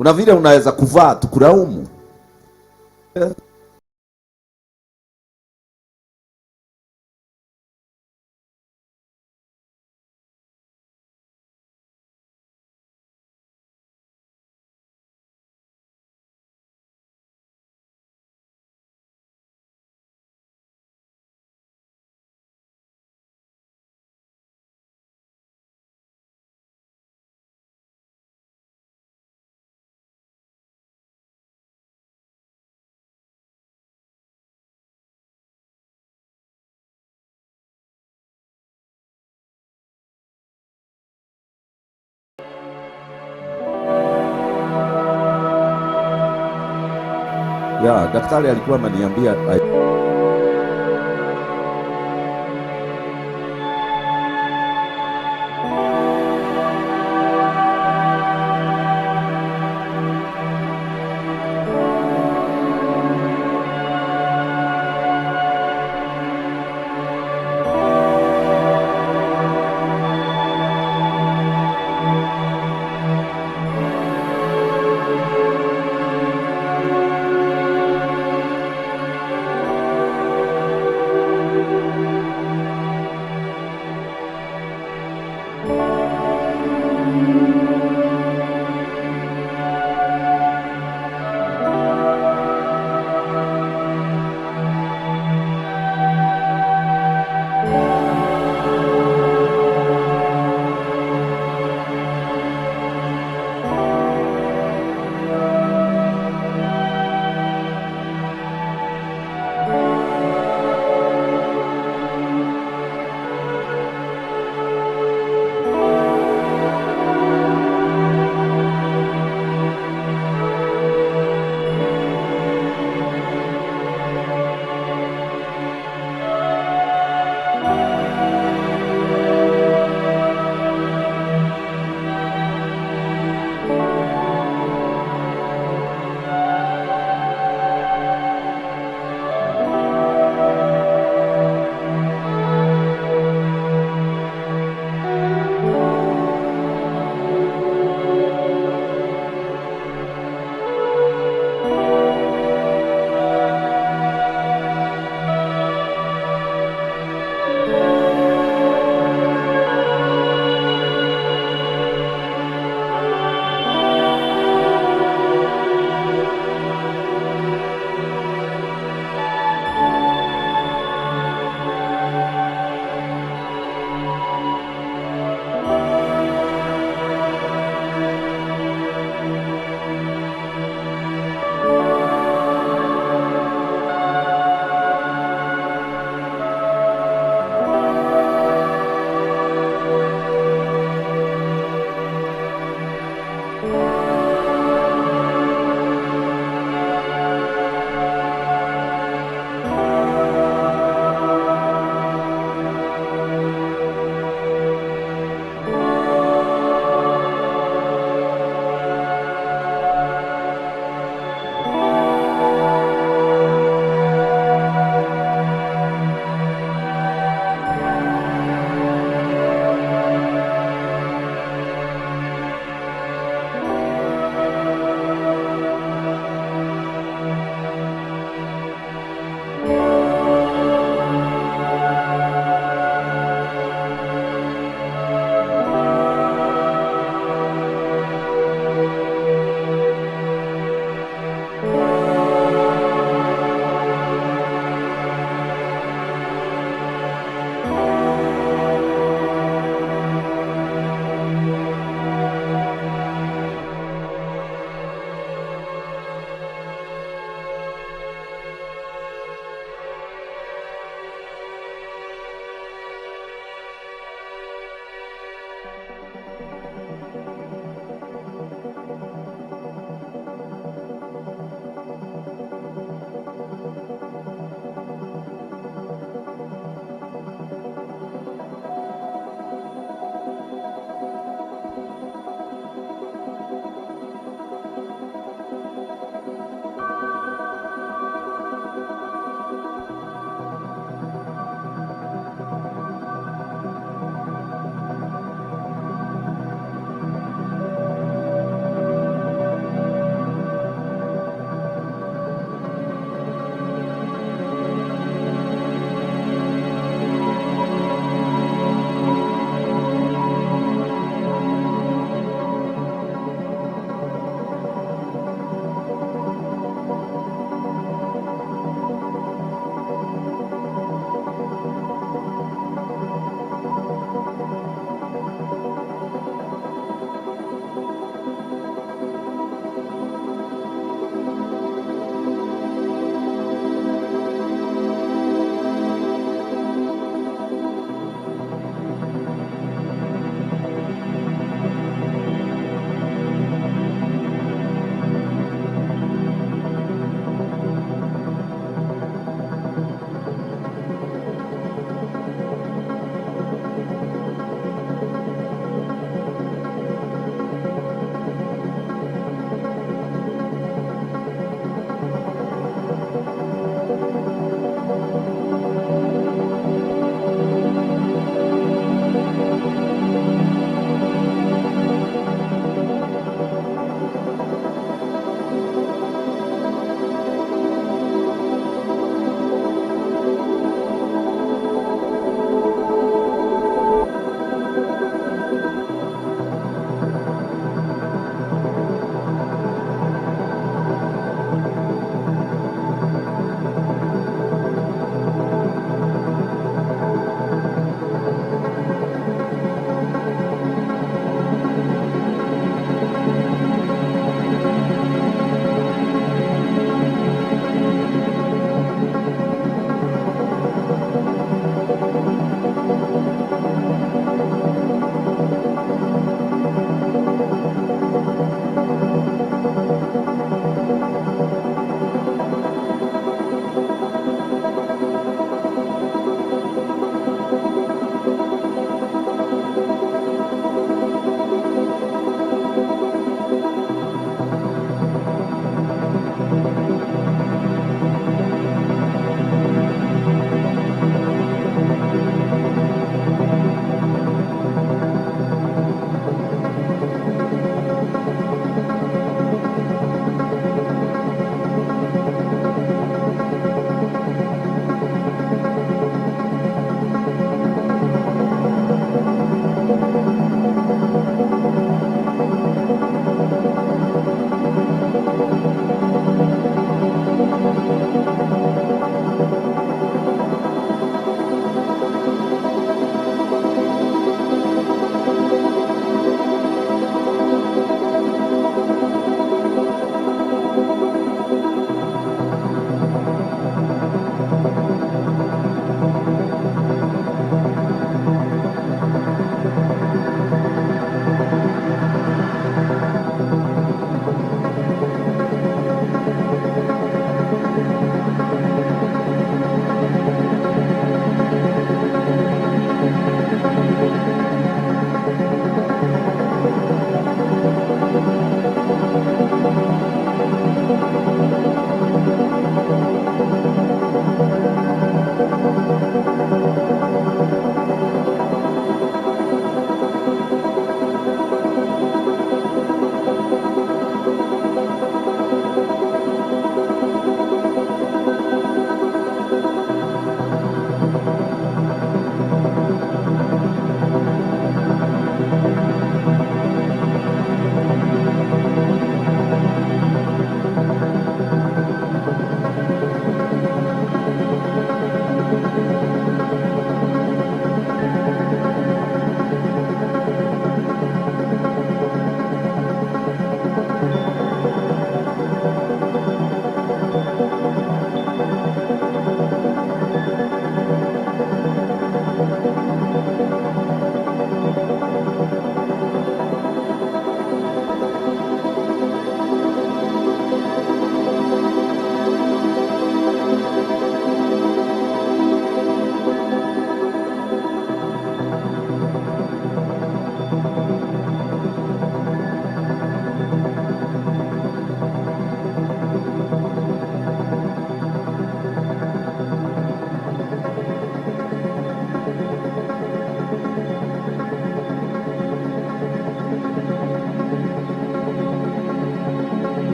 Kuna vile unaweza kuvaa tukulaumu. Ya, daktari alikuwa ameniambia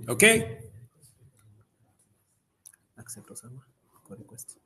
Okay. Accept Osama for request.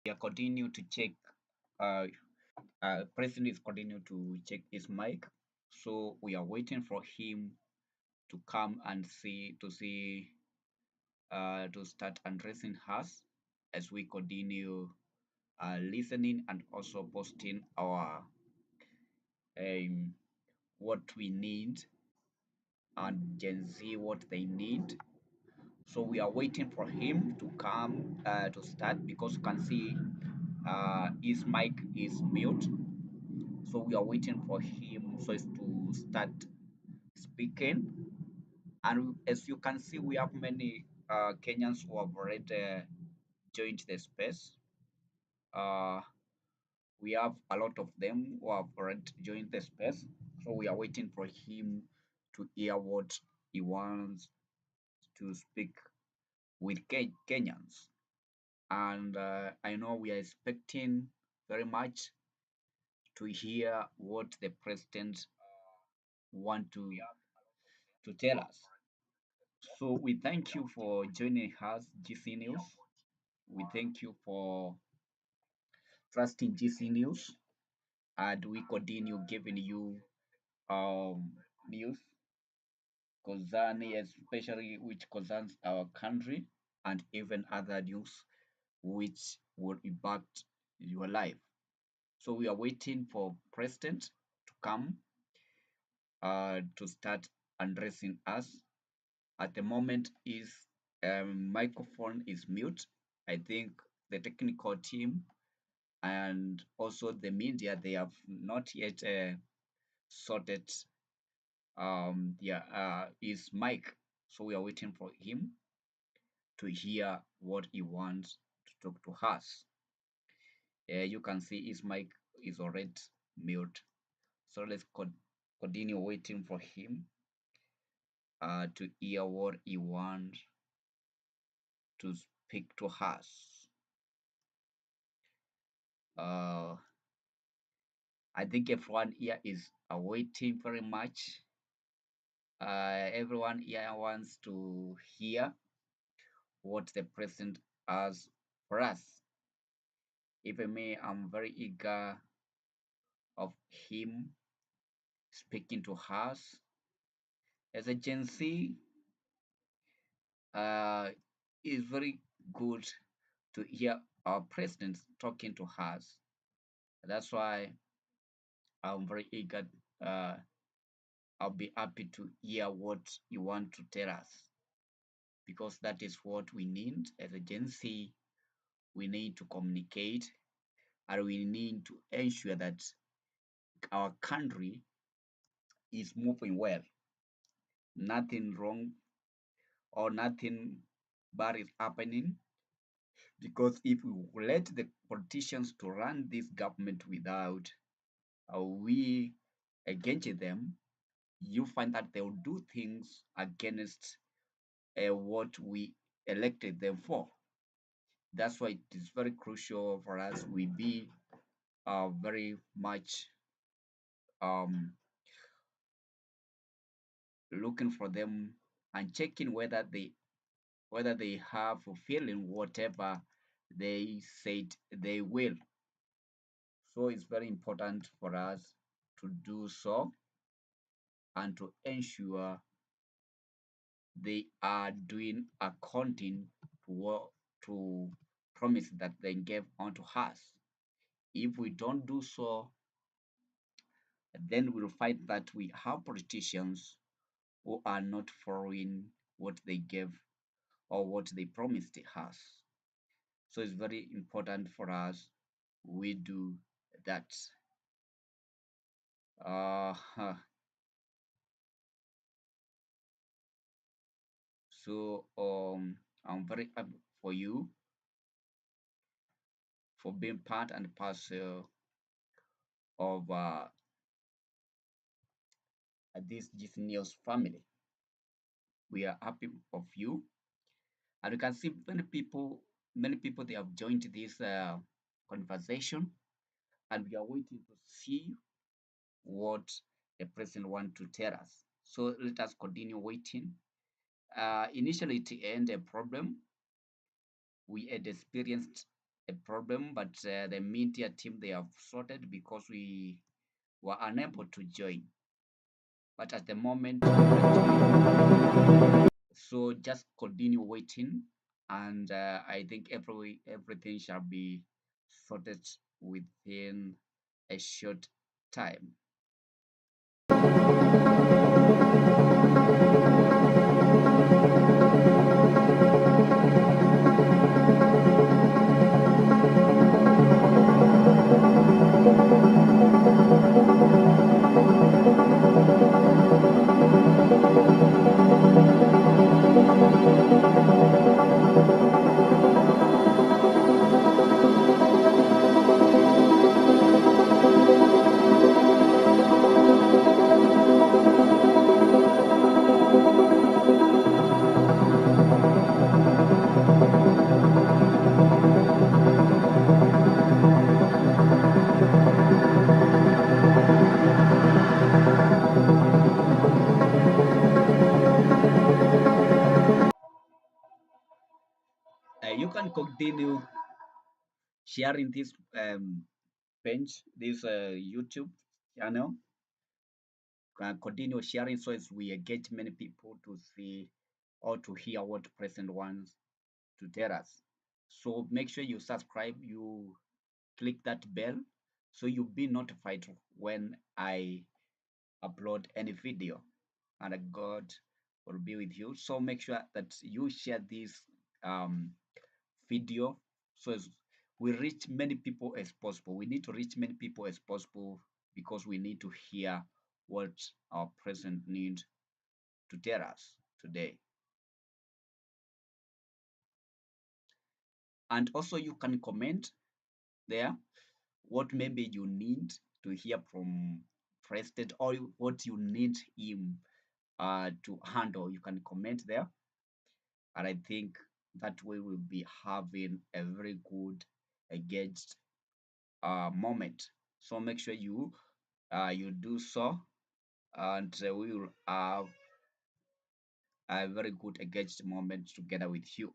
We are continue to check. Uh, President is continue to check his mic, so we are waiting for him to come and see to start addressing us as we continue listening and also posting our um, what we need and Gen Z what they need. So we are waiting for him to come to start because you can see his mic is mute. So we are waiting for him so as to start speaking. And as you can see, we have many Kenyans who have already joined the space. Uh, we have a lot of them who have already joined the space. So we are waiting for him to hear what he wants to speak with Kenyans. And I know we are expecting very much to hear what the president want to tell us. So we thank you for joining us, GC News. We thank you for trusting GC News, and we continue giving you news concerning, especially which concerns our country, and even other news which will impact your life. So we are waiting for President to come to start addressing us. At the moment, his microphone is mute. I think the technical team and also the media, they have not yet sorted his mic. So we are waiting for him to hear what he wants to talk to us. You can see his mic is already mute. So let's continue waiting for him to hear what he wants to speak to us. Uh, I think everyone here is awaiting very much. Everyone here wants to hear what the president has for us. Even me, I'm very eager of him speaking to us. As a Gen Z, it's very good to hear our president talking to us. That's why I'm very eager. Uh, I'll be happy to hear what you want to tell us because that is what we need as a Gen Z. We need to communicate and we need to ensure that our country is moving well. Nothing wrong or nothing bad is happening because if we let the politicians to run this government without we engage them, you find that they will do things against what we elected them for. That's why it is very crucial for us we be very much um, looking for them and checking whether they have fulfilling whatever they said they will. So it's very important for us to do so and to ensure they are doing according to what to promise that they gave unto us. If we don't do so, then we'll find that we have politicians who are not following what they gave or what they promised us. So it's very important for us we do that. Huh. So I'm very happy for you for being part and parcel of this GCNews family. We are happy of you, and you can see many people they have joined this conversation, and we are waiting to see what the president want to tell us. So let us continue waiting. Initially, to end a problem, we had experienced a problem, but the media team they have sorted because we were unable to join. But at the moment, we can join. So just continue waiting, and I think everything shall be sorted within a short time. You can continue sharing this page, this YouTube channel. Can continue sharing so as we engage many people to see or to hear what the president wants to tell us. So make sure you subscribe, you click that bell so you'll be notified when I upload any video, and God will be with you. So make sure that you share this um, video so as we reach many people as possible. We need to reach many people as possible because we need to hear what our president needs to tell us today. And also you can comment there what maybe you need to hear from president or what you need him to handle. You can comment there, and I think that way we'll be having a very good engaged moment. So make sure you do so, and we will have a very good engaged moment together with you.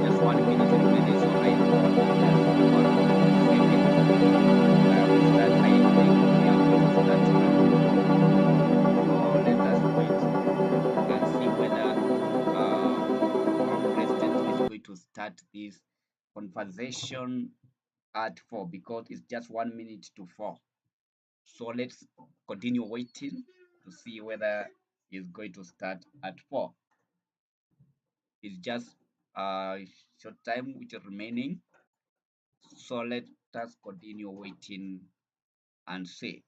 Just 1 minute remaining, so I think just one or 2 seconds. That I think we are going to start now. So let us wait and see whether our president is going to start this conversation at 4 because it's just 1 minute to 4. So let's continue waiting to see whether it's going to start at 4. It's just a short time which is remaining. So let us continue waiting and see.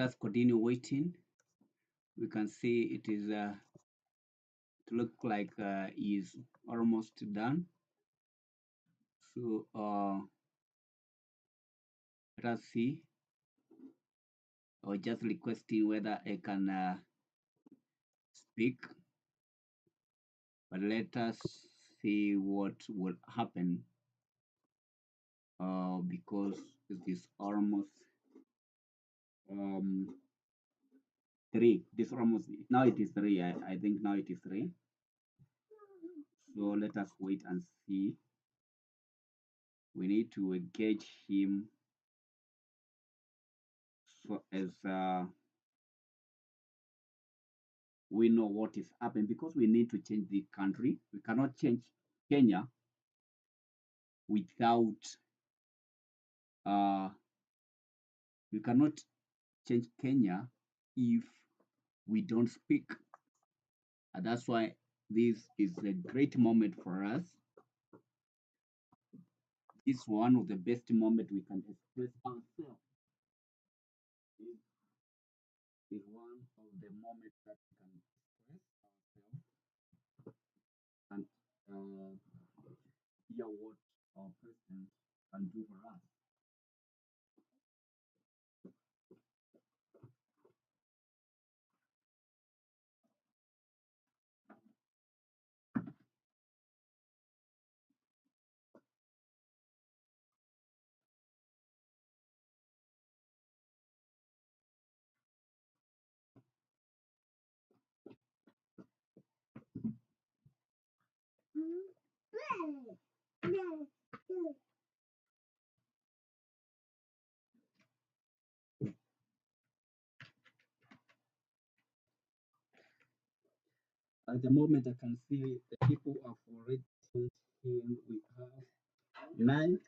us continue waiting. We can see it is it look like is almost done. So let us see. Or just requesting whether I can speak, but let us see what will happen because it is almost 3. This almost now it is 3. I think now it is 3. So let us wait and see. We need to engage him so as we know what is happening, because we need to change the country. We cannot change Kenya without we cannot change Kenya if we don't speak. And that's why this is a great moment for us. This is one of the best moments we can express ourselves. This is one of the moments that we can express ourselves and hear what our president can do for us. At the moment, I can see the people have already seen him. We have 9.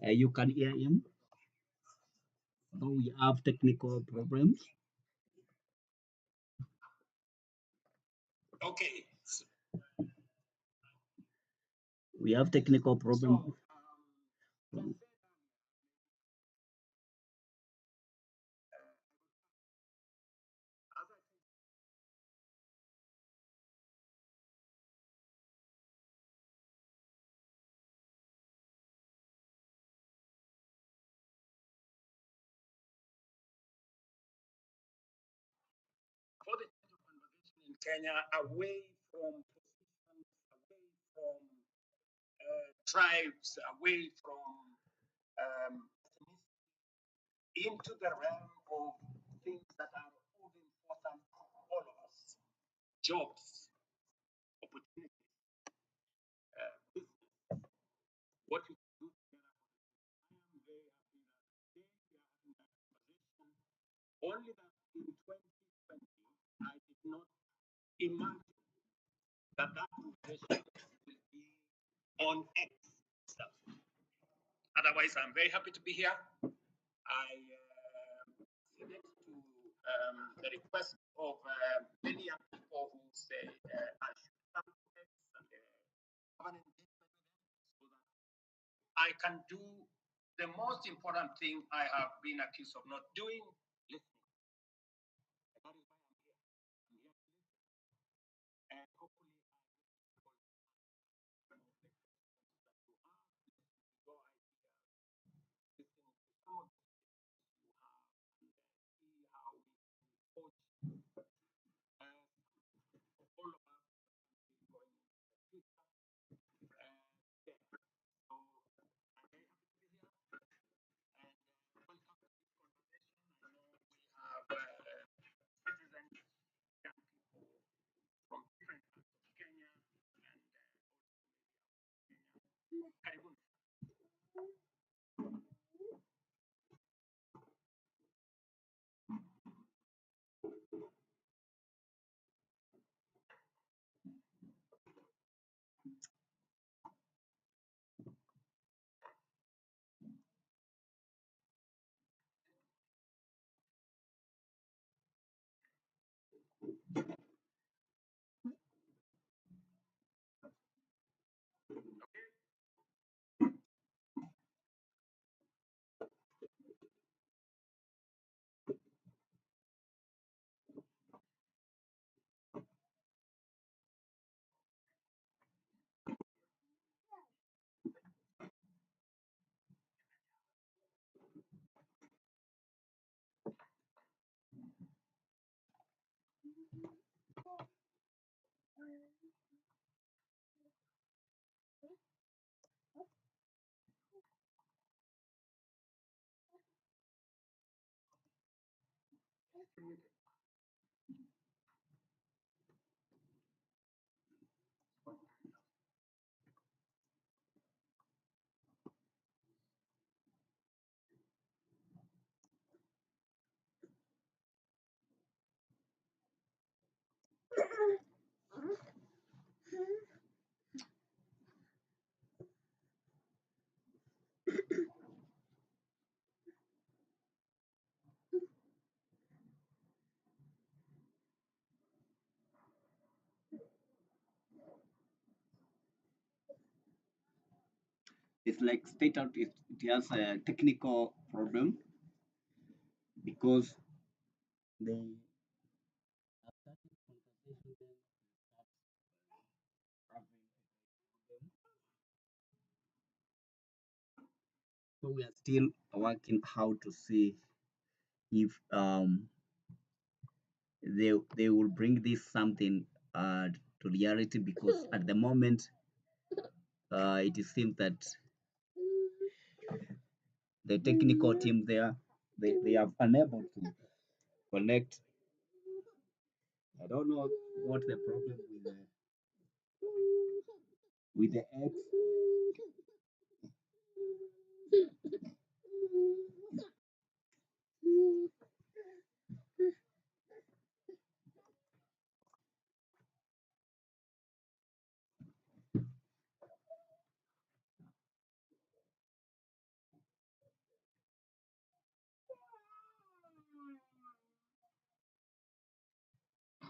You can hear him, though we have technical problems. Okay. We have technical problems. For the conversation in Kenya, away from positions, away from tribes, away from into the realm of things that are of importance to all of us: jobs, opportunities, business, what we can do together. I am very happy that today we are having that conversation. Only that in 2020, I did not imagine that that conversation will be on X stuff. Otherwise, I'm very happy to be here. I submit to the request of many young people who say I should come to X and have an engagement with them so that I can do the most important thing I have been accused of not doing: listening. And that is why I'm here. I'm here to listen. And hopefully, I will be able to answer some of the questions that you have, listen to your ideas, listen to some of the suggestions you have, and see how we can coach all of us going into the future. Yeah. So I'm very happy to be here. And welcome to this conversation. I know It's like state out. It has a technical problem because they have started conversation then having a problem. So we are still working how to see if they will bring this something to reality, because at the moment it seems that the technical team there, they are unable to connect. I don't know what the problem with the X.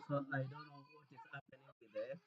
So I don't know what is happening with the X.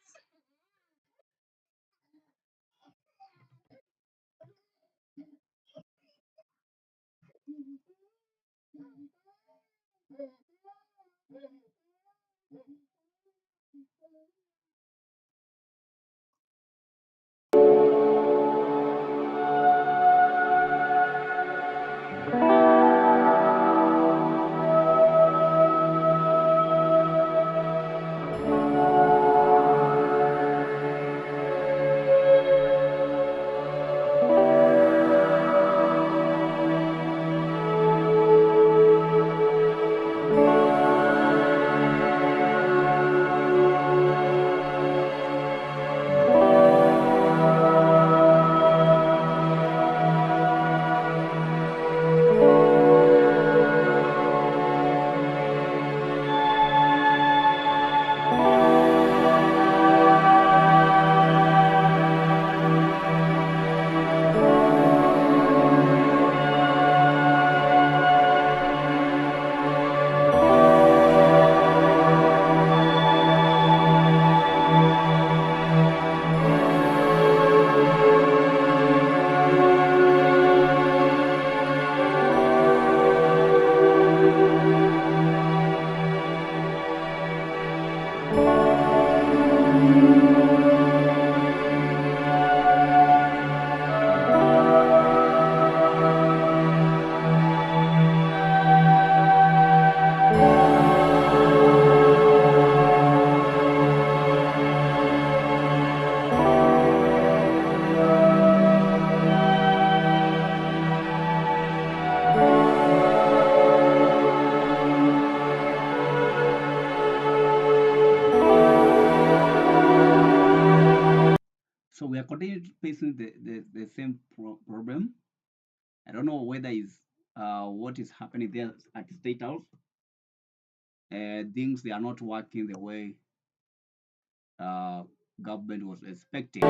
So we are continuing facing the same problem. I don't know whether is what is happening there at State House. Things they are not working the way uh, government was expecting.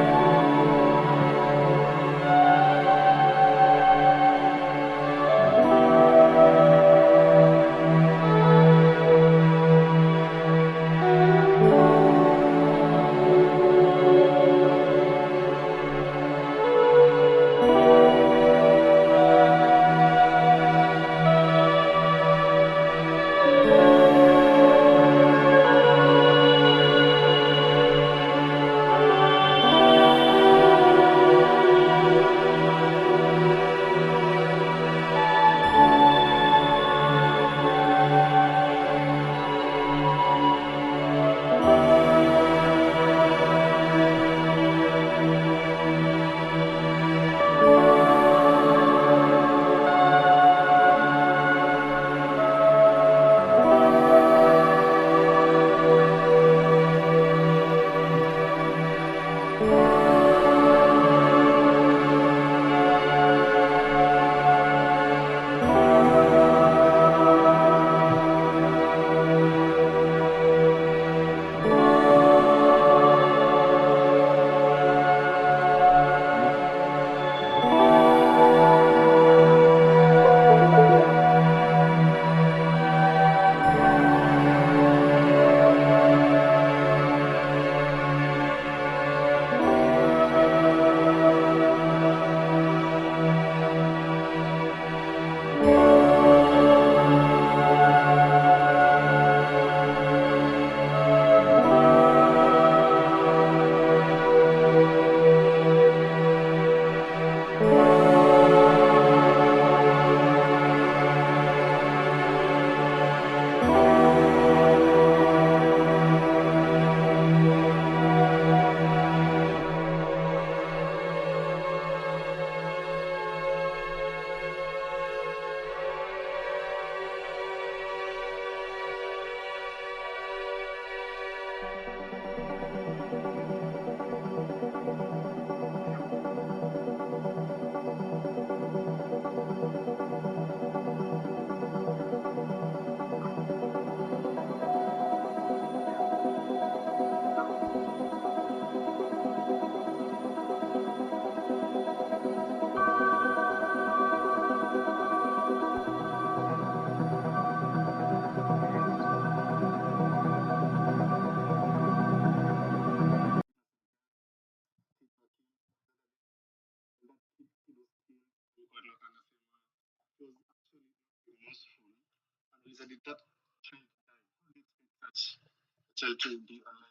he was actually remorseful and he said that child died. Who did such a child to be alive?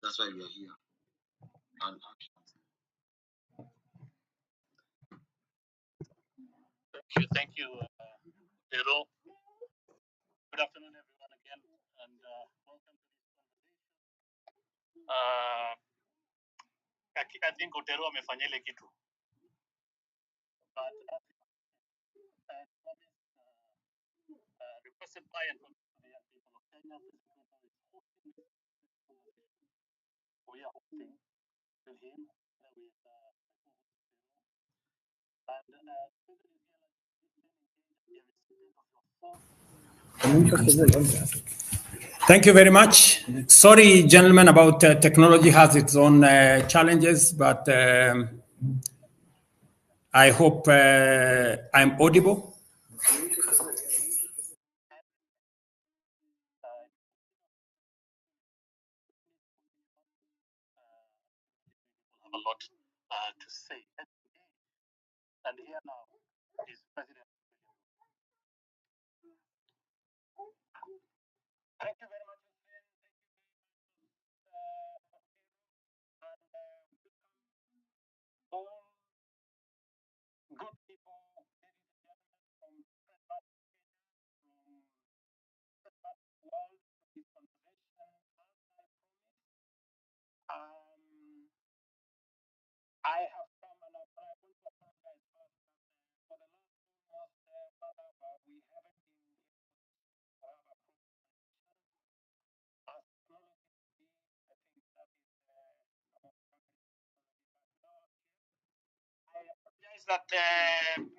That's why we are here. And thank you, Pero. Good afternoon, everyone, again, and welcome to this conversation. I think Otero amefanya ile kitu, but requested by and from the young people of Kenya, President Ruto is hosting this conversation. We are hosting with him, with Thank you very much. Sorry, gentlemen, about technology has its own challenges, but I hope I'm audible. Have a lot to say. And here now is President. Thank you very much, Hussein. Thank you very much. And all good people, ladies and gentlemen, from different parts of Kenya, from different parts of the world, to this conversation. As I promised, I have come and I want to apologize first that for the last almost 1 hour, we haven't been able to have a proper conversation. As technology, I think that is our primary technology. But now I apologize that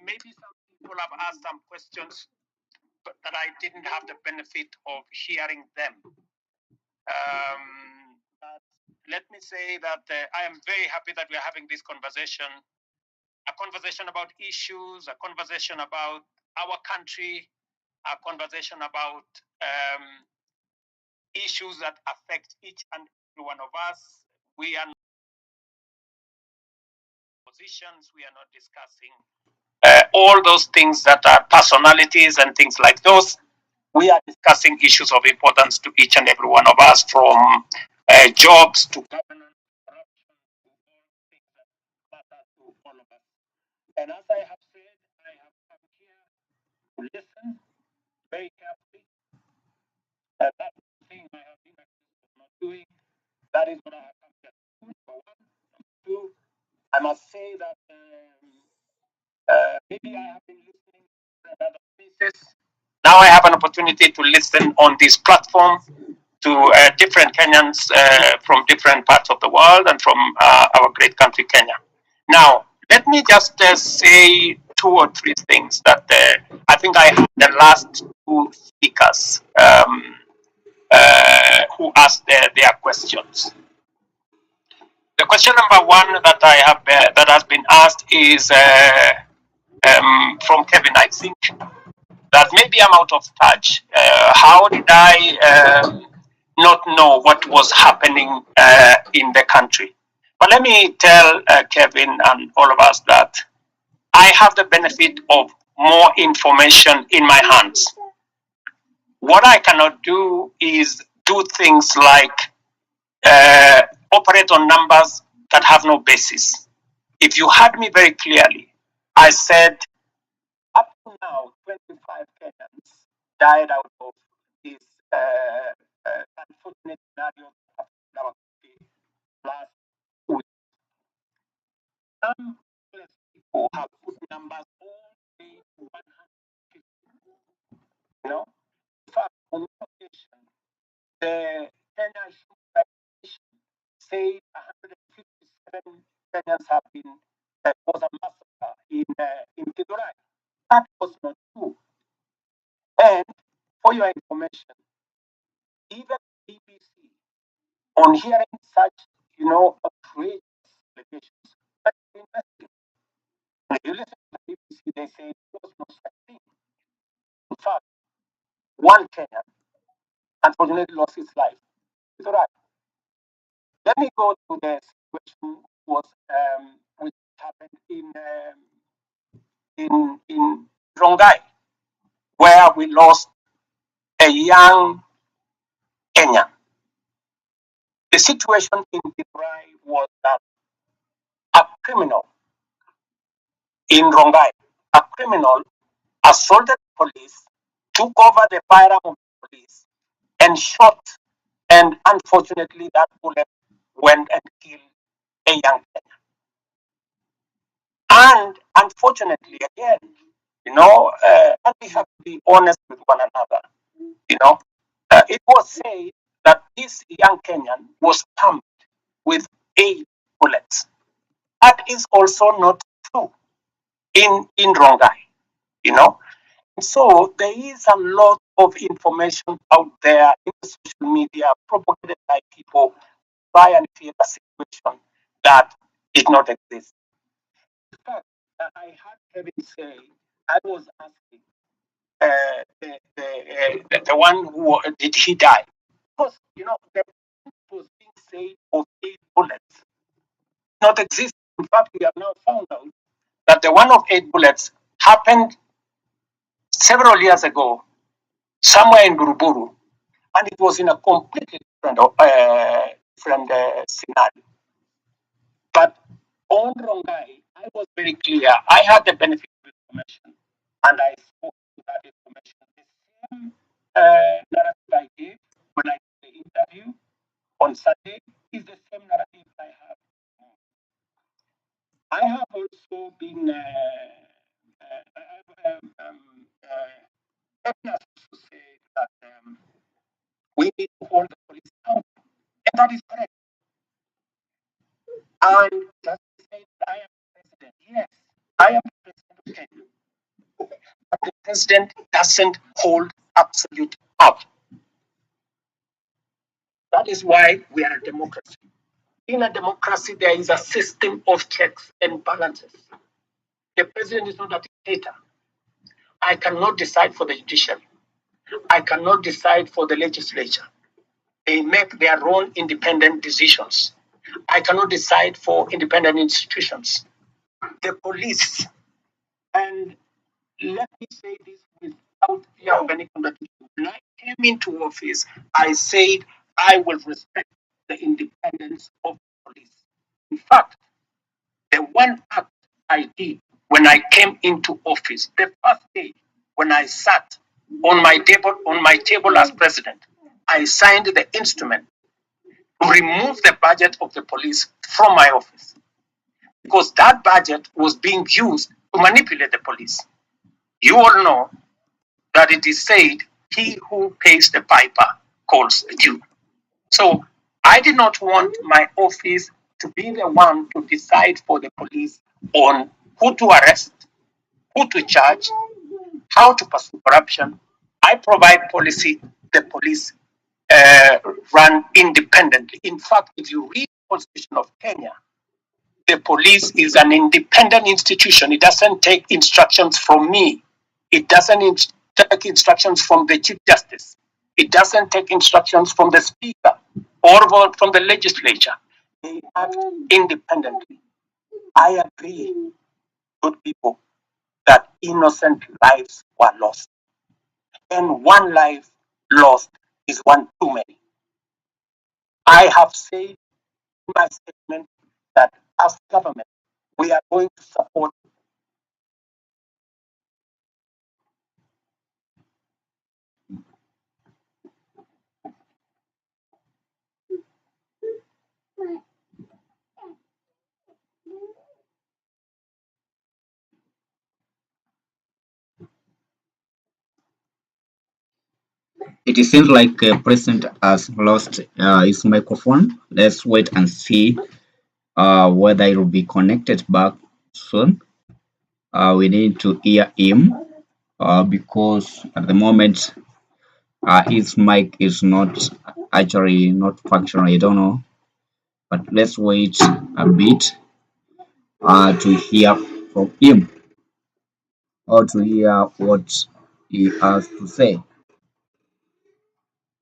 maybe some people have asked some questions, but that I didn't have the benefit of hearing them. But let me say that I am very happy that we are having this conversation, a conversation about issues, a conversation about our country, a conversation about issues that affect each and every one of us. We are not positions, we are not discussing all those things that are personalities and things like those. We are discussing issues of importance to each and every one of us, from jobs to governance, corruption, to all things that matter to all of us. And as I have said, I have come here to listen very carefully. That's the thing I have been accused of not doing. That is what I have come here to do. Number one. Number two, I must say that maybe I have been listening to other places. Now I have an opportunity to listen on this platform to different Kenyans from different parts of the world and from our great country, Kenya. Now, let me just say two or three things that I think I heard the last two speakers who asked their questions. The question number one that I have that has been asked is from Kevin, I think, that maybe I'm out of touch. How did I not know what was happening in the country? But let me tell Kevin and all of us that I have the benefit of more information in my hands. What I cannot do is do things like operate on numbers that have no basis. If you heard me very clearly, I said up to now, 25 Kenyans died out of this unfortunate scenario last week. Some people have put numbers all the way to 150. You know, in fact, on one occasion, the Kenya Human Rights said 157 Kenyans have been. There was a massacre in Tigray. That was not true. And for your information, even BBC, on hearing such, outrageous allegations, but investigate. And if you listen to the BBC, they say there was no such thing. In fact, one Kenyan unfortunately lost his life. It's all right. Let me go to the situation which happened in Rongai, where we lost a young Kenyan. The situation in Tigray was that a criminal in Rongai, a criminal assaulted police, took over the firearm of the police, and shot. And unfortunately, that bullet went and killed a young Kenyan. And unfortunately, again, and we have to be honest with one another. It was said that this young Kenyan was stabbed with 8 bullets. That is also not true in Rongai, So there is a lot of information out there in the social media propagated by people try and create a situation that did not exist. In fact, I had Kevin say, I was asking the one who did he die? Because the was being said of 8 bullets not exist. In fact, we have now found out that the one of 8 bullets happened several years ago, somewhere in Buruburu, and it was in a completely different scenario. But on Rongai, I was very clear. I had the benefit of information, and I spoke to that information. The same narrative I gave when I did the interview on Saturday is the same narrative I have. I have also been to say that we need to hold the police accountable, and that is correct. And just to say that I am president, yes, I am the president of Kenya, but the president doesn't hold absolute power. That is why we are a democracy. In a democracy, there is a system of checks and balances. The president is not a dictator. I cannot decide for the judiciary. I cannot decide for the legislature. They make their own independent decisions. I cannot decide for independent institutions. The police, and let me say this without fear of any contradiction. When I came into office, I said I will respect the independence of the police. In fact, the one act I did when I came into office, the first day when I sat on my table as president, I signed the instrument to remove the budget of the police from my office, because that budget was being used to manipulate the police. You all know that it is said, he who pays the piper calls the tune. So I did not want my office to be the one to decide for the police on who to arrest, who to charge, how to pursue corruption. I provide policy, the police run independently. In fact, if you read the Constitution of Kenya, the police is an independent institution. It doesn't take instructions from me. It doesn't take instructions from the Chief Justice. It doesn't take instructions from the Speaker or from the legislature. They act independently. I agree, good people, that innocent lives were lost. And one life lost is one too many. I have said in my statement that as government, we are going to support. It seems like President has lost his microphone. Let's wait and see whether it will be connected back soon. We need to hear him because at the moment his mic is not actually not functional. I don't know, but let's wait a bit to hear from him or to hear what he has to say.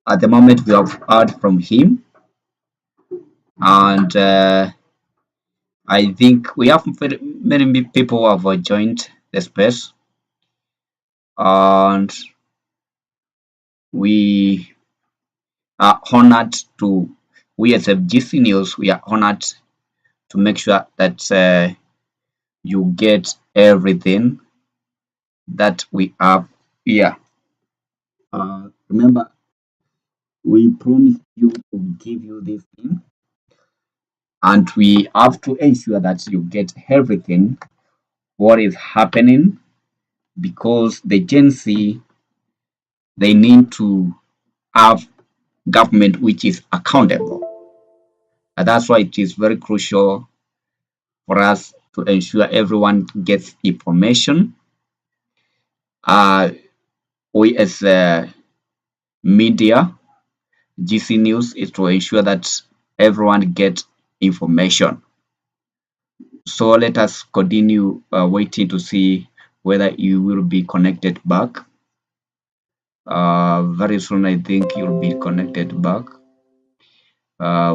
At the moment, we have heard from him, and I think we have many people who have joined the space, and we are honored to, we as a GC News, we are honored to make sure that you get everything that we have here. Remember, we promised you to give you this thing, and we have to ensure that you get everything what is happening because the Gen Z they need to have government which is accountable. And that's why it is very crucial for us to ensure everyone gets information. We as a media, GC News is to ensure that everyone gets information. So let us continue waiting to see whether you will be connected back. Very soon, I think you'll be connected back.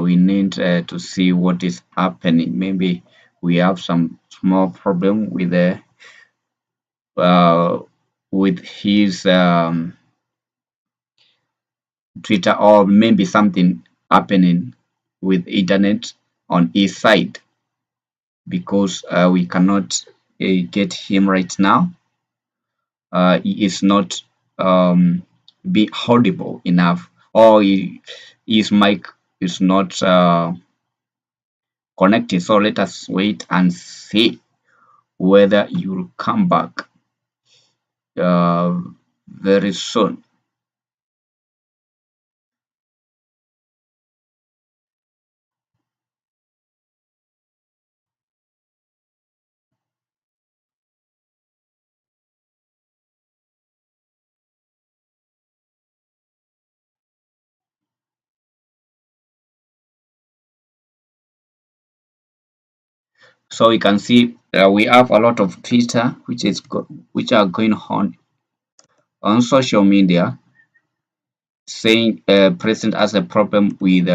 We need to see what is happening. Maybe we have some small problem with his Twitter, or maybe something happening with internet on his side because we cannot get him right now. He is not be audible enough, or his mic is not connected. So let us wait and see whether you'll come back uh, very soon. So we can see we have a lot of Twitter which are going on social media saying President has a problem with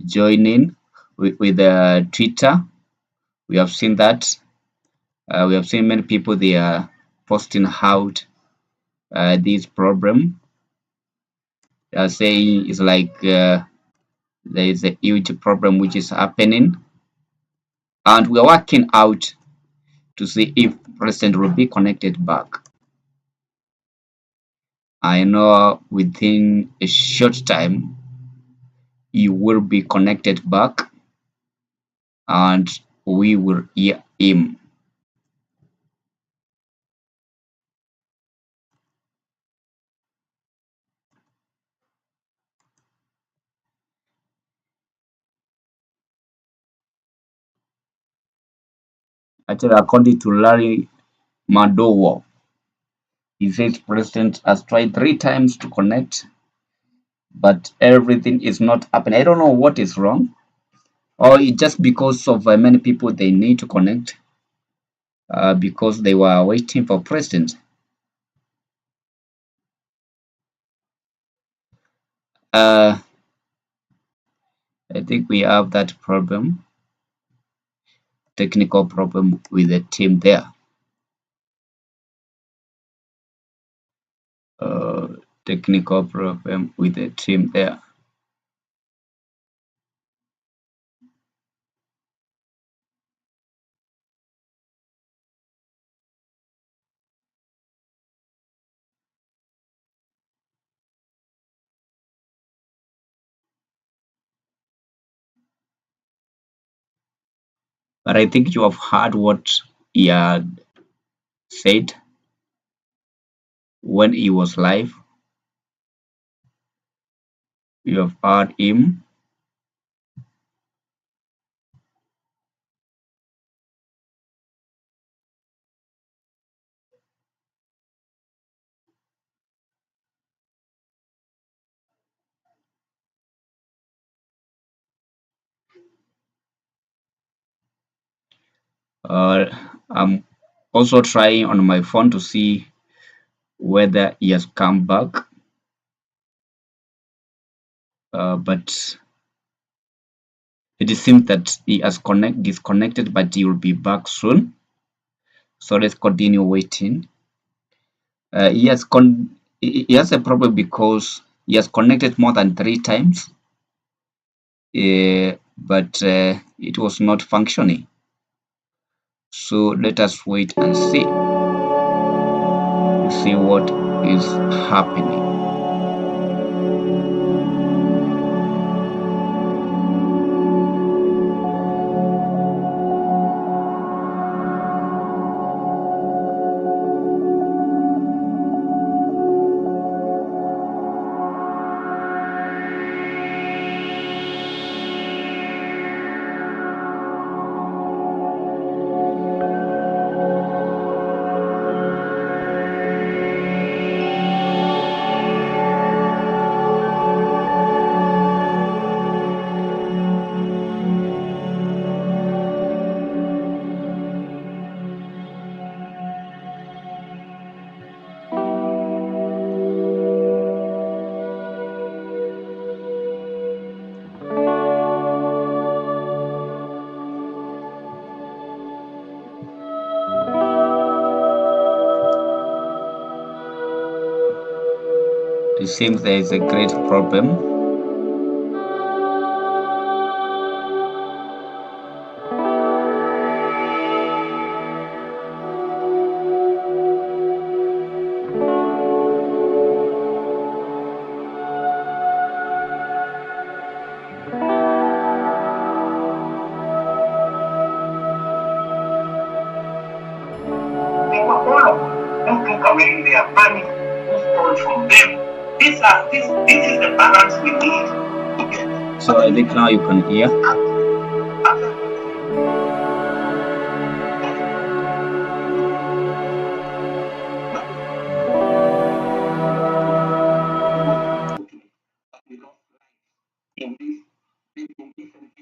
joining with Twitter. We have seen that. We have seen many people they are posting out this problem. They are saying it's like there is a huge problem which is happening, and we are working out to see if President will be connected back. I know within a short time he will be connected back and we will hear him. Actually, according to Larry Madowo. He says President has tried 3 times to connect, but everything is not happening. I don't know what is wrong, or it's just because of many people they need to connect because they were waiting for President. I think we have that problem, technical problem with the team there. Technical problem with the team there. But I think you have heard what he had said when he was live. You have heard him. I'm also trying on my phone to see whether he has come back, but it seems that he has disconnected, but he will be back soon. So let's continue waiting. He has a problem because he has connected more than 3 times, but it was not functioning. So let us wait and see what is happening. It seems there is a great problem. Don't take away their money who stole from them. This is the balance we need to get. So I think now you can hear. In this engagement.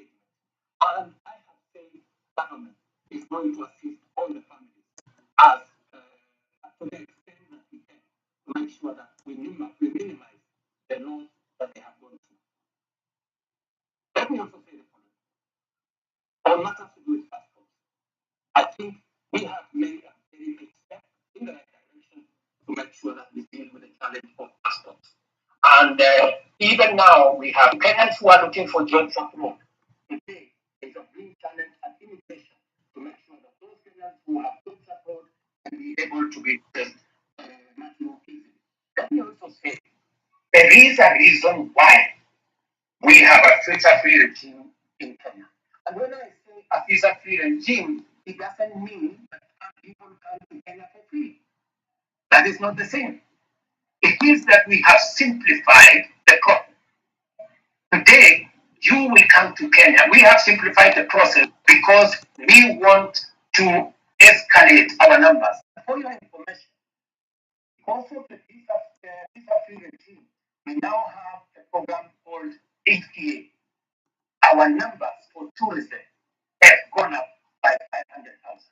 And I have said government is going to assist all the families as to the extent that we can to make sure that we minimize the loss that they have gone through. Let me also say the following. On matters to do with passports, I think we have made a very big step in the right direction to make sure that we deal with the challenge of passports. And even now, we have Kenyans who are looking for jobs abroad. Today, there's a big challenge at immigration to make sure that those Kenyans who have jobs abroad can be able to be much more easily. Let me also say, there is a reason why we have a visa-free regime in Kenya. And when I say a visa-free regime, it doesn't mean that people come to Kenya for free. That is not the same. It means that we have simplified the process. Today, you will come to Kenya. We have simplified the process because we want to escalate our numbers. For your information, because of the visa-free regime, we now have a program called HTA. Our numbers for tourism have gone up by 500,000.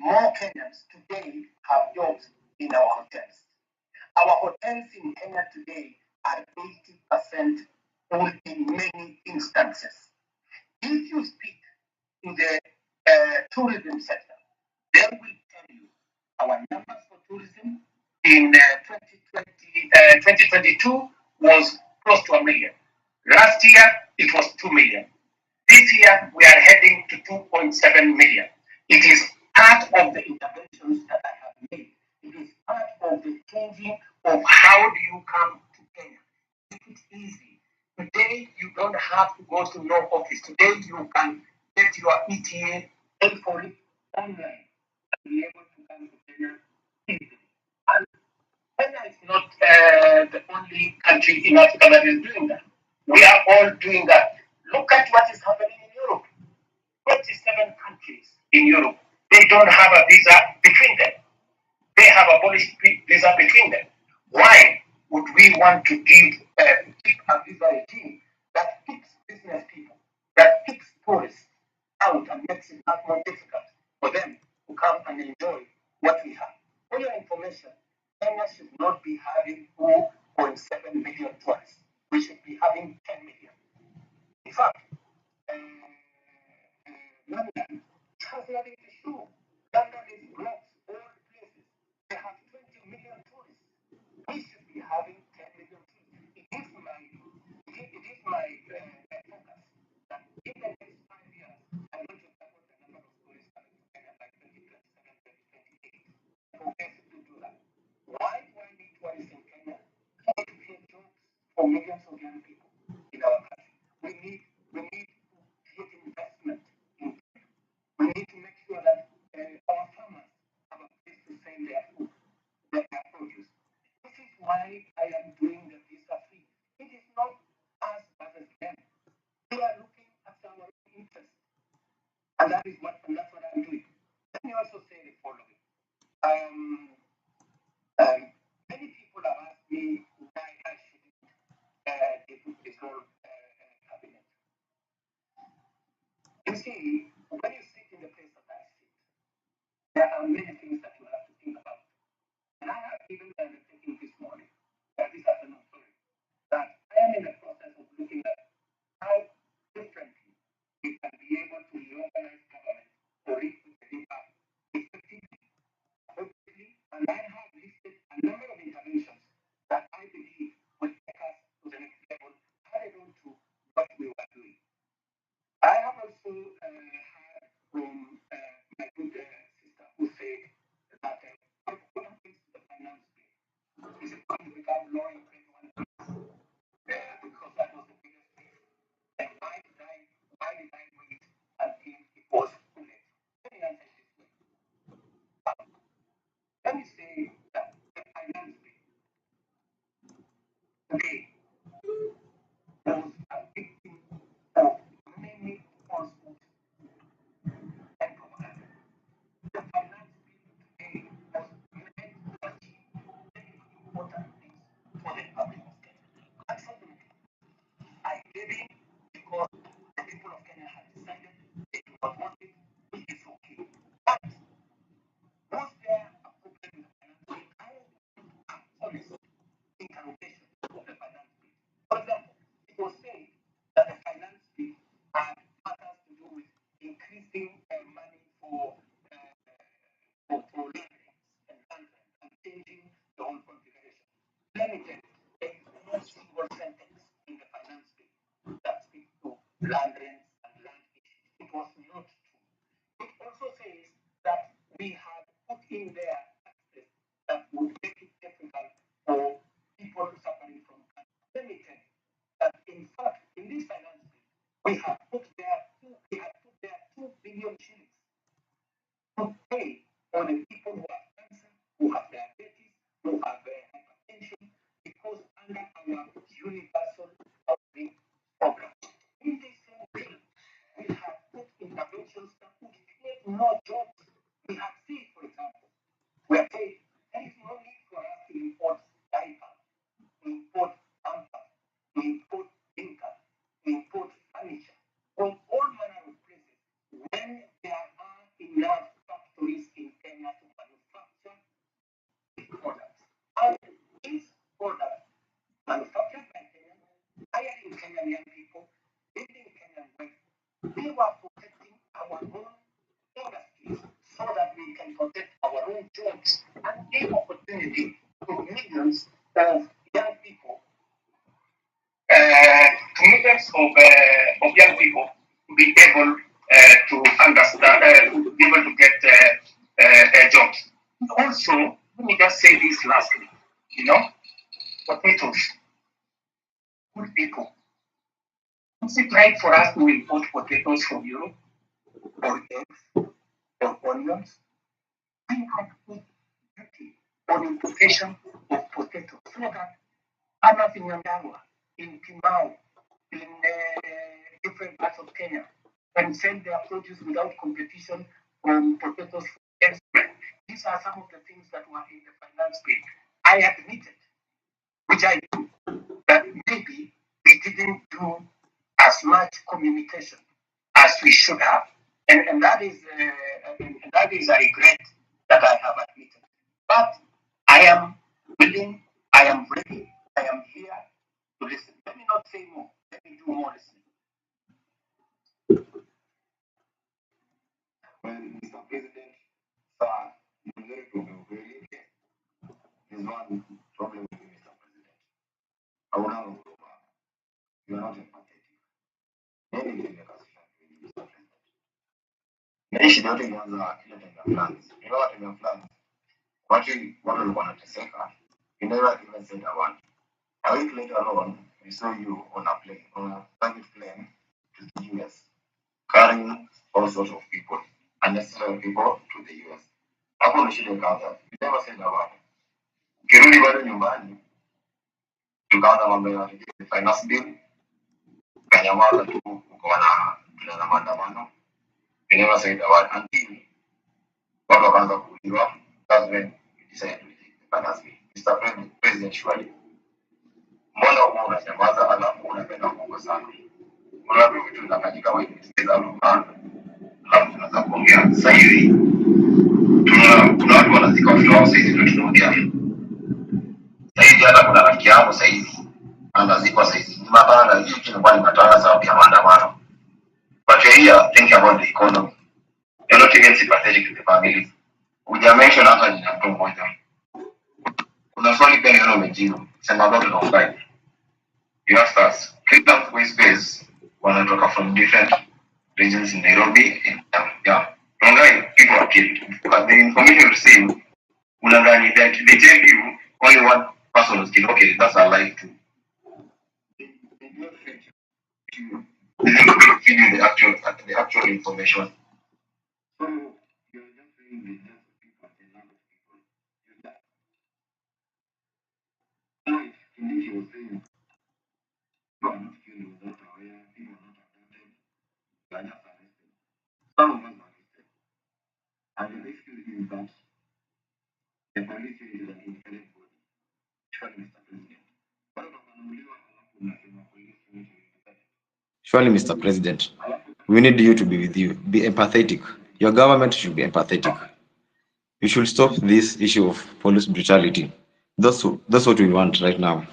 More Kenyans today have jobs in our hotels. Our hotels in Kenya today are 80% full in many instances. If you speak to the tourism sector, they will tell you our numbers for tourism in 2022 was close to 1 million. Last year, it was 2 million. This year, we are heading to 2.7 million. It is part of the interventions that I have made. It is part of the changing of how do you come to Kenya. Make it easy. Today, you don't have to go to no office. Today, you can get your ETA, pay for it online, and be able to come to Kenya easily. And Kenya is not the only country in Africa that is doing that. We are all doing that. Look at what is happening in Europe. 27 countries in Europe, they don't have a visa between them. They have abolished visa between them. Why would we want to keep a visa regime that kicks business people, that kicks tourists out and makes it much more difficult for them to come and enjoy what we have? For your information, Kenya should not be having 4.7 million tourists. We should be having 10 million. In fact, London has nothing to show. London is blocked all places. They have 20 million tourists. We should be having 10 million tourists. It is my focus that in the next 5 years, I want to double the number of tourists coming to Kenya by 2027, 2028. For us to do that. Why do I need tourists in Kenya? We need to create jobs for millions of young people in our country. We need to create investment in Kenya. We need to make sure that our farmers have a place to sell their food, their produce. This is why I am doing the visa free. It is not us versus them. We are looking at our own interests, and that's what I'm doing. Let me also say the following. Many people have asked me why I shouldn't dissolve cabinet. You see, when you sit in the place that I sit, there are many things that you have to think about. And I have given the undertaking this morning, this afternoon, sorry, that I am in the process of looking at how differently we can be able to reorganize government for it to deliver effectively, appropriately, and I have listed a number of interventions that I believe will take us to the next level added on to what we were doing. I have also heard from my good sister who said that what happens to the finance bill? Is it going to become law in 21 because that was the biggest thing. And why did I wait until it was too late? Let me answer it this way. Let me say that the finance bill today was a victim of many falsehoods and propaganda. The finance bill today was meant to achieve very important things for the public of Kenya. Unfortunately, I gave in because the people of Kenya had decided they do not want it, which is okay. But was there a problem with the finance bill? I am honest interrogation of the finance bill. For example, it was said that the finance bill had matters to do with increasing money for land and changing the whole configuration. Let me tell you, there is no single sentence in the finance bill that speaks to land rents and land issues. It was not true. It also says that we had put in there taxes that would make it difficult for people suffering from cancer. Let me tell you that in fact, in this finance bill, we had put there 2 billion shillings to pay for the people who have cancer, who have diabetes, who have hypertension, because under our universal housing program. In this same bill, we have put interventions that would create more enough factories in Kenya to manufacture products. And these products manufactured by Kenya, hiring Kenyan young people, living Kenyan ways, we were protecting our own industries so that we can protect our own jobs and give opportunity to millions of young people, of young people to be able to understand, to be able to get jobs. Also, let me just say this lastly, potatoes, good people. Is it right for us to import potatoes from Europe or eggs or onions? We have put duty on importation of potatoes so that others in Nyandarua, in Kimau, in different parts of Kenya can sell their produce without competition from potatoes elsewhere. These are some of the things that were in the finance bill. I admitted, which I do, that maybe we didn't do as much communication as we should have, and that is a regret that I have admitted. But I am willing, I am ready, I am here to listen. Let me not say more. Let me do more listening. Well, Mr. President, sir, you're very problematic. There's one problem with you, Mr. President. I will not go back. You are not empathetic. Maybe you make us Mr. President. Naishi yote ilianza ile time ya floods. You know what time ya floods? Watu walikuwa wanateseka. You never even said a word. A week later on, we saw you on a plane, on a private plane to the US, carrying all sorts of people, unnecessary people to the US. Hapo nishile kaza. You never said a word. Ukirudi bado nyumbani, tukaanza mambo ya finance bill, kanyamaza tu ukaona tunaanza maandamano. You never said a word until watu wakaanza kuuliwa. That's when you decided to take the finance bill. Mr. President, surely, mbona huwa unanyamaza alafu unapenda kuongo sana? Kuna vitu vinafanyika kama hivi sikiza lugha, alafu tunaanza kuongea. Sasa hivi kuna watu wanazika watoto wao sasa hivi ndio tunaongea. Sasa hivi hata kuna rafiki yangu sasa hivi anazikwa sasa hivi. Ni matanga, hiyo kinakuwa ni matanga sababu ya maandamano. But you're here thinking about the economy. You're not even sympathetic to the families. Hujamention hata ni mtu mmoja. Kuna swali pia ndio umejibu. Sema about the online. You asked us, kila space wanatoka from different regions in Nairobi. Yeah. People are killed. But the information received, unadhani that they tell you only one person was killed. Okay, that's a lie too. They don't feed you the actual information. So you're just saying the death of people and the number of people. You die. Right. Indeed, you were saying people are not killed without aware, people are not abducted, they are just arrested. Some of us are arrested. And the issue is that the police is an independent body. Surely, Mr. President. Surely, Mr. President, we need you to be with you. Be empathetic. Your government should be empathetic. You should stop this issue of police brutality. That's what we want right now.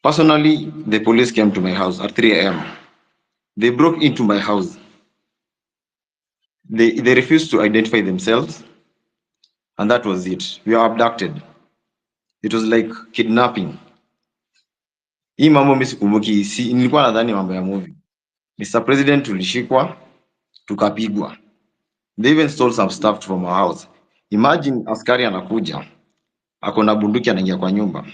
Personally, the police came to my house at 3 a.m. They broke into my house. They refused to identify themselves, and that was it. We were abducted. It was like kidnapping. Hii mambo mimi sikumbuki, nilikuwa nadhani mambo ya movie. Mr. President, tulishikwa, tukapigwa. They even stole some stuff from our house. Imagine askari anakuja, ako na bunduki anaingia kwa nyumba,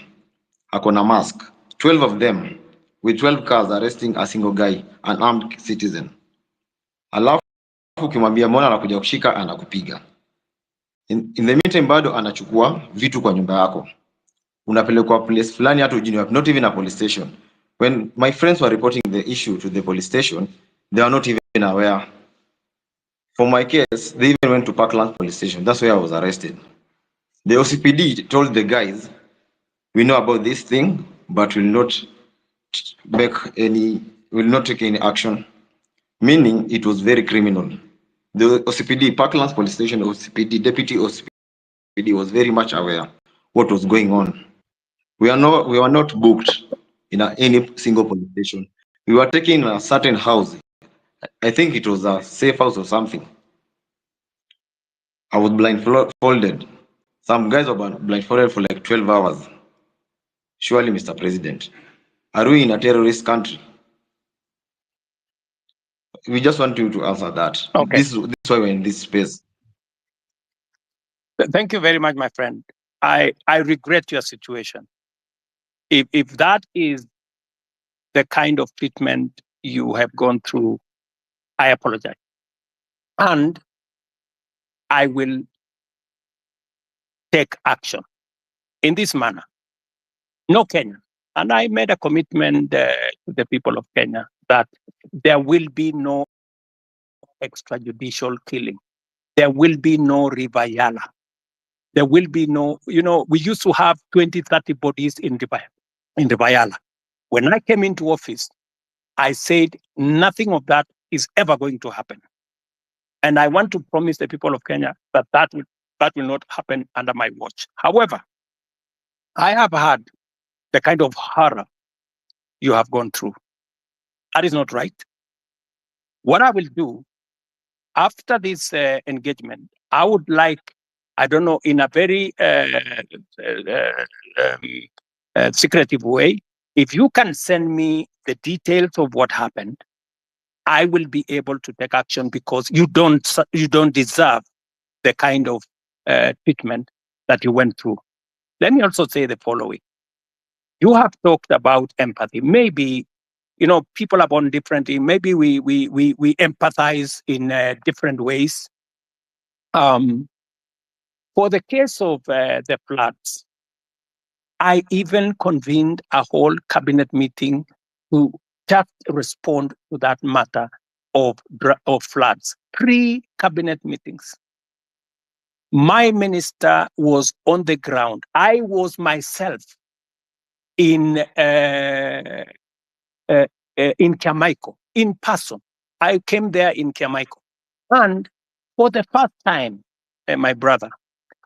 ako na mask, 12 of them with 12 cars arresting a single guy, an armed citizen. Alafu ukimwambia mbona anakuja kushika, anakupiga. In the meantime bado anachukua vitu kwa nyumba yako. Unapelekwa place fulani hata ujini wapi, not even a police station. When my friends were reporting the issue to the police station, they are not even aware. For my case, they even went to Parkland police station. That's where I was arrested. The OCPD told the guys, we know about this thing, but will not take any action. Meaning it was very criminal. The OCPD, Parklands Police Station, OCPD, Deputy OCPD was very much aware what was going on. We were not booked in any single police station. We were taking a certain house. I think it was a safe house or something. I was blindfolded. Some guys were blindfolded for like 12 hours. Surely, Mr. President, are we in a terrorist country? We just want you to answer that. Okay. This is why we're in this space. Thank you very much, my friend. I regret your situation. If that is the kind of treatment you have gone through, I apologize. And I will take action in this manner. No Kenya. And I made a commitment to the people of Kenya that there will be no extrajudicial killing. There will be no River Yala. There will be no, we used to have 20, 30 bodies in River Yala. When I came into office, I said nothing of that is ever going to happen. And I want to promise the people of Kenya that that will not happen under my watch. However, I have had the kind of horror you have gone through. That is not right. What I will do after this engagement, I would like, I don't know, in a very secretive way, if you can send me the details of what happened, I will be able to take action, because you don't deserve the kind of treatment that you went through. Let me also say the following. You have talked about empathy. Maybe, people are born differently. Maybe we empathize in different ways. For the case of the floods, I even convened a whole cabinet meeting to just respond to that matter of floods. 3 cabinet meetings. My minister was on the ground. I was myself in Kiamaiko, in person. I came there in Kiamaiko. And for the first time, my brother,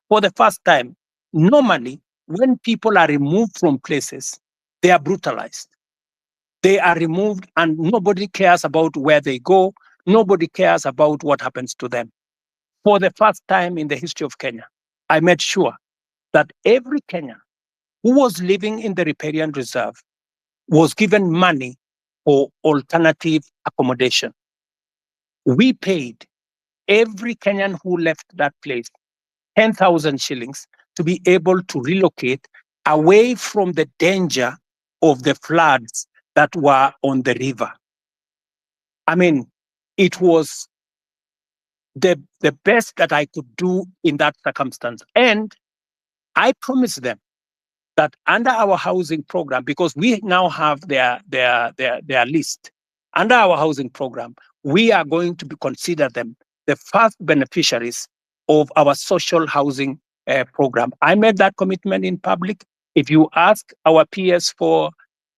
for the first time, normally when people are removed from places, they are brutalized. They are removed and nobody cares about where they go. Nobody cares about what happens to them. For the first time in the history of Kenya, I made sure that every Kenyan who was living in the riparian reserve was given money for alternative accommodation. We paid every Kenyan who left that place 10,000 shillings to be able to relocate away from the danger of the floods that were on the river. I mean, it was the best that I could do in that circumstance. And I promised them that under our housing program, because we now have their list, under our housing program, we are going to consider them the first beneficiaries of our social housing program. I made that commitment in public. If you ask our peers for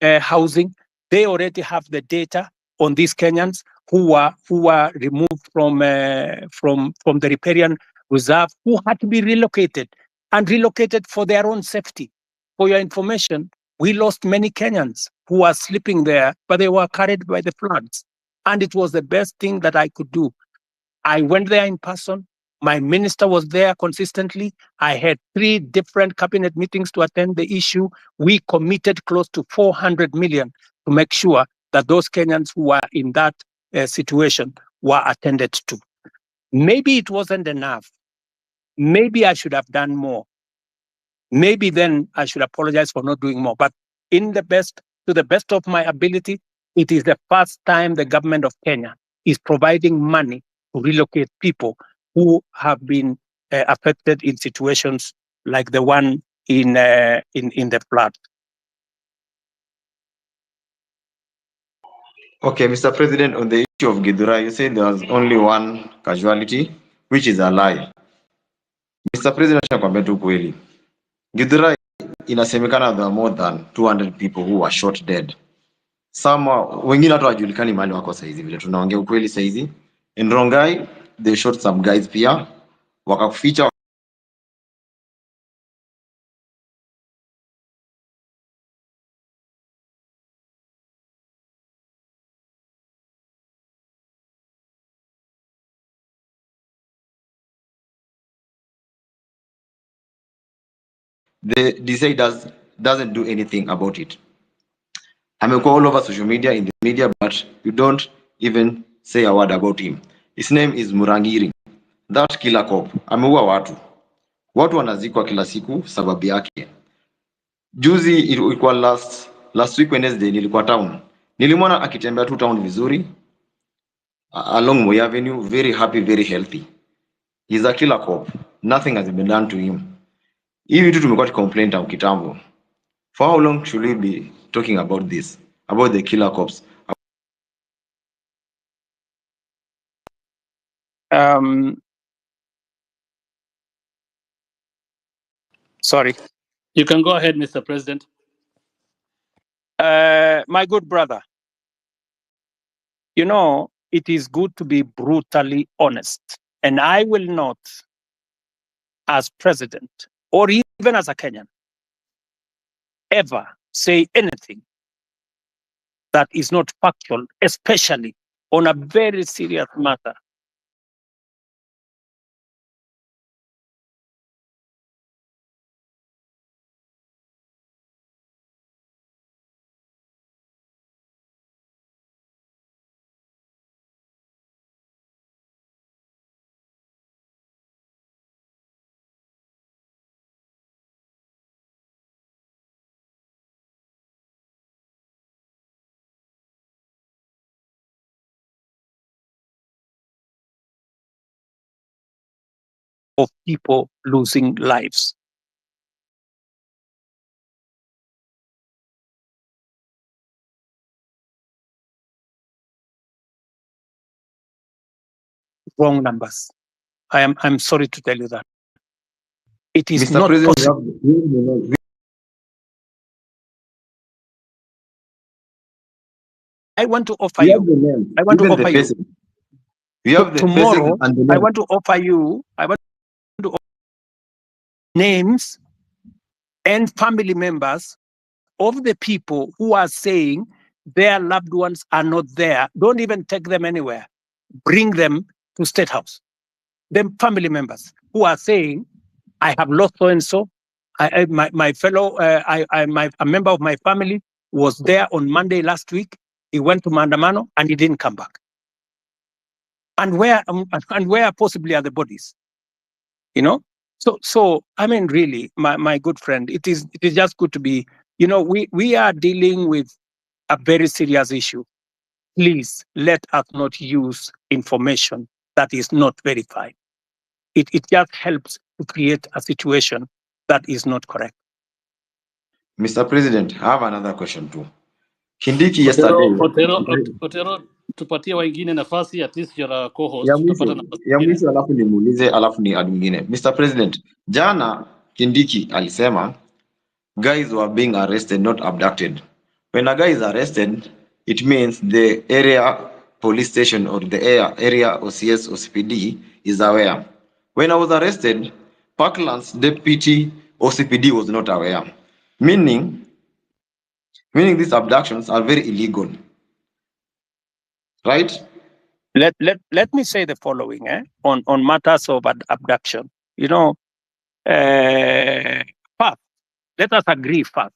housing, they already have the data on these Kenyans who were removed from the riparian reserve, who had to be relocated and relocated for their own safety. For your information, we lost many Kenyans who were sleeping there, but they were carried by the floods. And it was the best thing that I could do. I went there in person. My minister was there consistently. I had 3 different cabinet meetings to attend the issue. We committed close to 400 million to make sure that those Kenyans who were in that situation were attended to. Maybe it wasn't enough. Maybe I should have done more. Maybe then I should apologize for not doing more. But to the best of my ability, it is the first time the government of Kenya is providing money to relocate people who have been affected in situations like the one in the flood. Okay, Mr. President, on the issue of Githurai, you said there was only 1 casualty, which is a lie. Mr. President, nakwambia tu kweli. Githurai, inasemekana there are more than 200 people who were shot dead. Some wengine hata wajulikani mahali wako saizi, vile tunaongea ukweli saizi. In Rongai, they shot some guys pia wakakuficha. The DCI doesn't do anything about it. Amekuwa all over social media, in the media, but you don't even say a word about him. His name is Murangiri. That killer cop ameua watu wanazikwa kila siku sababu yake. Juzi ilikuwa last week Wednesday, nilikuwa town, nilimwona akitembea tu town vizuri along Moi Avenue, very happy, very healthy. He's a killer cop, nothing has been done to him. Hii vitu tumekuwa tucomplain tangu kitambo. For how long should we be talking about this, about the killer cops? Sorry. You can go ahead, Mr. President. My good brother, you know, it is good to be brutally honest. And I will not, as president, or even as a Kenyan, ever say anything that is not factual, especially on a very serious matter. Of people losing lives. Wrong numbers. I'm sorry to tell you that. It is Mr. not President, possible. I want to offer you. I want to offer you. We have the Tomorrow, and the I want to offer you. I want to offer names and family members of the people who are saying their loved ones are not there. Don't even take them anywhere. Bring them to State House. Them family members who are saying, I have lost so and so. My fellow, a member of my family was there on Monday last week. He went to Mandamano and he didn't come back. And where possibly are the bodies? You know. So I mean, really, my good friend, it is just good to be. You know, we are dealing with a very serious issue. Please let us not use information that is not verified. It just helps to create a situation that is not correct. Mr. President, I have another question too. Kindiki yesterday. Otero, tupatie wengine nafasi, at least you're a co-host. Ya mwisho alafu nimuulize alafu ni admingine. Mr. President, jana Kindiki alisema guys were being arrested, not abducted. When a guy is arrested, it means the area police station or the area OCS or CPD is aware. When I was arrested, Parkland's deputy OCPD was not aware. Meaning these abductions are very illegal. Right? Let me say the following on matters of abduction. You know, first, let us agree first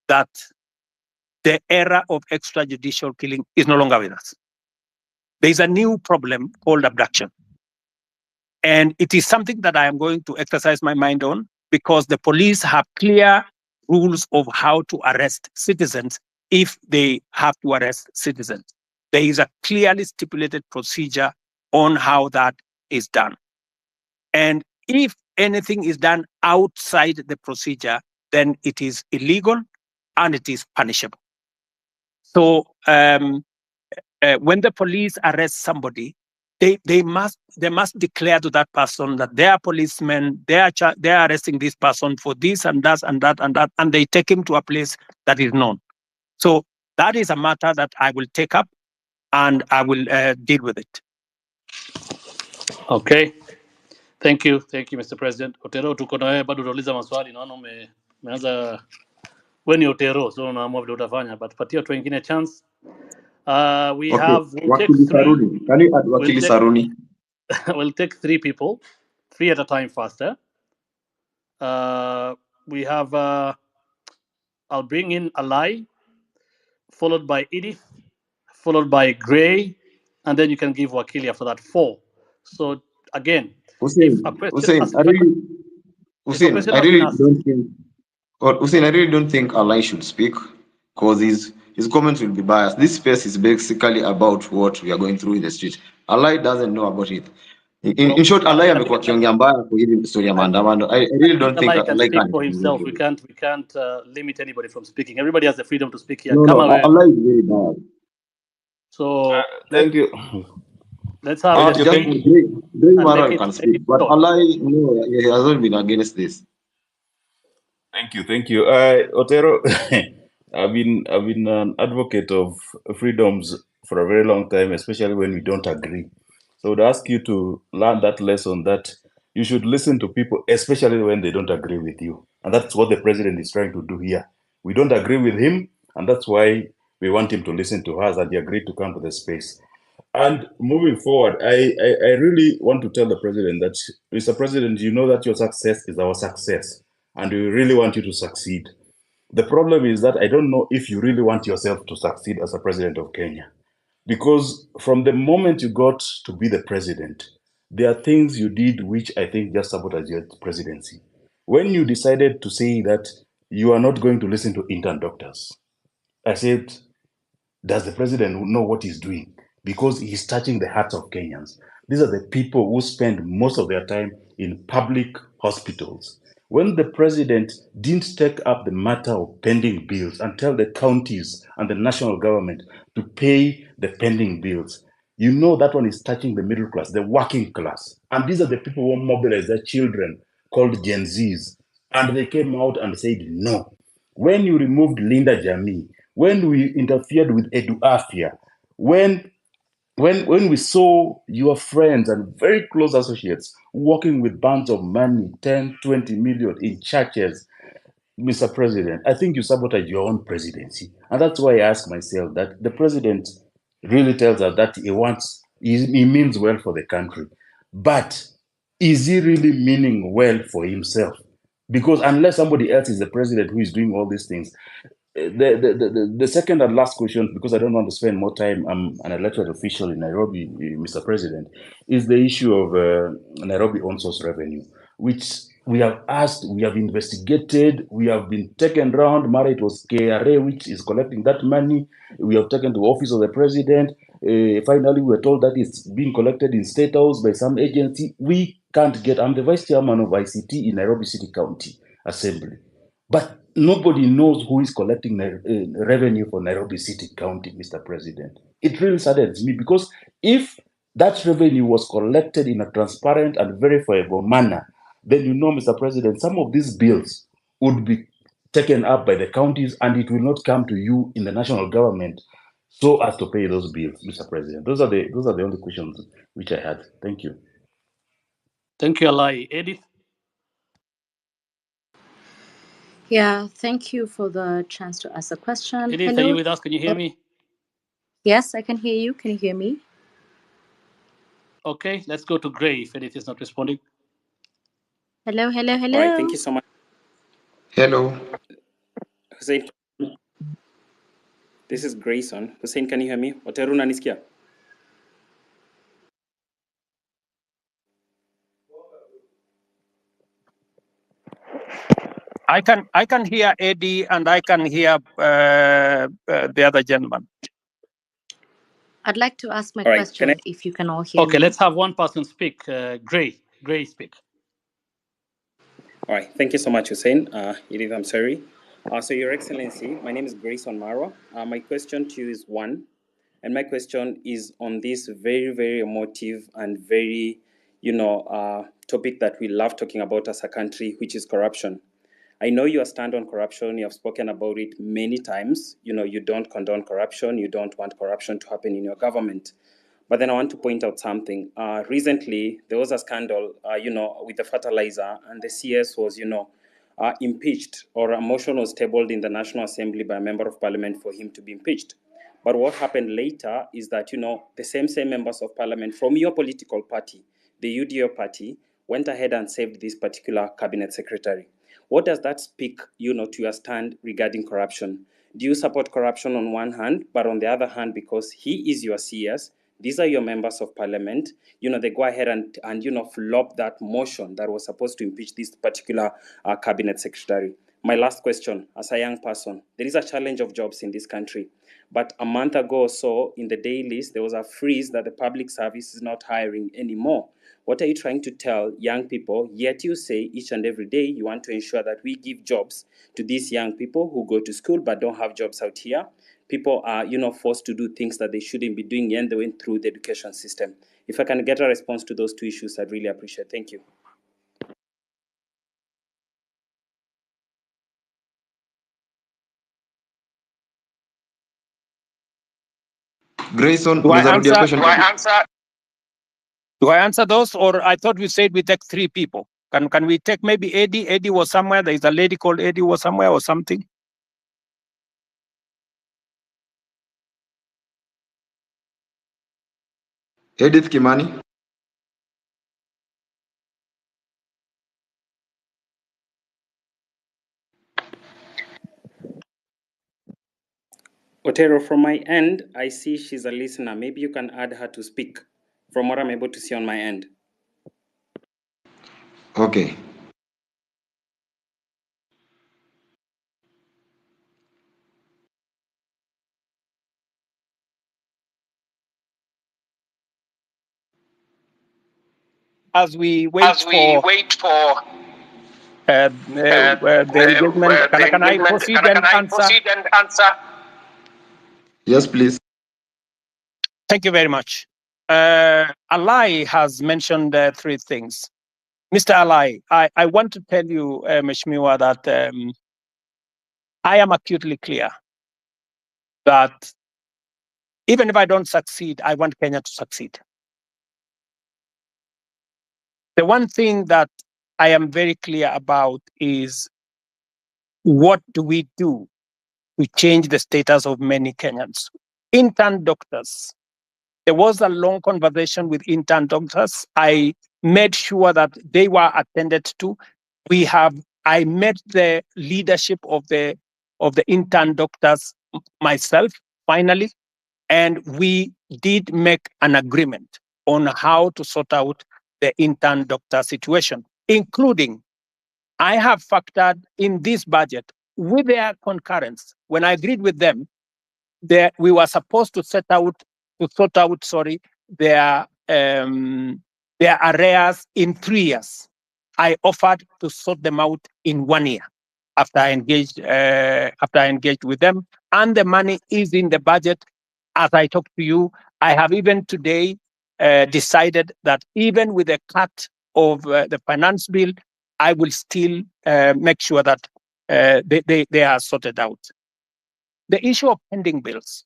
that the era of extrajudicial killing is no longer with us. There is a new problem called abduction. And it is something that I am going to exercise my mind on because the police have clear rules of how to arrest citizens if they have to arrest citizens. There is a clearly stipulated procedure on how that is done. And if anything is done outside the procedure, then it is illegal and it is punishable. So when the police arrest somebody, they must declare to that person that they are policemen, they are arresting this person for this and that and that and that, and they take him to a place that is known. So that is a matter that I will take up and I will deal with it. Okay. Thank you, Mr. President. Otero, tuko na wewe bado utauliza maswali, naona umeanza wewe ni Otero, so unaamua vile utafanya, but patia watu wengine chance. We Okay, we'll take Wakili three. Saruni. Can you add We'll Wakili take Saruni? we'll take 3 people, 3 at a time faster. We have I'll bring in Alai, followed by Edith, followed by Gray, and then you can give Wakili after that 4. So again, if a question Hussein, has been I really asked, don't think, or Hussein, I really don't think Ali should speak because his comments will be biased. This space is basically about what we are going through in the street. Ali doesn't know about it. In short, Ali amekuwa kiongea mbaya kwa hili story ya maandamano. I really don't think Alai can Ali speak can. for himself. We can't limit anybody from speaking. Everybody has the freedom to speak here. No, Kama wewe. Ali is very bad. So Thank you. let's have Thank you. Just Thank you. Gray and Mara make can it speak, but short. Ali, no, he hasn't been against this. Thank you. Otero, I've been an advocate of freedoms for a very long time, especially when we don't agree. So I would ask you to learn that lesson that you should listen to people, especially when they don't agree with you. And that's what the president is trying to do here. We don't agree with him, and that's why we want him to listen to us, and he agreed to come to the space. And moving forward, I really want to tell the president that, Mr. President, you know that your success is our success, and we really want you to succeed. The problem is that I don't know if you really want yourself to succeed as a president of Kenya. Because from the moment you got to be the president, there are things you did which I think just sabotage your presidency. When you decided to say that you are not going to listen to intern doctors, I said, does the president know what he's doing? Because he's touching the hearts of Kenyans. These are the people who spend most of their time in public hospitals. When the president didn't take up the matter of pending bills and tell the counties and the national government to pay the pending bills, you know that one is touching the middle class, the working class. And these are the people who mobilize their children, called Gen Zs. And they came out and said no. When you removed Linda Jamii, when we interfered with Eduafia, when we saw your friends and very close associates working with bands of money, 10, 20 million in churches, Mr. President, I think you sabotage your own presidency. And that's why I ask myself that the president really tells us that he means well for the country. But is he really meaning well for himself? Because unless somebody else is the president who is doing all these things, the second and last question, because I don't want to spend more time, I'm an elected official in Nairobi, Mr. President, is the issue of Nairobi on-source revenue, which we have asked, we have investigated, we have been taken around. Mara, it was KRA which is collecting that money. We have taken to the office of the president. Finally, we were told that it's being collected in State House by some agency. We can't get, I'm the vice chairman of ICT in Nairobi City County Assembly. But nobody knows who is collecting revenue for Nairobi City County, Mr. President. It really saddens me because if that revenue was collected in a transparent and verifiable manner, then you know, Mr. President, some of these bills would be taken up by the counties and it will not come to you in the national government so as to pay those bills, Mr. President. Those are the only questions which I had. Thank you. Thank you, Alai. Edith? Yeah, thank you for the chance to ask a question. Edith, Hello. are you with us? Can you hear me? Yes, I can hear you. Can you hear me? Okay, let's go to Gray if Edith is not responding. Hello. All right, thank you so much. Hello. Hussein, this is Grayson. Hussein, can you hear me? Otero unanisikia? I can hear Eddie and I can hear the other gentleman. I'd like to ask my All right, question if you can all hear me. Okay, let's have one person speak. Gray speak. All right, thank you so much, Hussein. Edith, I'm sorry. So, Your Excellency, my name is Grayson Marwa. My question to you is one, and my question is on this very, very emotive and very, topic that we love talking about as a country, which is corruption. I know you stand on corruption. You have spoken about it many times. You don't condone corruption. You don't want corruption to happen in your government. But then I want to point out something. Recently, there was a scandal, with the fertilizer, and the CS was, impeached, or a motion was tabled in the National Assembly by a member of parliament for him to be impeached. But what happened later is that, the same members of parliament from your political party, the UDO party, went ahead and saved this particular cabinet secretary. What does that speak, to your stand regarding corruption? Do you support corruption on one hand, but on the other hand, because he is your CS, these are your members of parliament, they go ahead and flop that motion that was supposed to impeach this particular cabinet secretary? My last question, as a young person, there is a challenge of jobs in this country. But a month ago or so, in the dailies, there was a freeze that the public service is not hiring anymore. What are you trying to tell young people? Yet you say each and every day you want to ensure that we give jobs to these young people who go to school but don't have jobs out here. People are, forced to do things that they shouldn't be doing, and they went through the education system. If I can get a response to those two issues, I'd really appreciate it. Thank you. Grayson, Do I unaweza rudia answer? question? Do I answer those, or I thought we said we take 3 people? Can we take maybe Eddie? Eddie was somewhere. There is a lady called Eddie was somewhere or something. Edith Kimani. Otero, from my end, I see she's a listener. Maybe you can add her to speak from what I'm able to see on my end. Okay. As we wait for the engagement, can I proceed and answer? Yes, please. Thank you very much. Alai has mentioned 3 things. Mr. Alai, I want to tell you, Mheshimiwa, that I am acutely clear that even if I don't succeed, I want Kenya to succeed. The one thing that I am very clear about is what do we do to change the status of many Kenyans? Intern doctors. There was a long conversation with intern doctors. I made sure that they were attended to. I met the leadership of the intern doctors myself, finally, and we did make an agreement on how to sort out the intern doctor situation, including I have factored in this budget with their concurrence. When I agreed with them, we were supposed to sort out their arrears in 3 years. I offered to sort them out in 1 year after I engaged with them, and the money is in the budget. As I talk to you, I have even today decided that even with a cut of the finance bill, I will still make sure that they are sorted out. The issue of pending bills.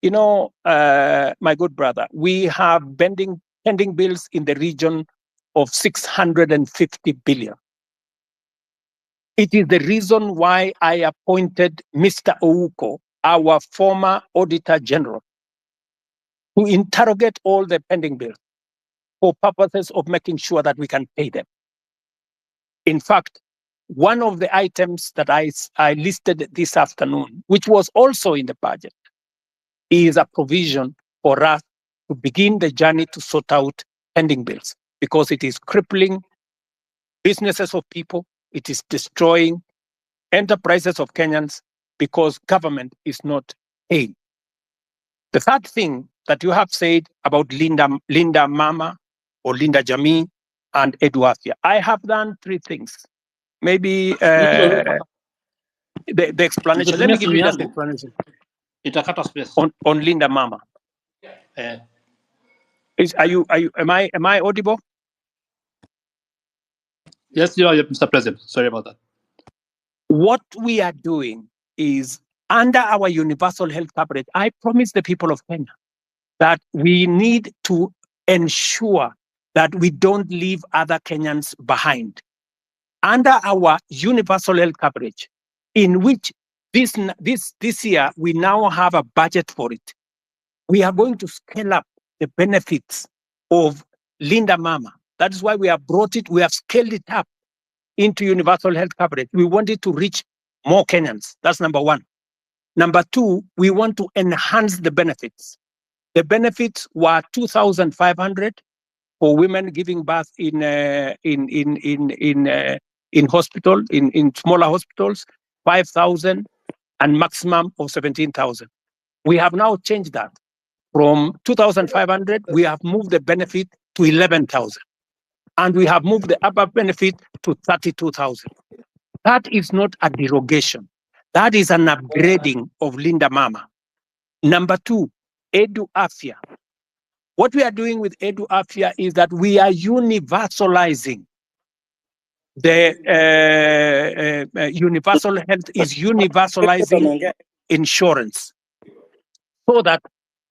My good brother, we have pending bills in the region of 650 billion. It is the reason why I appointed Mr. Ouko, our former Auditor General, to interrogate all the pending bills for purposes of making sure that we can pay them. In fact, one of the items that I listed this afternoon, which was also in the budget, is a provision for us to begin the journey to sort out pending bills, because it is crippling businesses of people, it is destroying enterprises of Kenyans because government is not paying. The third thing that you have said about Linda Mama or Linda Jamii and Eduafia, I have done 3 things. Maybe the explanation. Let me give you just explanation Itakata space. on Linda Mama. Am I audible? Yes, you are, Mr. President. Sorry about that. What we are doing is, under our universal health coverage, I promised the people of Kenya that we need to ensure that we don't leave other Kenyans behind. Under our universal health coverage, in which this year we now have a budget for it, we are going to scale up the benefits of Linda Mama. That is why we have brought it, we have scaled it up into universal health coverage. We want it to reach more Kenyans. That's number one. Number two, we want to enhance the benefits. The benefits were 2,500 for women giving birth in hospital, in smaller hospitals, 5,000 and maximum of 17,000. We have now changed that. From 2,500, we have moved the benefit to 11,000. And we have moved the upper benefit to 32,000. That is not a derogation. That is an upgrading of Linda Mama. Number two, Edu Afya. What we are doing with Edu Afya is that we are universalizing the universal health is universalizing insurance so that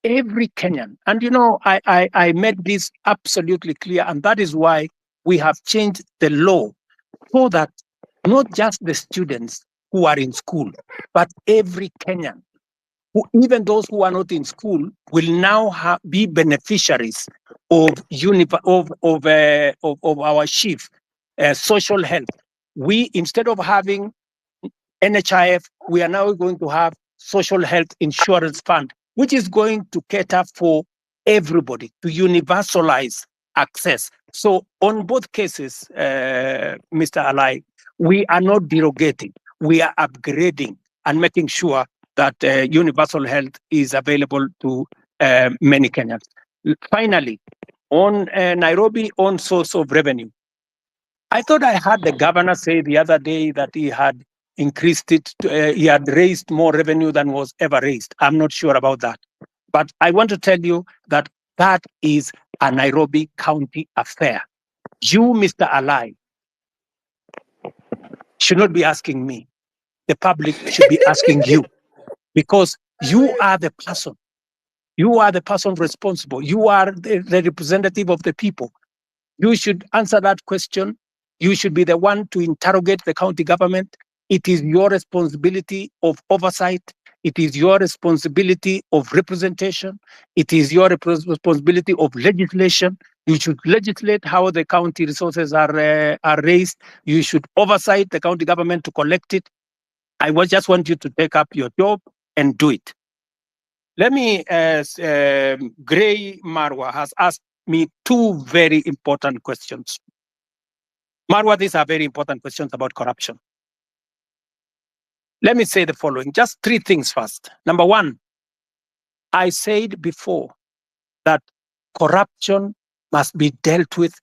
every Kenyan, and you know, I made this absolutely clear, and that is why we have changed the law so that not just the students who are in school, but every Kenyan, even those who are not in school, will now be beneficiaries of our chief social health. We, instead of having NHIF, we are now going to have social health insurance fund, which is going to cater for everybody, to universalize access. So on both cases, Mr. Alai, we are not derogating, we are upgrading and making sure that universal health is available to many Kenyans. Finally, on Nairobi, on source of revenue, I thought I heard the governor say the other day that he had increased it, he had raised more revenue than was ever raised. I'm not sure about that. But I want to tell you that that is a Nairobi County affair. You, Mr. Alai, should not be asking me. The public should be asking you, because you are the person. You are the person responsible. You are the representative of the people. You should answer that question. You should be the one to interrogate the county government. It is your responsibility of oversight. It is your responsibility of representation. It is your responsibility of legislation. You should legislate how the county resources are raised. You should oversight the county government to collect it. I just want you to take up your job and do it. Let me, Gray Marwa has asked me two very important questions. Marwa, these are very important questions about corruption. Let me say the following, just three things first. Number one, I said before that corruption must be dealt with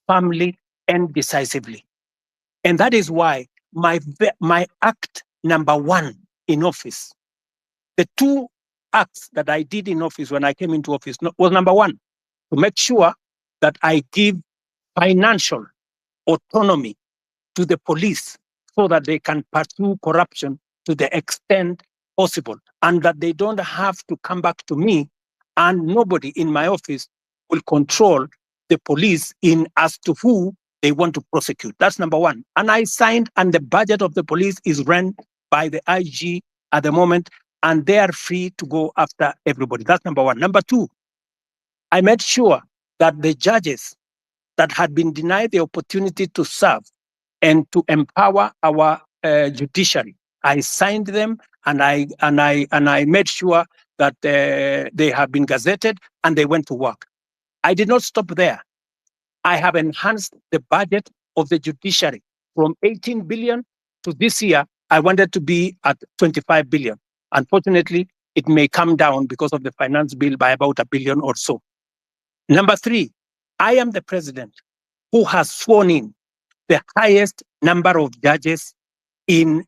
firmly and decisively. And that is why my act number one in office, the two acts that I did in office when I came into office was number one, to make sure that I give financial autonomy to the police so that they can pursue corruption to the extent possible, and that they don't have to come back to me, and nobody in my office will control the police in as to who they want to prosecute. That's number one. And I signed, and the budget of the police is run by the IG at the moment, and they are free to go after everybody. That's number one. Number two, I made sure that the judges that had been denied the opportunity to serve and to empower our judiciary, I signed them, and I made sure that they have been gazetted and they went to work. I did not stop there. I have enhanced the budget of the judiciary from 18 billion to this year. I wanted to be at 25 billion. Unfortunately, it may come down because of the finance bill by about $1 billion or so. Number three, I am the president who has sworn in the highest number of judges in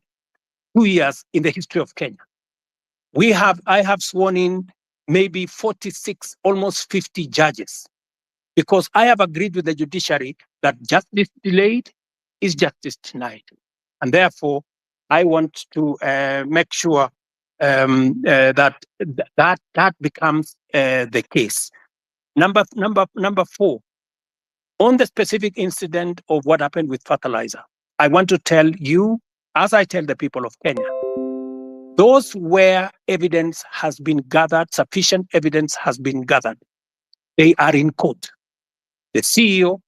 2 years in the history of Kenya. I have sworn in maybe 46, almost 50 judges, because I have agreed with the judiciary that justice delayed is justice denied. And therefore, I want to make sure that becomes the case. Number 4, on the specific incident of what happened with fertilizer, I want to tell you, as I tell the people of Kenya, those where evidence has been gathered, sufficient evidence has been gathered, they are in court. The CEO,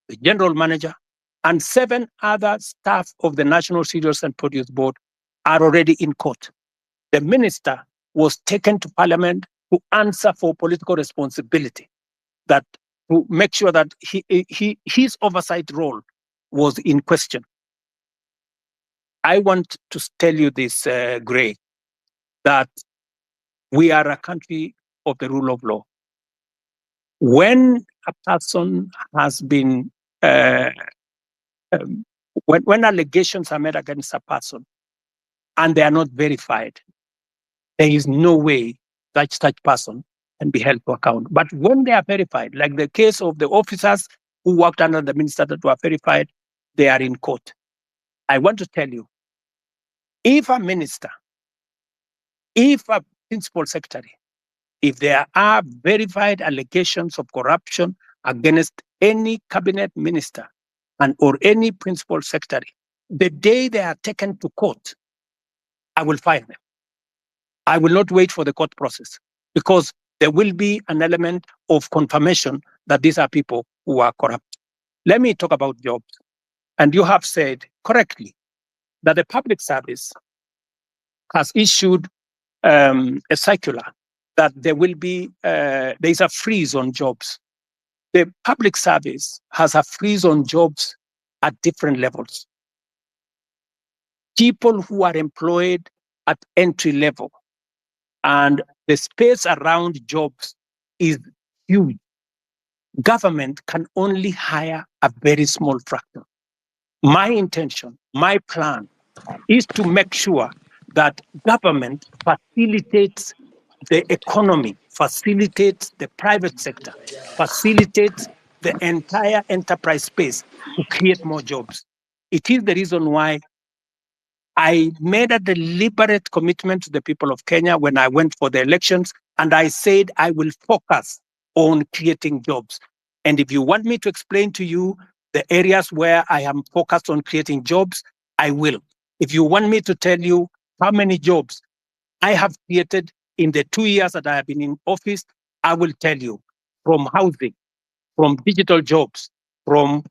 the general manager, and 7 other staff of the National Cereals and Produce Board are already in court. The minister was taken to parliament to answer for political responsibility, that to make sure that his oversight role was in question. I want to tell you this, Gray, that we are a country of the rule of law. When a person has been, when allegations are made against a person and they are not verified, there is no way that such person can be held to account. But when they are verified, like the case of the officers who worked under the minister that were verified, they are in court. I want to tell you, if a minister, if a principal secretary, if there are verified allegations of corruption against any cabinet minister and or any principal secretary, the day they are taken to court, I will fire them. I will not wait for the court process, because there will be an element of confirmation that these are people who are corrupt. Let me talk about jobs. And you have said correctly that the public service has issued a circular that there will be, there is a freeze on jobs. The public service has a freeze on jobs at different levels. People who are employed at entry level, and the space around jobs is huge. Government can only hire a very small fraction. My intention, my plan is to make sure that government facilitates the economy, facilitates the private sector, facilitates the entire enterprise space to create more jobs. It is the reason why I made a deliberate commitment to the people of Kenya when I went for the elections, and I said I will focus on creating jobs. And if you want me to explain to you the areas where I am focused on creating jobs, I will. If you want me to tell you how many jobs I have created in the 2 years that I have been in office, I will tell you, from housing, from digital jobs, from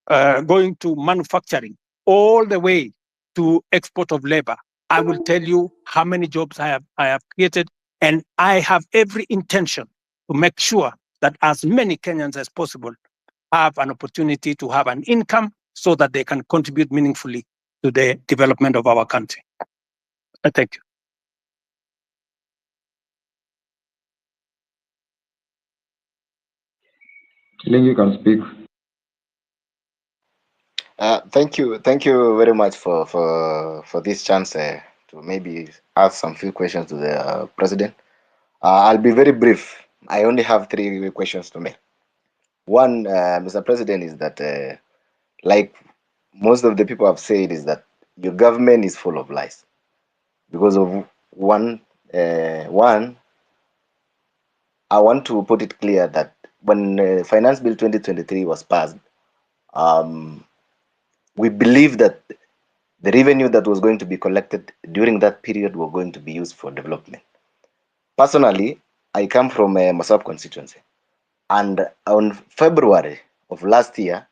going to manufacturing, all the way to export of labor. I will tell you how many jobs I have created, and I have every intention to make sure that as many Kenyans as possible have an opportunity to have an income so that they can contribute meaningfully to the development of our country. Thank you. Ling, you can speak. Thank you very much for this chance to maybe ask some few questions to the president. I'll be very brief. I only have 3 questions to make. One, Mr. President, is that like most of the people have said, is that your government is full of lies because of one. I want to put it clear that when Finance Bill 2023 was passed, we believe that the revenue that was going to be collected during that period were going to be used for development. Personally, I come from a Masab constituency, and on February of last year,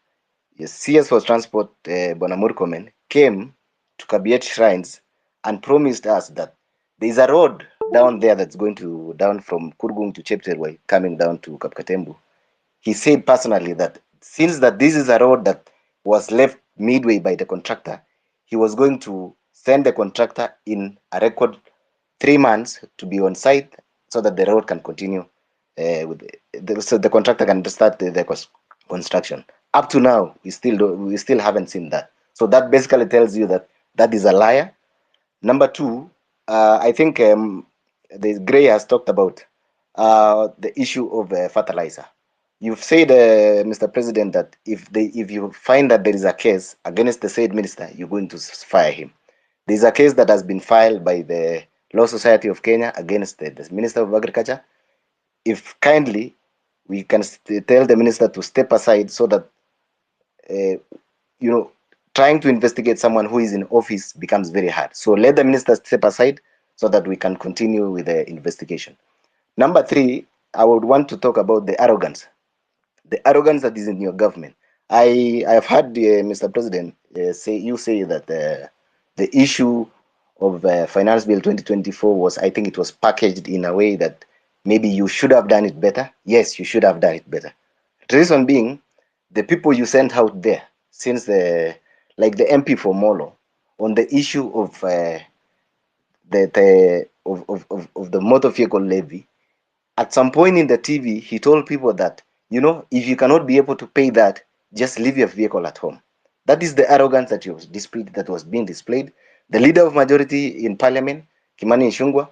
the CS for Transport, Bonamurkomen, came to Kabiet Shrines and promised us that there is a road down there that's going to, down from Kurgung to Chepterway, coming down to Kapkatembu. He said personally that since that this is a road that was left midway by the contractor, he was going to send the contractor in a record 3 months to be on site so that the road can continue so the contractor can start the construction. Up to now, we still haven't seen that. So that basically tells you that that is a liar. Number 2, I think the Gray has talked about the issue of fertilizer. You've said, Mr. President, that if you find that there is a case against the said minister, you're going to fire him. There's a case that has been filed by the Law Society of Kenya against the Minister of Agriculture. If kindly we can tell the minister to step aside so that trying to investigate someone who is in office becomes very hard. So let the minister step aside so that we can continue with the investigation. Number 3, I would want to talk about the arrogance that is in your government. I have heard Mr. President say that the issue of Finance Bill 2024 was, I think it was packaged in a way that maybe you should have done it better. Yes, you should have done it better. The reason being, the people you sent out there, since like the MP for Molo, on the issue of the motor vehicle levy, at some point in the TV, he told people that, if you cannot be able to pay that, just leave your vehicle at home. That is the arrogance that was being displayed. The leader of majority in parliament, Kimani Ichung'wah,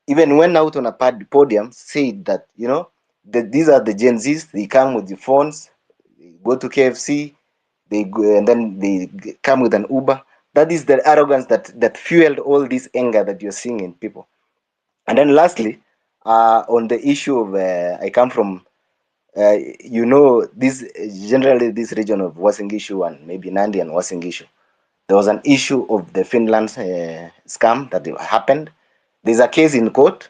even went out on a podium, said that, that these are the Gen Zs, they come with the phones, they go to KFC, they go, and then they come with an Uber. That is the arrogance that fueled all this anger that you're seeing in people. And then lastly, on the issue of, I come from, this generally this region of Uasin Gishu and maybe Nandi and Uasin Gishu. There was an issue of the Finland scam that happened. There's a case in court.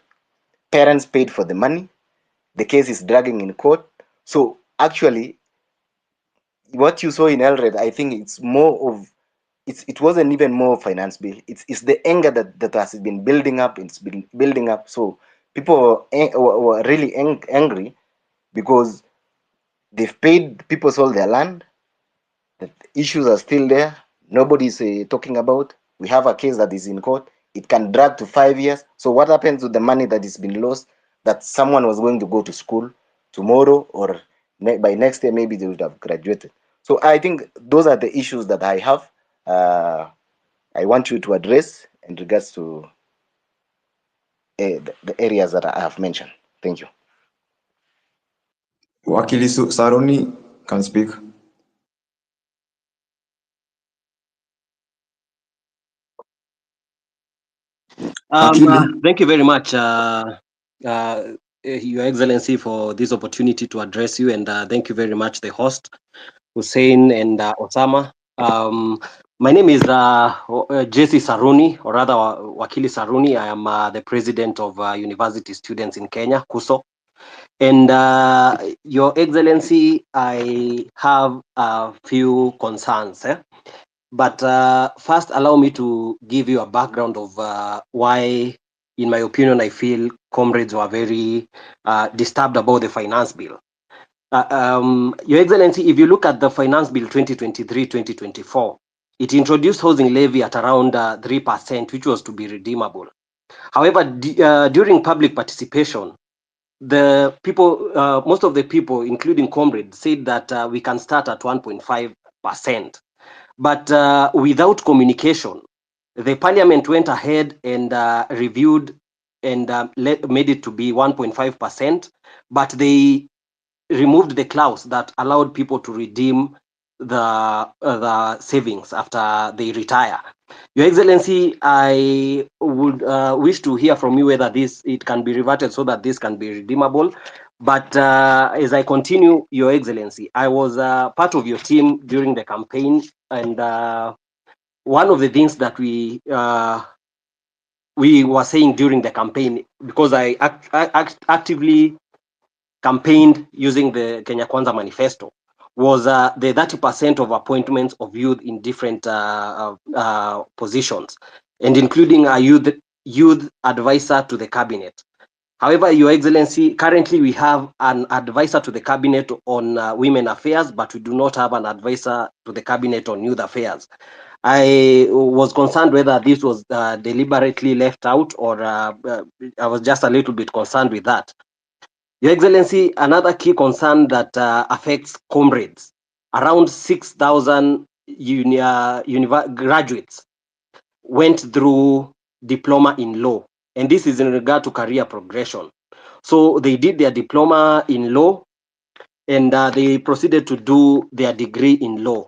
Parents paid for the money. The case is dragging in court. So actually, what you saw in Elred, I think it's more of, it wasn't even more finance bill. It's the anger that has been building up. It's been building up. So people were really angry because they've paid, people sold their land. The issues are still there. Nobody's talking about. We have a case that is in court. It can drag to 5 years. So what happens to the money that has been lost, that someone was going to go to school tomorrow, or by next year, maybe they would have graduated. So I think those are the issues that I have. I want you to address in regards to the areas that I have mentioned. Thank you. Wakili Saruni can speak. Thank you very much, Your Excellency, for this opportunity to address you, and thank you very much, the host, Hussein and Osama. My name is Jesse Saruni, or rather Wakili Saruni. I am the president of University Students in Kenya, KUSO. And Your Excellency, I have a few concerns. But first, allow me to give you a background of why, in my opinion, I feel comrades were very disturbed about the finance bill. Your Excellency, if you look at the finance bill 2023-2024, it introduced housing levy at around 3%, which was to be redeemable. However, during public participation, the people, most of the people, including comrades, said that we can start at 1.5%. But without communication, the parliament went ahead and reviewed and made it to be 1.5%, but they removed the clause that allowed people to redeem the savings after they retire. Your Excellency, I would wish to hear from you whether it can be reverted so that this can be redeemable. But as I continue, Your Excellency, I was part of your team during the campaign, and one of the things that we were saying during the campaign, because I actively campaigned using the Kenya Kwanza manifesto, was the 30% of appointments of youth in different positions, and including a youth advisor to the cabinet. However, Your Excellency, currently we have an advisor to the cabinet on women affairs, but we do not have an advisor to the cabinet on youth affairs. I was concerned whether this was deliberately left out, or I was just a little bit concerned with that. Your Excellency, another key concern that affects comrades, around 6,000 graduates went through diploma in law, and this is in regard to career progression. So they did their diploma in law, and they proceeded to do their degree in law.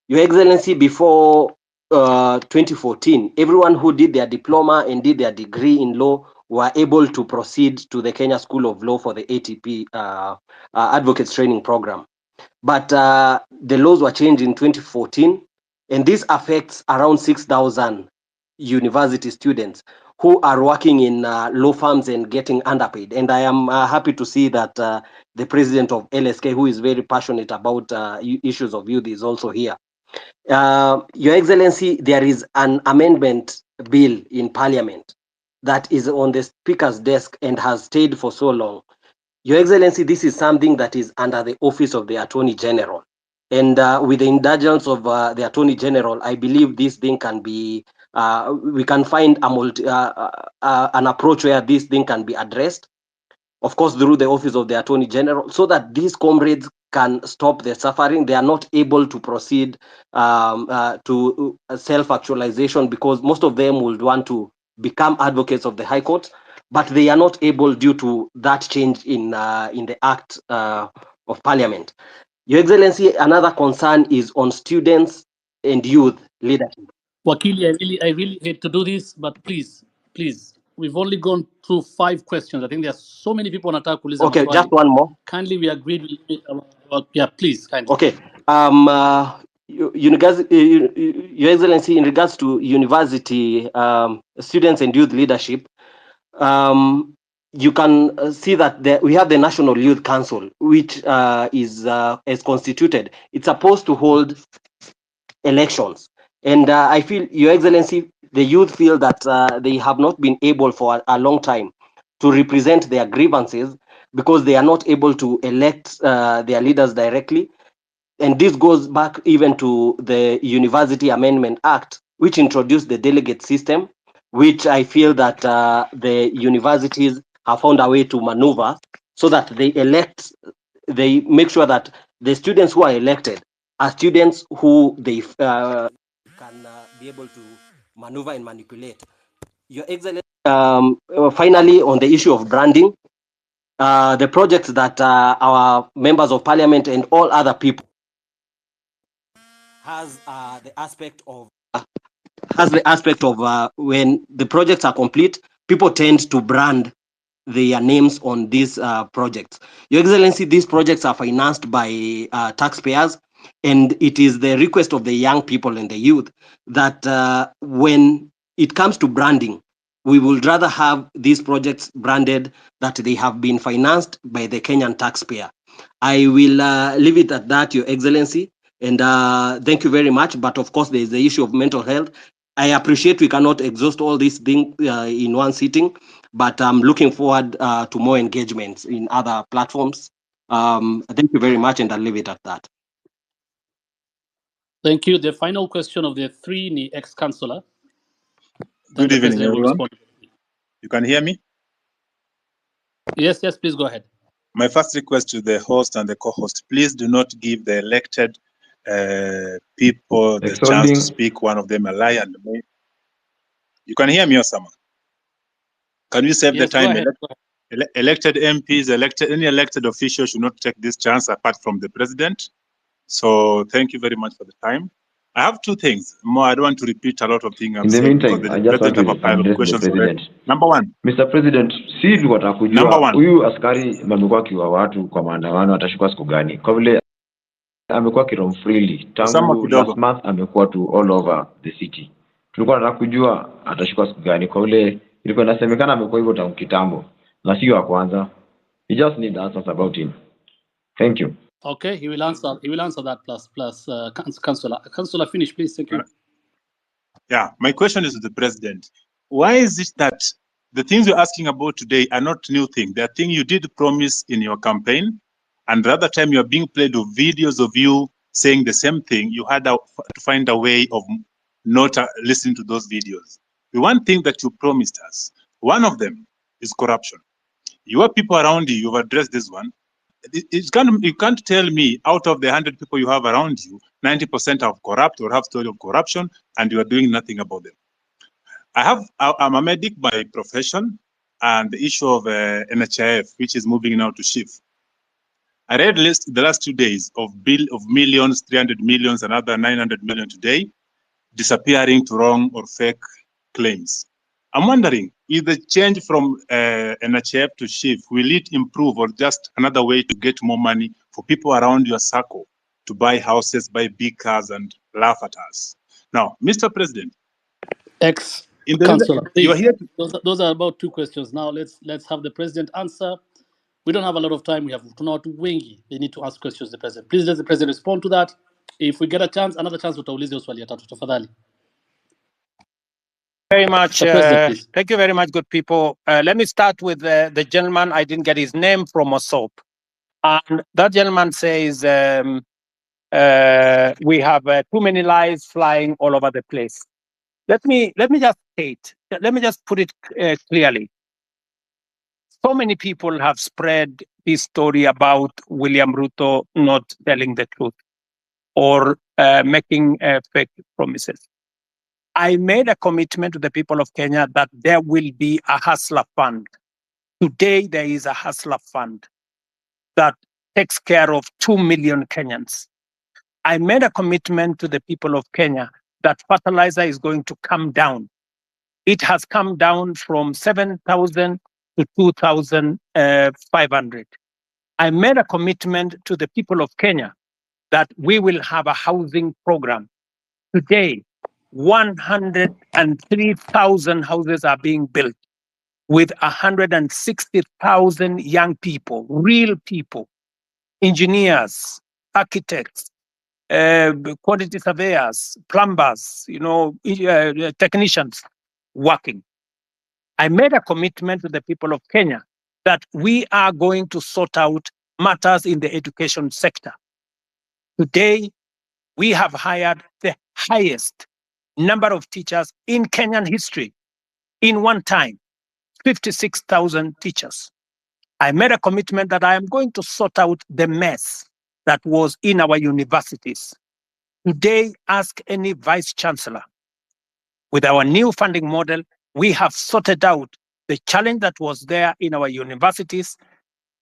Your Excellency, before 2014, everyone who did their diploma and did their degree in law were able to proceed to the Kenya School of Law for the ATP Advocates Training Program. But the laws were changed in 2014, and this affects around 6,000 university students who are working in law firms and getting underpaid. And I am happy to see that the president of LSK, who is very passionate about issues of youth, is also here. Your Excellency, there is an amendment bill in Parliament that is on the Speaker's desk and has stayed for so long. Your Excellency, this is something that is under the office of the Attorney General. And with the indulgence of the Attorney General, I believe this thing can be, we can find an approach where this thing can be addressed, of course, through the office of the Attorney General, so that these comrades can stop the suffering. They are not able to proceed to self-actualization because most of them would want to become advocates of the High Court, but they are not able due to that change in the Act of Parliament. Your Excellency, another concern is on students and youth leadership. Wakili, I really hate to do this, but please, we've only gone through 5 questions. I think there are so many people on attack. Okay, just one more. Kindly, we agreed. Yeah, please, kindly. Okay. Your Excellency, in regards to university students and youth leadership, you can see that we have the National Youth Council, which is constituted. It's supposed to hold elections. And I feel, Your Excellency, the youth feel that they have not been able for a long time to represent their grievances because they are not able to elect their leaders directly. And this goes back even to the University Amendment Act, which introduced the delegate system, which I feel that the universities have found a way to maneuver so that they make sure that the students who are elected are students who they can be able to maneuver and manipulate. Your Excellency, finally, on the issue of branding, the projects that our members of parliament and all other people has the aspect of when the projects are complete, people tend to brand their names on these projects. Your Excellency, these projects are financed by taxpayers, and it is the request of the young people and the youth that when it comes to branding, we would rather have these projects branded that they have been financed by the Kenyan taxpayer. I will leave it at that, Your Excellency, and thank you very much. But of course, there is the issue of mental health. I appreciate we cannot exhaust all these things in one sitting, but I'm looking forward to more engagements in other platforms. Thank you very much, and I'll leave it at that. Thank you. The final question of the 3 ex-councillor. Good evening, everyone. You can hear me? Yes, please go ahead. My first request to the host and the co-host, please do not give the elected people the chance to speak, one of them a lie and me. You can hear me, Osama? Can you save the time? Elected MPs, any elected official should not take this chance apart from the president. So thank you very much for the time. I have 2 things. More, I don't want to repeat a lot of things I'm saying. In the meantime, I just want to address the president. Number 1. Mr. President, si tunataka kujua huyu askari amekuwa akiwa watu kwa maandamano atashikwa siku gani? Kwa vile amekuwa kirom freely tangu last month, amekuwa to all over the city. Tulikuwa tunataka kujua atashikwa siku gani, kwa vile ilikuwa inasemekana amekuwa hivyo tangu kitambo na sio wa kwanza. We just need answers about him. Thank you. Okay, he will answer that plus councillor. Councillor, finish, please. Thank you. Yeah, my question is to the president. Why is it that the things you're asking about today are not new things? They are things you did promise in your campaign, and the other time you are being played with videos of you saying the same thing. You had to find a way of not listening to those videos. The one thing that you promised us, one of them is corruption. Your people around you, you've addressed this one. You can't tell me out of the 100 people you have around you, 90% are corrupt or have story of corruption, and you are doing nothing about them. I'm a medic by profession, and the issue of NHIF, which is moving now to SHIF. I read the last 2 days of millions, 300 millions, another 900 million today. disappearing to wrong or fake claims. I'm wondering, is the change from NHF to SHIF, will it improve or just another way to get more money for people around your circle to buy houses, buy big cars, and laugh at us? Now, Mr. President, Ex-Councillor, you are please. here to, Those are about 2 questions. Now let's have the president answer. We don't have a lot of time. We have not wengi. They need to ask questions to the president. Please let the president respond to that. If we get another chance, utauliza swali ya tatu tafadhali. Very much. The president, please. Thank you very much, good people. Let me start with the gentleman. I didn't get his name from Osop. And that gentleman says we have too many lies flying all over the place. Let me just state. Let me just put it clearly. So many people have spread this story about William Ruto not telling the truth or making fake promises. I made a commitment to the people of Kenya that there will be a hustler fund. Today, there is a hustler fund that takes care of 2 million Kenyans. I made a commitment to the people of Kenya that fertilizer is going to come down. It has come down from 7,000 to 2,500. I made a commitment to the people of Kenya that we will have a housing program. Today, 103,000 houses are being built with 160,000 young people, real people, engineers, architects, quantity surveyors, plumbers, technicians working. I made a commitment to the people of Kenya that we are going to sort out matters in the education sector. Today, we have hired the highest number of teachers in Kenyan history in one time, 56,000 teachers. I made a commitment that I am going to sort out the mess that was in our universities. Today, ask any vice chancellor. With our new funding model, we have sorted out the challenge that was there in our universities.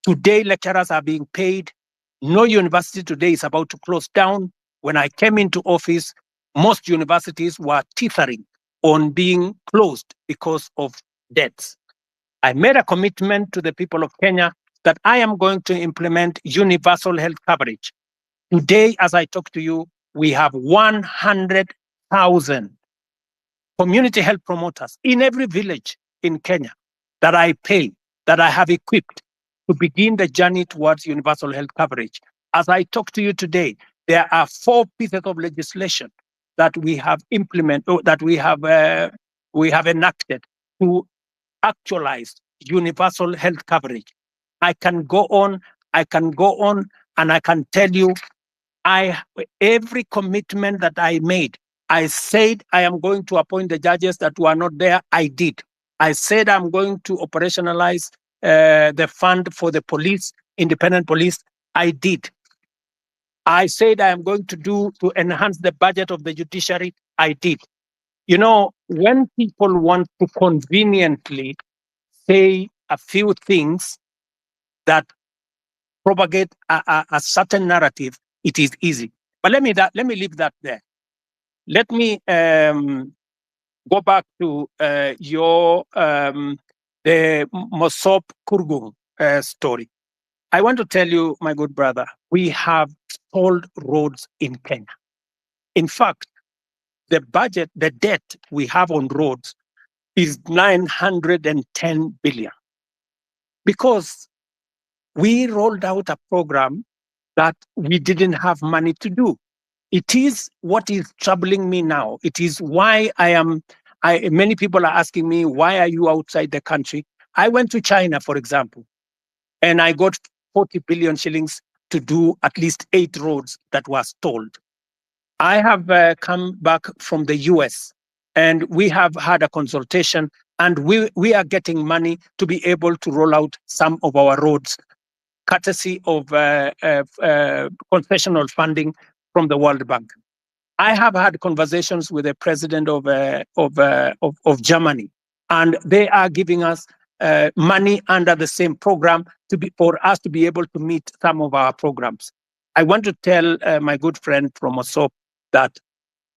Today, lecturers are being paid. No university today is about to close down. When I came into office, most universities were teetering on being closed because of debts. I made a commitment to the people of Kenya that I am going to implement universal health coverage. Today, as I talk to you, we have 100,000 community health promoters in every village in Kenya that I pay, that I have equipped to begin the journey towards universal health coverage. As I talk to you today, there are 4 pieces of legislation that we have implemented, that we have enacted to actualize universal health coverage. I can go on, and I can tell you, every commitment that I made, I said I am going to appoint the judges that were not there. I did. I said I'm going to operationalize the fund for the police, independent police. I did. I said I am going to enhance the budget of the judiciary. I did. You know, when people want to conveniently say a few things that propagate a certain narrative, it is easy. But let me leave that there. Let me go back to the Mosop Kurgung story. I want to tell you, my good brother, we have stalled roads in Kenya. In fact, the debt we have on roads is 910 billion because we rolled out a program that we didn't have money to do. It is what is troubling me now. It is why many people are asking me, why are you outside the country? I went to China, for example, and I got 40 billion shillings to do at least 8 roads that were stalled. I have come back from the US, and we have had a consultation, and we are getting money to be able to roll out some of our roads, courtesy of concessional funding from the World Bank. I have had conversations with the president of Germany, and they are giving us money under the same program for us to be able to meet some of our programs. I want to tell my good friend from Osop that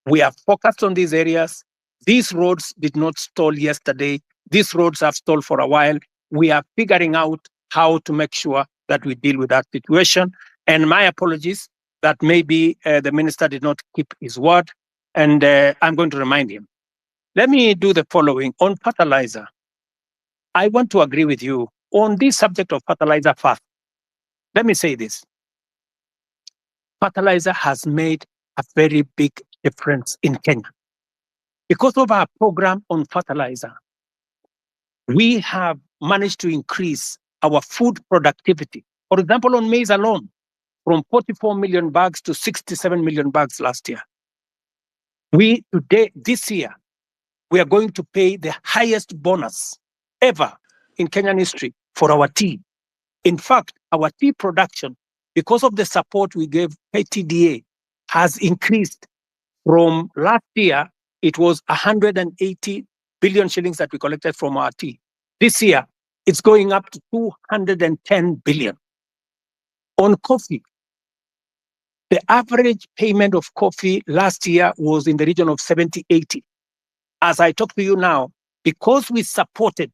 We are focused on these areas. These roads did not stall yesterday. These roads have stalled for a while. We are figuring out how to make sure that we deal with that situation. And my apologies that maybe the minister did not keep his word. And I'm going to remind him. Let me do the following. On fertilizer, I want to agree with you on this subject of fertilizer first. Let me say this. Fertilizer has made a very big difference in Kenya. Because of our program on fertilizer, we have managed to increase our food productivity. For example, on maize alone, from 44 million bags to 67 million bags last year. This year, we are going to pay the highest bonus ever in Kenyan history for our tea. In fact, our tea production, because of the support we gave KTDA, has increased from last year. It was 180 billion shillings that we collected from our tea. This year, it's going up to 210 billion. On coffee, the average payment of coffee last year was in the region of 70-80. As I talk to you now, because we supported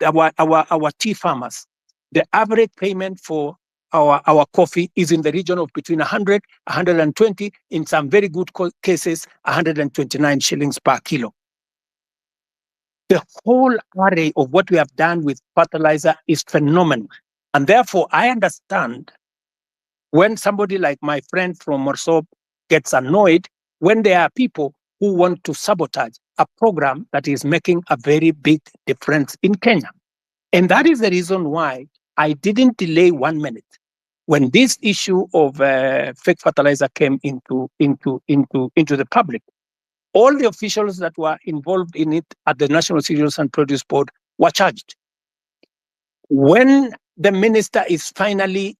our tea farmers, the average payment for our coffee is in the region of between 100, 120, in some very good cases, 129 shillings per kilo. The whole array of what we have done with fertilizer is phenomenal. And therefore, I understand when somebody like my friend from Morsop gets annoyed when there are people who want to sabotage a program that is making a very big difference in Kenya. And that is the reason why I didn't delay 1 minute. When this issue of fake fertilizer came into the public, all the officials that were involved in it at the National Cereals and Produce Board were charged. When the minister is finally,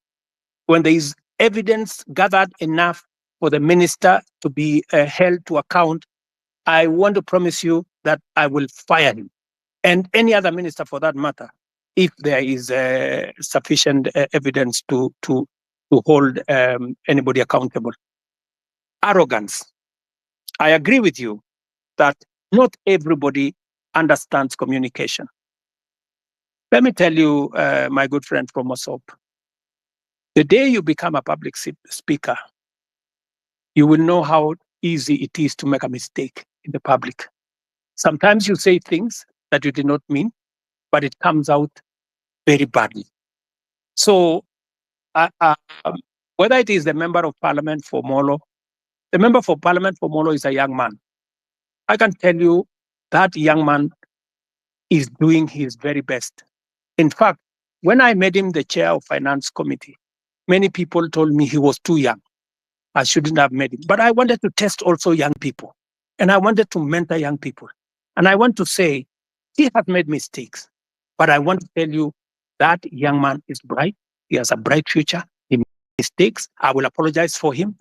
when there is evidence gathered enough for the minister to be held to account, I want to promise you that I will fire him and any other minister for that matter, if there is sufficient evidence to hold anybody accountable. Arrogance. I agree with you that not everybody understands communication. Let me tell you, my good friend from Mosop, the day you become a public speaker, you will know how easy it is to make a mistake in the public. Sometimes you say things that you did not mean, but it comes out very badly. So whether it is the member of parliament for Molo, the member for parliament for Molo is a young man. I can tell you that young man is doing his very best. In fact, when I made him the chair of finance committee, many people told me he was too young. I shouldn't have made him. But I wanted to test also young people. And I wanted to mentor young people. And I want to say, he has made mistakes. But I want to tell you that young man is bright. He has a bright future. He made mistakes. I will apologize for him.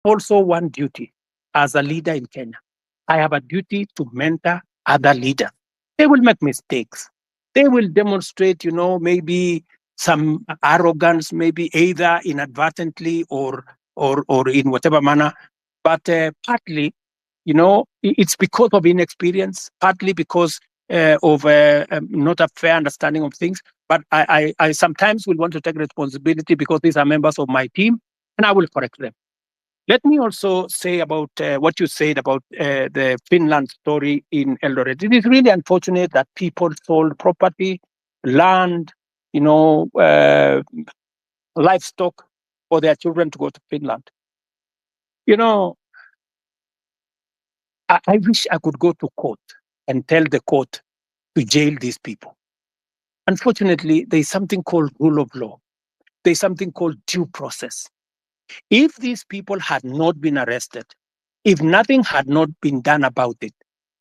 Also one duty as a leader in Kenya. I have a duty to mentor other leaders. They will make mistakes. They will demonstrate, maybe some arrogance, maybe either inadvertently or in whatever manner. But partly, it's because of inexperience, partly because of not a fair understanding of things. But I sometimes will want to take responsibility because these are members of my team, and I will correct them. Let me also say about what you said about the Finland story in Eldoret. It is really unfortunate that people sold property, land, livestock for their children to go to Finland. I wish I could go to court and tell the court to jail these people. Unfortunately, there's something called rule of law. There's something called due process. If these people had not been arrested, if nothing had not been done about it,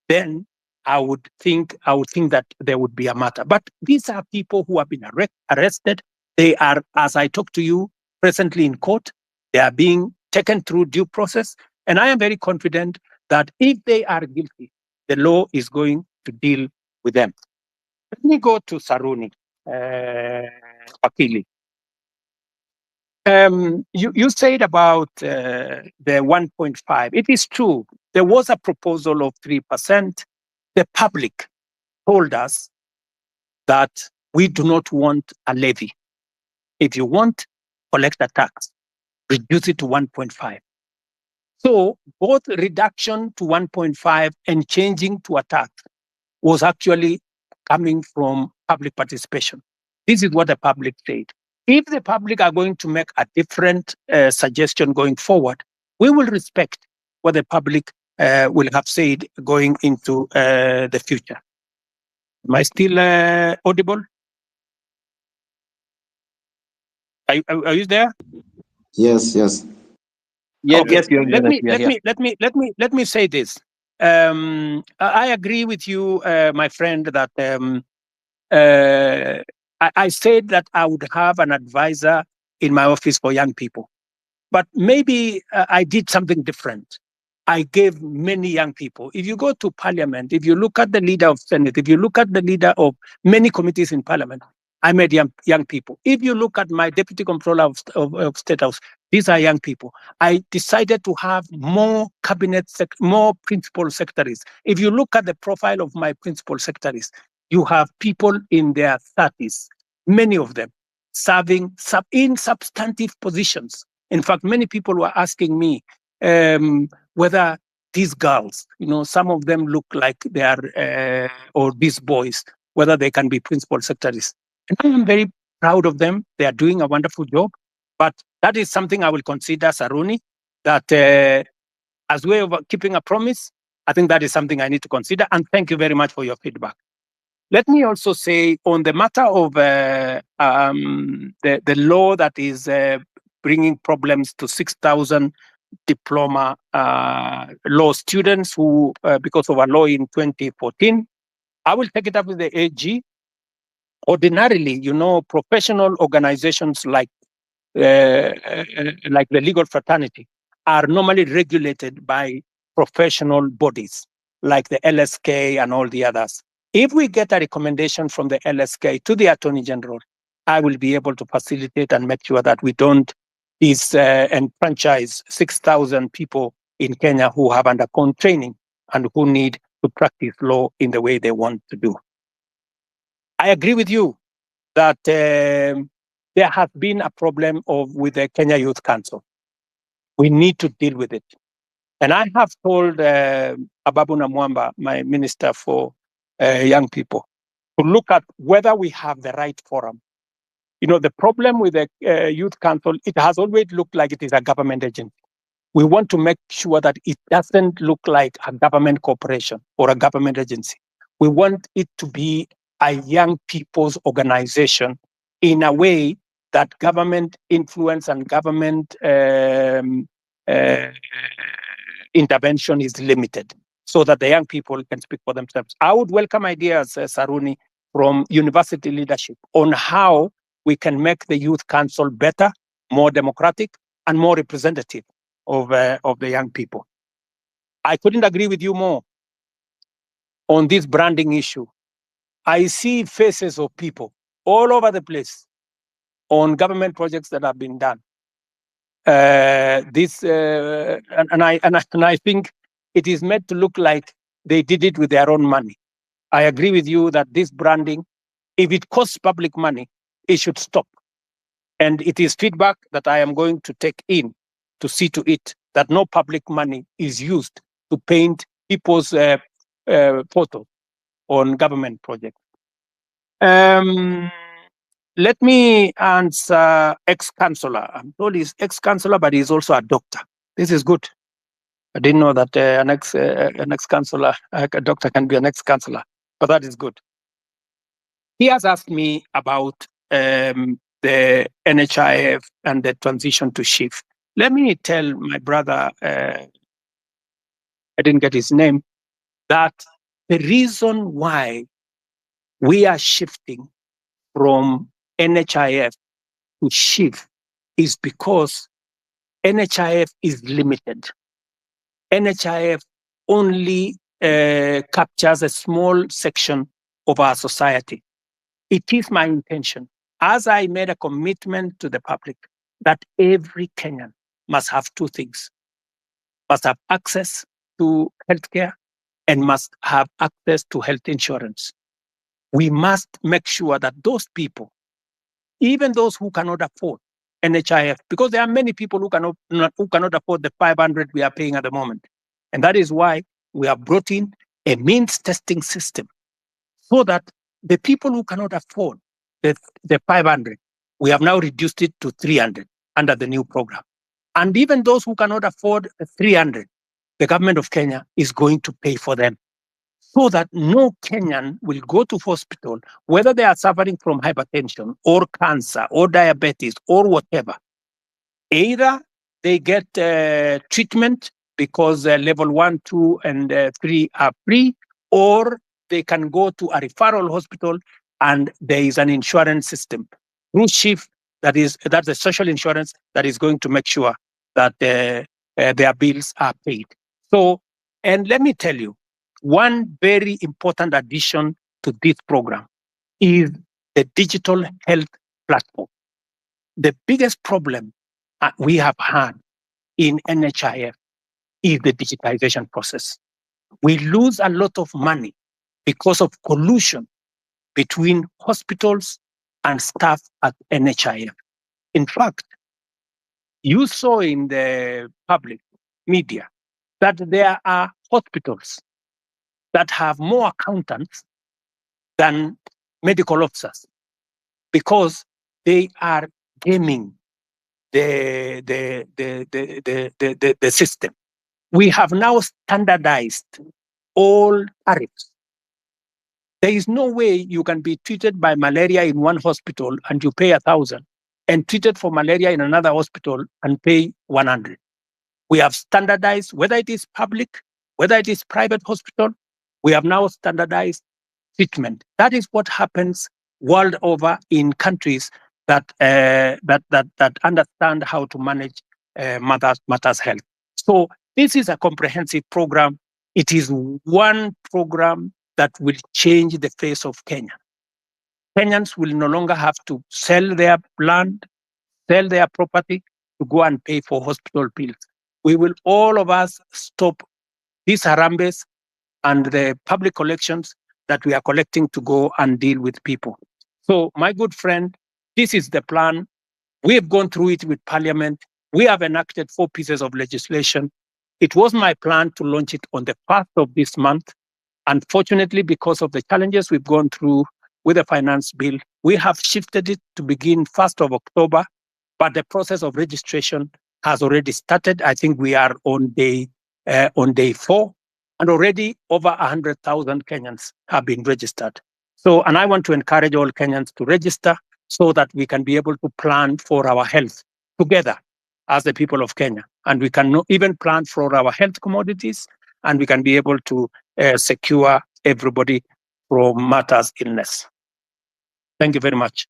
then I would think that there would be a matter. But these are people who have been arrested. They are, as I talk to you, presently in court. They are being taken through due process. And I am very confident that if they are guilty, the law is going to deal with them. Let me go to Saruni, Wakili. You said about the 1.5. It is true. There was a proposal of 3%. The public told us that we do not want a levy. If you want, collect a tax, reduce it to 1.5. So both reduction to 1.5 and changing to a tax was actually coming from public participation. This is what the public said. If the public are going to make a different suggestion going forward, we will respect what the public will have said going into the future. Am I still audible? Are you there? Yes, yes. Yes, Okay. yes, Let me say this. I agree with you, my friend, that I said that I would have an advisor in my office for young people. But maybe I did something different. I gave many young people. If you go to parliament, if you look at the leader of Senate, if you look at the leader of many committees in parliament, I made young people. If you look at my deputy controller of State House, these are young people. I decided to have more more principal secretaries. If you look at the profile of my principal secretaries, you have people in their 30s, many of them serving in substantive positions. In fact, many people were asking me whether these girls, some of them look like they are, or these boys, whether they can be principal secretaries. And I am very proud of them. They are doing a wonderful job. But that is something I will consider, Saruni, that as a way of keeping a promise, I think that is something I need to consider. And thank you very much for your feedback. Let me also say on the matter of the law that is bringing problems to 6,000 diploma law students who, because of a law in 2014, I will take it up with the AG. Ordinarily, professional organizations like the legal fraternity are normally regulated by professional bodies like the LSK and all the others. If we get a recommendation from the LSK to the Attorney General, I will be able to facilitate and make sure that we don't enfranchise 6,000 people in Kenya who have undergone training and who need to practice law in the way they want to do. I agree with you that there has been a problem with the Kenya Youth Council. We need to deal with it. And I have told Ababu Namwamba, my minister for young people, to look at whether we have the right forum. The problem with the Youth Council, it has always looked like it is a government agency. We want to make sure that it doesn't look like a government corporation or a government agency. We want it to be a young people's organization in a way that government influence and government intervention is limited so that the young people can speak for themselves. I would welcome ideas, Saruni, from university leadership on how we can make the Youth Council better, more democratic, and more representative of the young people. I couldn't agree with you more on this branding issue. I see faces of people all over the place on government projects that have been done. I think it is made to look like they did it with their own money. I agree with you that this branding, if it costs public money, it should stop. And it is feedback that I am going to take in to see to it that no public money is used to paint people's photos on government projects. Let me answer ex-councillor. I'm told he's ex-councillor, but he's also a doctor. This is good. I didn't know that an ex-councillor, a doctor can be an ex-councillor, but that is good. He has asked me about the NHIF and the transition to shift. let me tell my brother, I didn't get his name, that the reason why we are shifting from NHIF to SHIF is because NHIF is limited. NHIF only captures a small section of our society. It is my intention, as I made a commitment to the public, that every Kenyan must have two things: must have access to healthcare and must have access to health insurance. We must make sure that those people, even those who cannot afford NHIF, because there are many people who cannot afford the 500 we are paying at the moment. And that is why we have brought in a means testing system, so that the people who cannot afford the 500, we have now reduced it to 300 under the new program. And even those who cannot afford 300, the government of Kenya is going to pay for them, so that no Kenyan will go to hospital, whether they are suffering from hypertension or cancer or diabetes or whatever. Either they get treatment because level 1, 2, and 3 are free, or they can go to a referral hospital and there is an insurance system through SHIF, that's a social insurance that is going to make sure that their bills are paid. So, and let me tell you, one very important addition to this program is the digital health platform. The biggest problem we have had in NHIF is the digitization process. We lose a lot of money because of collusion between hospitals and staff at NHIF. In fact, you saw in the public media that there are hospitals that have more accountants than medical officers, because they are gaming the system. We have now standardized all tariffs. There is no way you can be treated by malaria in one hospital and you pay 1,000, and treated for malaria in another hospital and pay 100. We have standardized, whether it is public, whether it is private hospital, we have now standardized treatment. That is what happens world over in countries that understand how to manage matters health. So this is a comprehensive program. It is one program that will change the face of Kenya. Kenyans will no longer have to sell their land, sell their property to go and pay for hospital bills. We will, all of us, stop these harambes and the public collections that we are collecting to go and deal with people. So, my good friend, this is the plan. We have gone through it with Parliament. We have enacted 4 pieces of legislation. It was my plan to launch it on the 1st of this month. Unfortunately, because of the challenges we've gone through with the finance bill, we have shifted it to begin 1st of October, but the process of registration has already started. I think we are on day 4, and already over 100,000 Kenyans have been registered. So, and I want to encourage all Kenyans to register so that we can be able to plan for our health together as the people of Kenya. And we can even plan for our health commodities, and we can be able to secure everybody from matters illness. Thank you very much.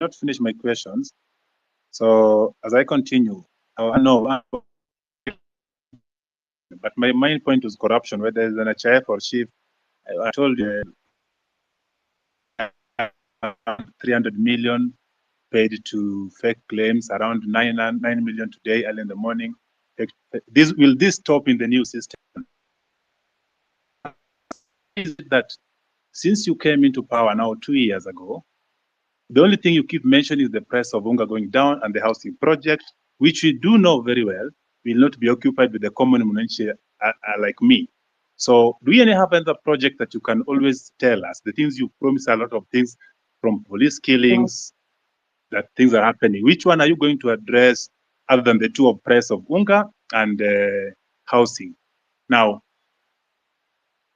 Not finish my questions. So as I continue, I know, but my main point was corruption, whether it's an HIF or SHIF. I told you 300 million paid to fake claims, around 9 million today, early in the morning. Will this stop in the new system? Is that since you came into power now 2 years ago, the only thing you keep mentioning is the price of unga going down and the housing project, which we do know very well will not be occupied with the common mwananchi like me. So do you have another project that you can always tell us? The things you promise, a lot of things, from police killings, that things are happening. Which one are you going to address other than the two of price of unga and housing? Now,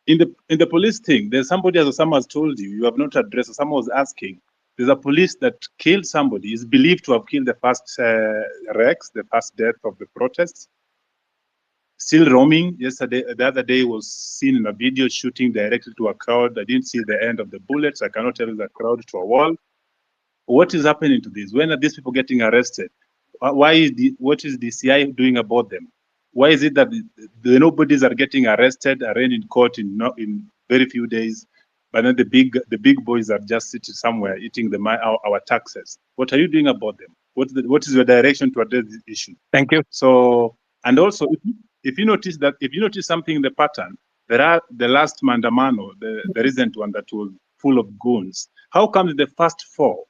in the police thing, there's somebody, as someone has told you, you have not addressed. Someone was asking, There's a police that killed somebody, is believed to have killed the first Rex, the first death of the protests. Still roaming. Yesterday, the other day, was seen in a video shooting directly to a crowd. I didn't see the end of the bullets. I cannot tell the crowd to a wall. What is happening to this? When are these people getting arrested? What is the DCI doing about them? Why is it that the nobodies are getting arrested, arraigned in court in very few days, but then the big boys are just sitting somewhere eating our taxes? What are you doing about them? What is your direction to address this issue? Thank you. So, and also, if you notice something in the pattern, there are the last Mandamano, the recent one that was full of goons. How come the first four,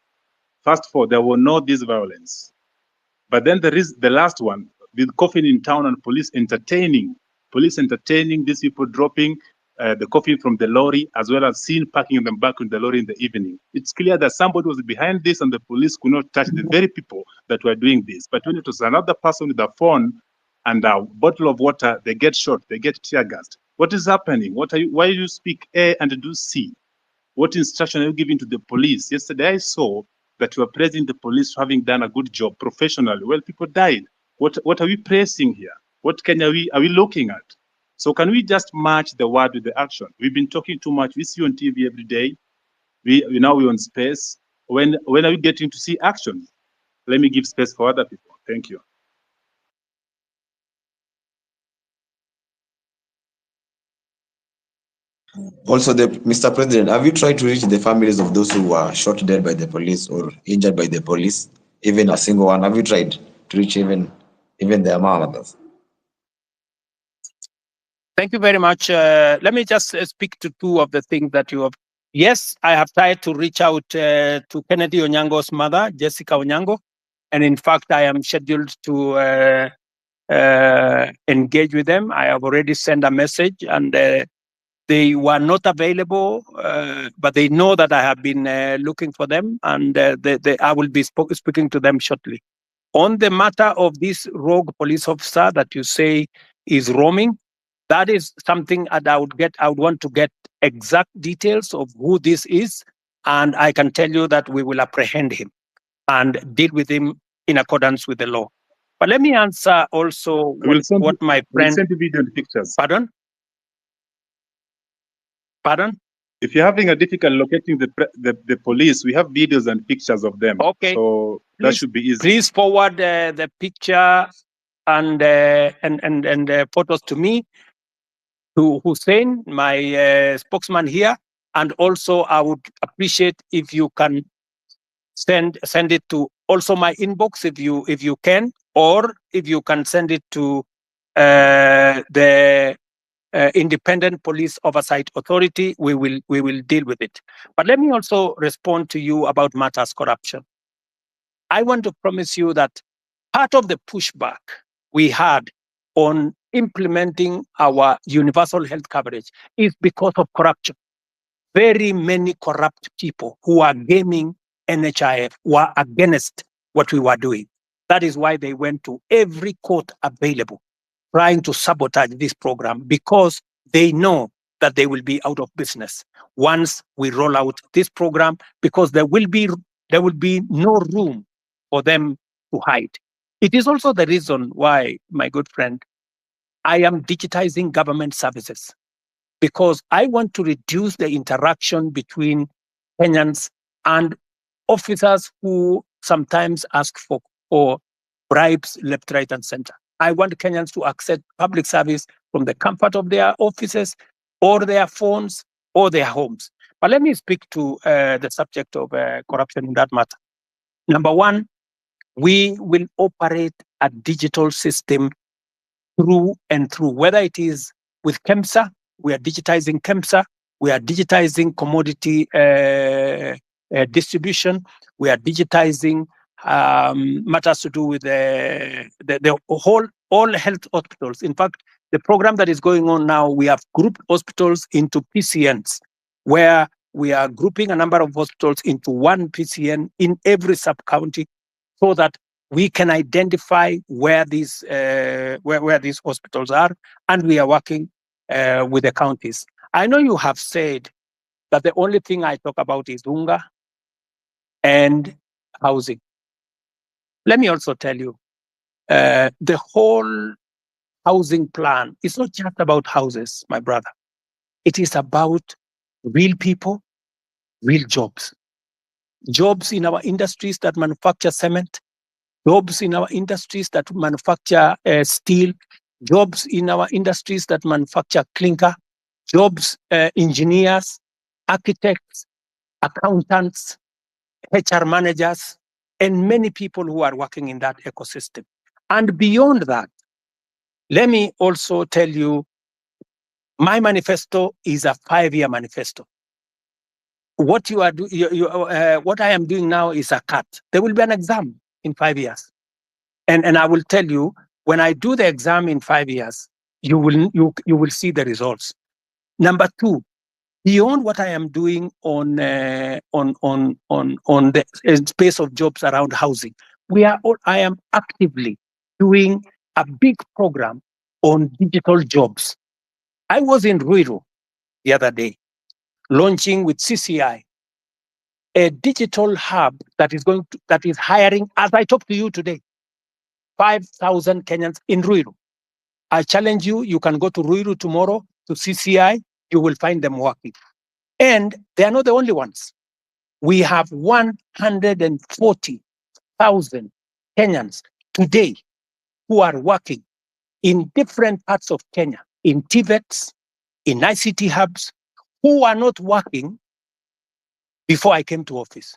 there were no this violence? But then there is the last one with coffin in town and police entertaining these people dropping the coffin from the lorry, as well as seen packing them back in the lorry in the evening. It's clear that somebody was behind this and the police could not touch the very people that were doing this. But when it was another person with a phone and a bottle of water, they get shot, they get tear gassed. What is happening? Why do you speak A and do C? What instruction are you giving to the police? Yesterday I saw that you are praising the police for having done a good job professionally. Well, people died. What are we praising here? What Kenya are we looking at? So can we just match the word with the action? We've been talking too much. We see on TV every day. We're on space. When are we getting to see action? Let me give space for other people. Thank you. Also, Mr. President, have you tried to reach the families of those who were shot dead by the police or injured by the police? Even a single one? Have you tried to reach even their mothers? Thank you very much. Let me just speak to two of the things that you have. Yes, I have tried to reach out to Kennedy Onyango's mother, Jessica Onyango. And in fact, I am scheduled to engage with them. I have already sent a message and they were not available, but they know that I have been looking for them and I will be speaking to them shortly. On the matter of this rogue police officer that you say is roaming, that is something that I would want to get exact details of who this is, and I can tell you that we will apprehend him and deal with him in accordance with the law. But let me answer also what my friend... We'll send you video and pictures. Pardon? Pardon? If you're having a difficult locating the police, we have videos and pictures of them. Okay. So that should be easy. Please forward the picture and photos to me, to Hussein, my spokesman here, and also I would appreciate if you can send it to also my inbox if you can, or if you can send it to the Independent Police Oversight Authority. We will deal with it. But let me also respond to you about matters corruption. I want to promise you that part of the pushback we had on implementing our universal health coverage is because of corruption. Very many corrupt people who are gaming NHIF were against what we were doing. That is why they went to every court available, trying to sabotage this program, because they know that they will be out of business once we roll out this program, because there will be no room for them to hide. It is also the reason why, my good friend, I am digitizing government services, because I want to reduce the interaction between Kenyans and officers who sometimes ask for bribes left, right, and center. I want Kenyans to access public service from the comfort of their offices or their phones or their homes. But let me speak to the subject of corruption in that matter. Number one, we will operate a digital system through and through, whether it is with KEMSA, we are digitizing KEMSA, we are digitizing commodity distribution, we are digitizing matters to do with all health hospitals. In fact, the program that is going on now, we have grouped hospitals into PCNs, where we are grouping a number of hospitals into one PCN in every sub-county, so that we can identify where these hospitals are, and we are working with the counties. I know you have said that the only thing I talk about is unga, and housing. Let me also tell you, the whole housing plan is not just about houses, my brother. It is about real people, real jobs. Jobs in our industries that manufacture cement, jobs in our industries that manufacture steel, jobs in our industries that manufacture clinker, jobs, engineers, architects, accountants, HR managers, and many people who are working in that ecosystem. And beyond that, let me also tell you, my manifesto is a 5-year manifesto. What you are what I am doing now is a cut. There will be an exam in 5 years, and I will tell you, when I do the exam in 5 years, you will see the results. Number two, beyond what I am doing on the space of jobs around housing, I am actively doing a big program on digital jobs. I was in Ruto the other day, launching with CCI a digital hub that is hiring, as I talk to you today, 5,000 Kenyans in Ruto. I challenge you, you can go to Ruto tomorrow to CCI, you will find them working. And they are not the only ones. We have 140,000 Kenyans today who are working in different parts of Kenya, in TVETs, in ICT hubs, who are not working before I came to office.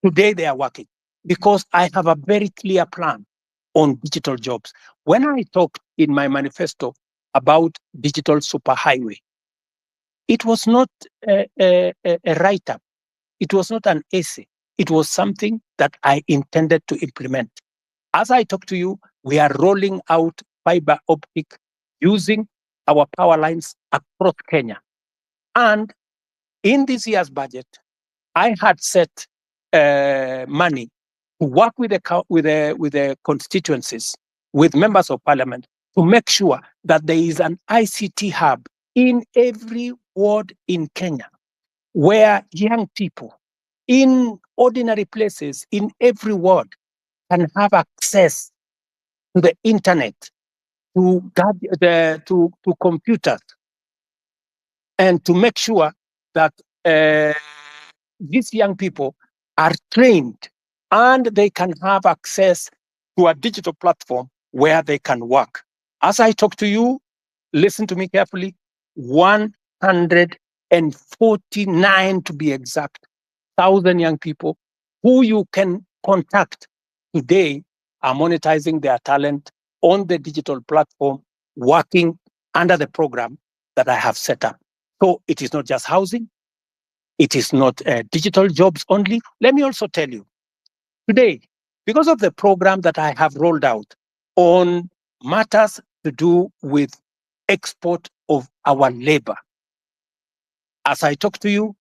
Today they are working because I have a very clear plan on digital jobs. When I talked in my manifesto about digital superhighway, it was not a write-up. It was not an essay. It was something that I intended to implement. As I talk to you, we are rolling out fiber optic using our power lines across Kenya. And in this year's budget, I had set money to work with the constituencies, with members of parliament, to make sure that there is an ICT hub in every ward in Kenya, where young people in ordinary places in every ward can have access to the internet, to computers, and to make sure that these young people are trained and they can have access to a digital platform where they can work. As I talk to you, listen to me carefully, 149 to be exact, 1,000 young people who you can contact today are monetizing their talent on the digital platform, working under the program that I have set up. So it is not just housing. It is not digital jobs only. Let me also tell you, today, because of the program that I have rolled out on matters to do with export of our labor, as I talk to you,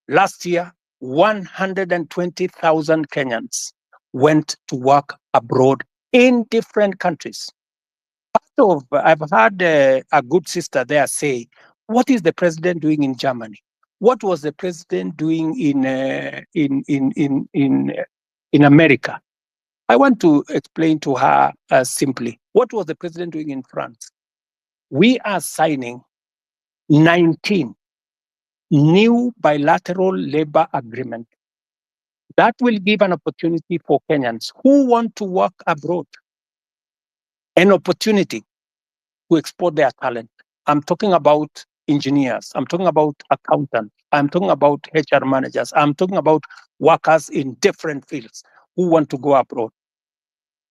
last year, 120,000 Kenyans went to work abroad in different countries. I've had a good sister there say, what is the president doing in Germany? What was the president doing in America? I want to explain to her simply, what was the president doing in France? We are signing 19 new bilateral labor agreements that will give an opportunity for Kenyans who want to work abroad, an opportunity to export their talent. I'm talking about engineers. I'm talking about accountants. I'm talking about HR managers. I'm talking about workers in different fields who want to go abroad.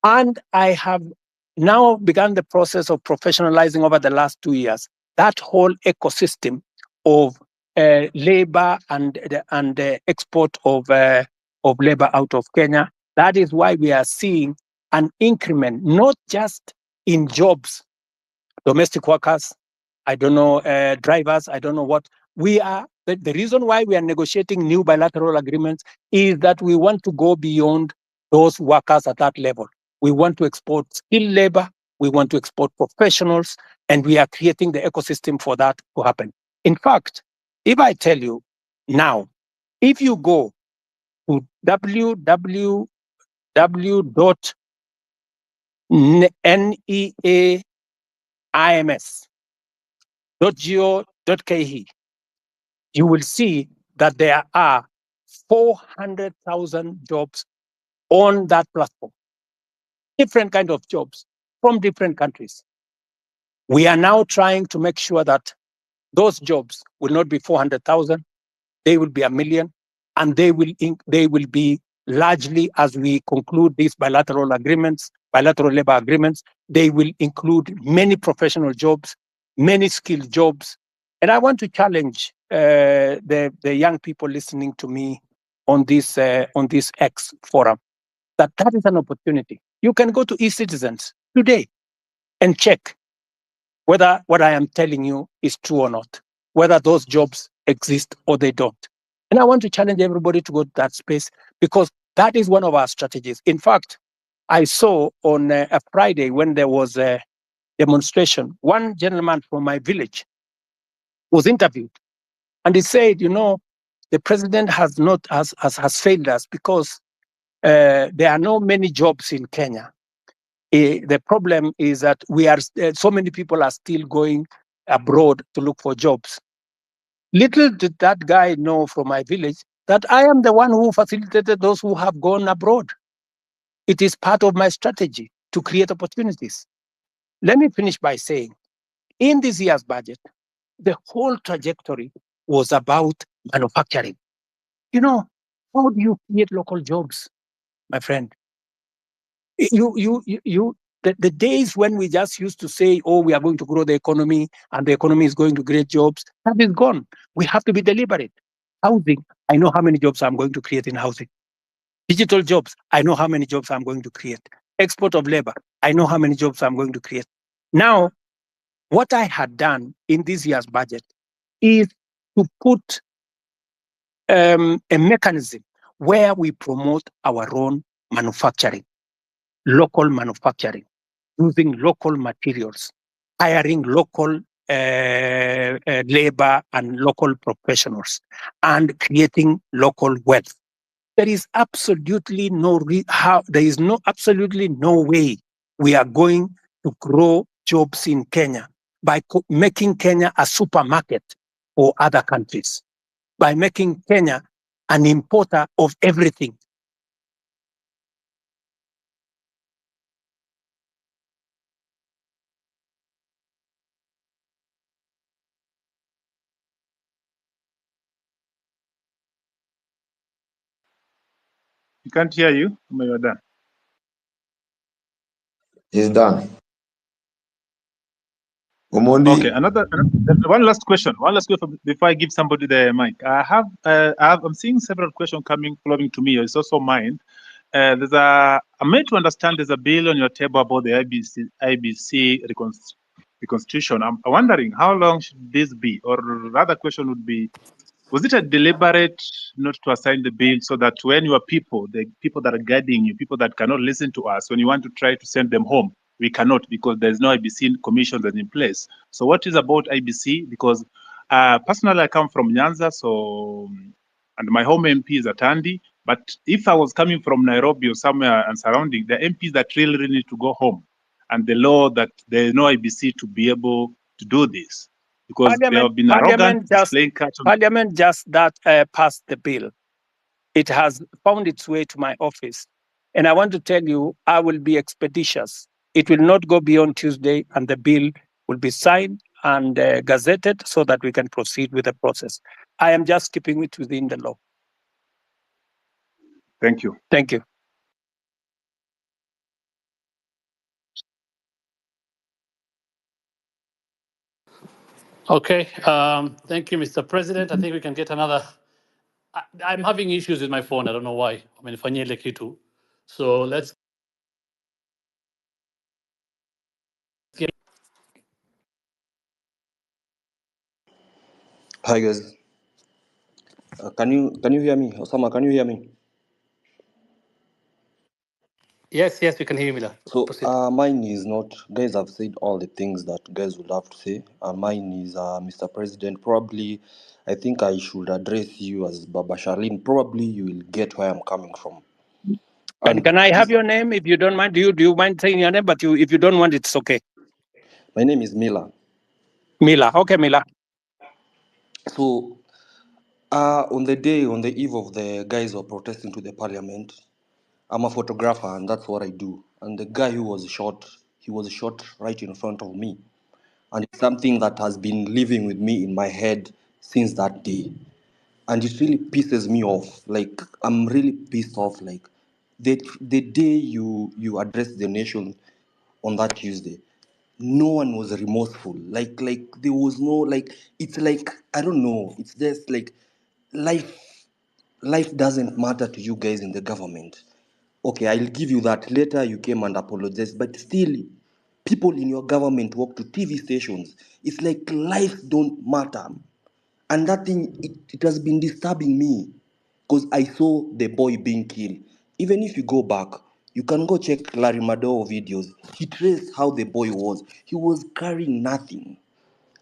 And I have now begun the process of professionalizing over the last 2 years that whole ecosystem of labor and the export of labor out of Kenya. That is why we are seeing an increment, not just in jobs, domestic workers, I don't know, drivers, I don't know what. The reason why we are negotiating new bilateral agreements is that we want to go beyond those workers at that level. We want to export skilled labor, we want to export professionals, and we are creating the ecosystem for that to happen. In fact, if I tell you now, if you go to www.neaims.go.ke, you will see that there are 400,000 jobs on that platform. Different kind of jobs from different countries. We are now trying to make sure that those jobs will not be 400,000, they will be 1 million, and they will be largely, as we conclude these bilateral labor agreements, they will include many professional jobs, many skilled jobs. And I want to challenge the young people listening to me on this X forum, that is an opportunity. You can go to eCitizens today and check whether what I am telling you is true or not, whether those jobs exist or they don't. And I want to challenge everybody to go to that space, because that is one of our strategies. In fact, I saw on a Friday when there was a demonstration, one gentleman from my village was interviewed, and he said, the president has failed us because there are not many jobs in Kenya. The problem is that so many people are still going abroad to look for jobs. Little did that guy know from my village that I am the one who facilitated those who have gone abroad. It is part of my strategy to create opportunities. Let me finish by saying, in this year's budget, the whole trajectory was about manufacturing. How do you create local jobs, my friend? The days when we just used to say, oh, we are going to grow the economy and the economy is going to create jobs, that is gone. We have to be deliberate. Housing, I know how many jobs I'm going to create in housing. Digital jobs, I know how many jobs I'm going to create. Export of labor, I know how many jobs I'm going to create. Now, what I had done in this year's budget is to put a mechanism where we promote our own manufacturing, local manufacturing, using local materials, hiring local labor and local professionals, and creating local wealth. There is absolutely absolutely no way we are going to grow jobs in Kenya by making Kenya a supermarket for other countries, by making Kenya an importer of everything. We can't hear you. You're done. He's done. Omondi. Okay, one last question. One last question before I give somebody the mic. I'm seeing several questions flowing to me. It's also mine. I'm made to understand there's a bill on your table about the IBC reconstitution. I'm wondering how long should this be, or rather, question would be, was it a deliberate not to assign the bill so that when your people, the people that are guiding you, people that cannot listen to us, when you want to try to send them home, we cannot, because there's no IBC commission that's in place. So what is about IBC? Because personally, I come from Nyanza, and my home MP is Atandi. But if I was coming from Nairobi or somewhere and surrounding, the MPs that really need to go home, and the law that there is no IBC to be able to do this, because they have been arrogant, displaying catch. Parliament just passed the bill. It has found its way to my office. And I want to tell you, I will be expeditious. It will not go beyond Tuesday, and the bill will be signed and gazetted so that we can proceed with the process. I am just keeping it within the law. Thank you. Thank you. Okay, thank you, Mr. President. I think we can get another. I'm having issues with my phone. I don't know why. So let's get. Hi guys, can you hear me? Osama, can you hear me? Yes, we can hear you, Mila. So Proceed. mine is not. Guys have said all the things that guys would have to say. Mine is, Mr. President. Probably, I think I should address you as Baba Sharlin. Probably you will get where I'm coming from. And can I have your name if you don't mind? Do you mind saying your name? But if you don't want, it's okay. My name is Mila. Mila. Okay, Mila. So, on the eve of the guys who are protesting to the parliament, I'm a photographer and that's what I do. And the guy who was shot, he was shot right in front of me. And it's something that has been living with me in my head since that day. And it really pisses me off. Like, I'm really pissed off. Like, the day you addressed the nation on that Tuesday, no one was remorseful. Like there was no, like, it's like, I don't know, it's just like life doesn't matter to you guys in the government. Okay, I'll give you that. Later you came and apologized, but still people in your government walk to TV stations. It's like life don't matter. And that thing, it has been disturbing me because I saw the boy being killed. Even if you go back, you can go check Larry Madowo videos. He traced how the boy was. He was carrying nothing.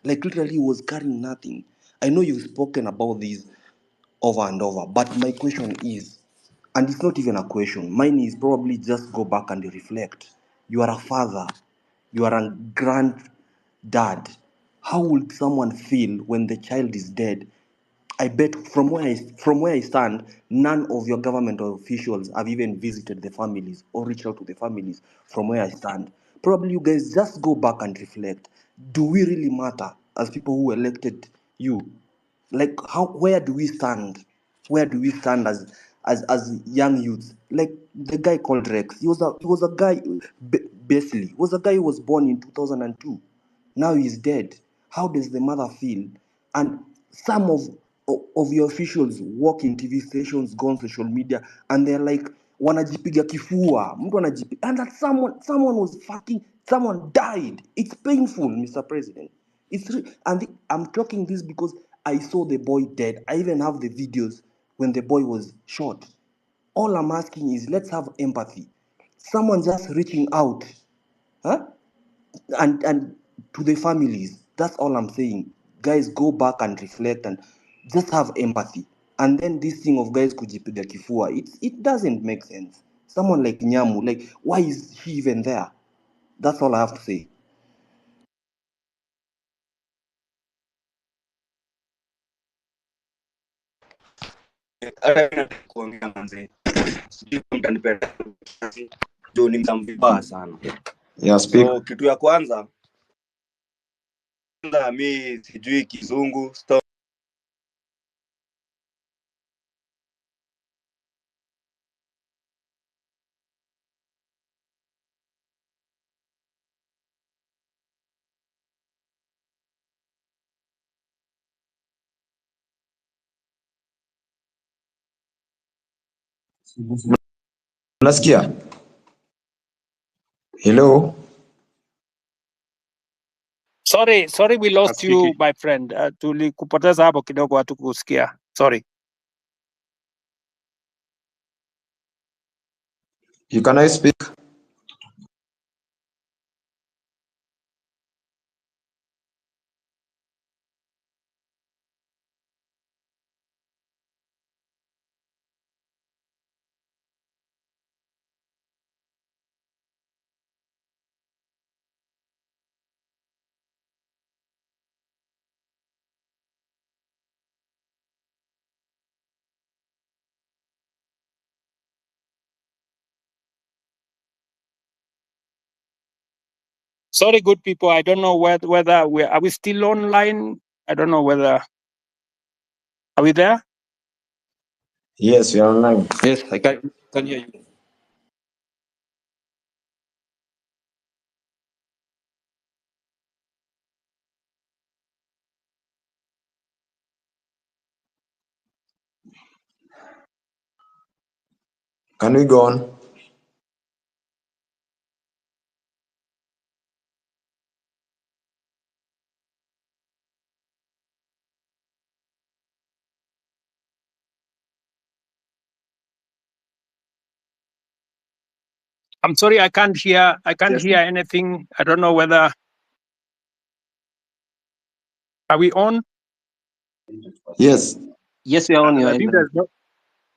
Like literally, he was carrying nothing. I know you've spoken about this over and over, but my question is, and it's not even a question, mine is probably just go back and reflect. You are a father, you are a granddad. How would someone feel when the child is dead? I bet from where I stand, none of your government officials have even visited the families or reached out to the families from where I stand. Probably you guys just go back and reflect. Do we really matter as people who elected you? Like where do we stand? Where do we stand as young youths? Like the guy called Rex. He was a guy basically. Was a guy who was born in 2002. Now he's dead. How does the mother feel? And some of your officials work in TV stations, go on social media, and they're like, wanajipiga kifua, mtu anajipiga, and that someone was fucking, someone died. It's painful, Mr. President. I'm talking this because I saw the boy dead. I even have the videos when the boy was shot. All I'm asking is let's have empathy. Someone just reaching out, huh? And to the families. That's all I'm saying. Guys, go back and reflect and just have empathy. And then this thing of guys kujipiga kifua, it doesn't make sense. Someone like Nyamu, like, why is he even there? That's all I have to say. Hata mimi nataka kuongea manze. Sijui kama mtanipenda kiasi. Juu ni mvibaya sana. Yeah, speak. So kitu ya kwanza mi sijui kizungu. Unasikia? Hello? Sorry, we lost you, Speaking. my friend. Tulikupoteza hapo kidogo, hatukusikia. Sorry. You can I speak? Sorry, good people. I don't know whether are we still online. I don't know whether are we there. Yes, we are online. Yes, I can hear you. Can we go on? I'm sorry, I can't hear. I can't Yes. hear anything. I don't know whether are we on. Yes. Yes, you're on your I think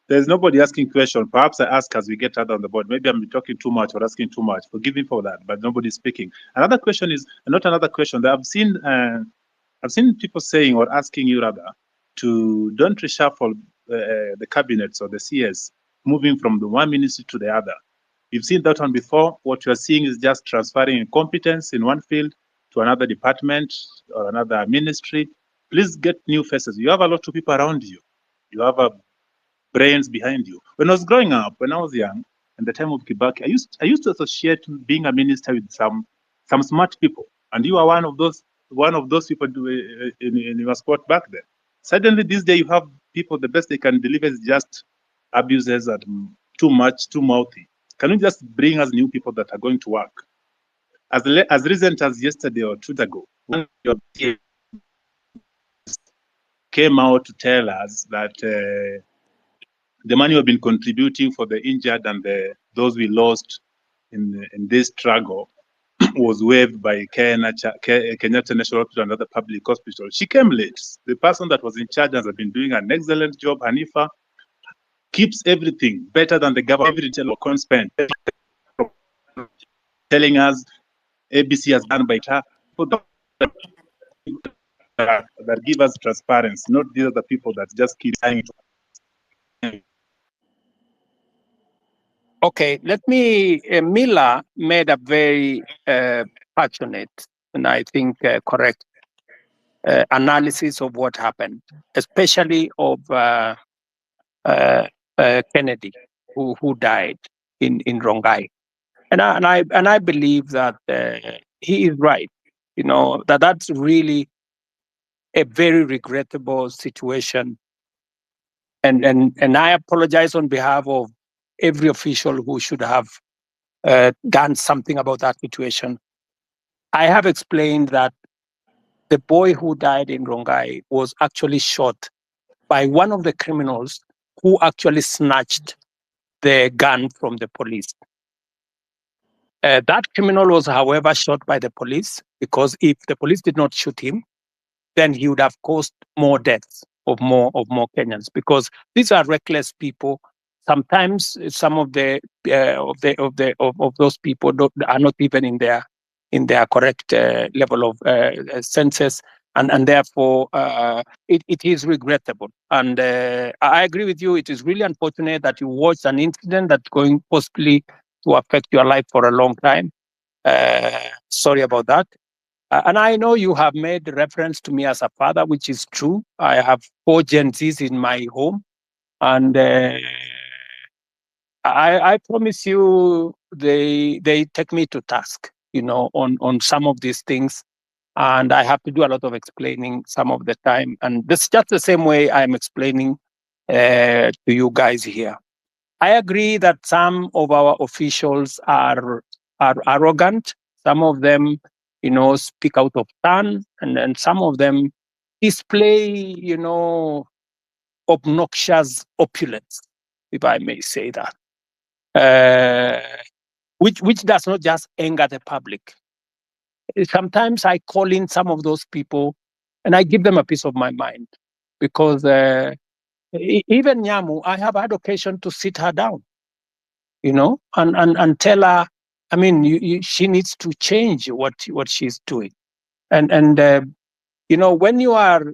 there's nobody asking question. Perhaps I ask as we get other on the board. Maybe I'm talking too much or asking too much. Forgive me for that, but nobody's speaking. Another question is not another question that I've seen people saying or asking you rather to don't reshuffle the cabinets or the CS, moving from the one ministry to the other. You've seen that one before. What you're seeing is just transferring competence in one field to another department or another ministry. Please get new faces. You have a lot of people around you. You have brains behind you. When I was growing up, when I was young, in the time of Kibaki, I used to associate being a minister with some smart people, and you are one of those people in your spot back then. Suddenly, this day, you have people. The best they can deliver is just abuses and too much, too mouthy. Can you just bring us new people that are going to work? As recent as yesterday or 2 days ago, one of your peers came out to tell us that the money we've been contributing for the injured and those we lost in this struggle was waived by Kenyatta National Hospital and other public hospitals. She came late. The person that was in charge has been doing an excellent job. Hanifa keeps everything better than the government. Every detail of spent, telling us ABC has done by her. That give us transparency, not these other people that just keep saying. Okay, let me. Mila made a very passionate and I think correct analysis of what happened, especially of Kennedy, who died in Rongai, and I believe that he is right. You know that's really a very regrettable situation, and I apologize on behalf of every official who should have done something about that situation. I have explained that the boy who died in Rongai was actually shot by one of the criminals who actually snatched the gun from the police. That criminal was, however, shot by the police because if the police did not shoot him, then he would have caused more deaths of more Kenyans because these are reckless people. Sometimes some of those people are not even in their correct level of senses, and therefore it is regrettable. And I agree with you. It is really unfortunate that you watched an incident that's going possibly to affect your life for a long time. Sorry about that. And I know you have made reference to me as a father, which is true. I have 4 Gen Zs in my home. And I promise you, they take me to task, on some of these things. And I have to do a lot of explaining some of the time. And this is just the same way I'm explaining to you guys here. I agree that some of our officials are arrogant. Some of them, speak out of turn, and then some of them display, obnoxious opulence, if I may say that, which does not just anger the public. Sometimes I call in some of those people, and I give them a piece of my mind, because even Nyamu, I have had occasion to sit her down, and tell her, I mean, she needs to change what she's doing. And when you are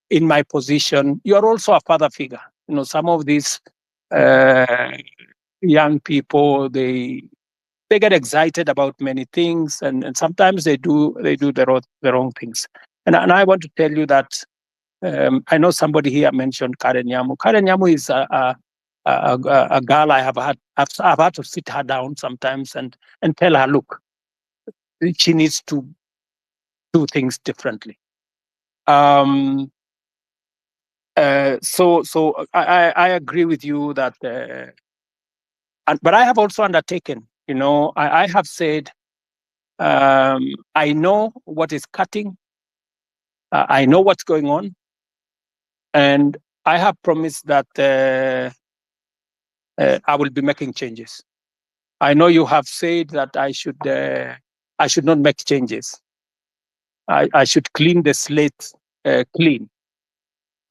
in my position, you are also a father figure. Some of these young people, they get excited about many things, and sometimes they do the wrong things. And I want to tell you that I know somebody here mentioned Karen Nyamu. Karen Nyamu is a girl I've had to sit her down sometimes and tell her, look, she needs to do things differently. So I agree with you that, but I have also undertaken, I have said, I know what is cutting, I know what's going on, and I have promised that I will be making changes. I know you have said that I should not make changes. I should clean the slate clean.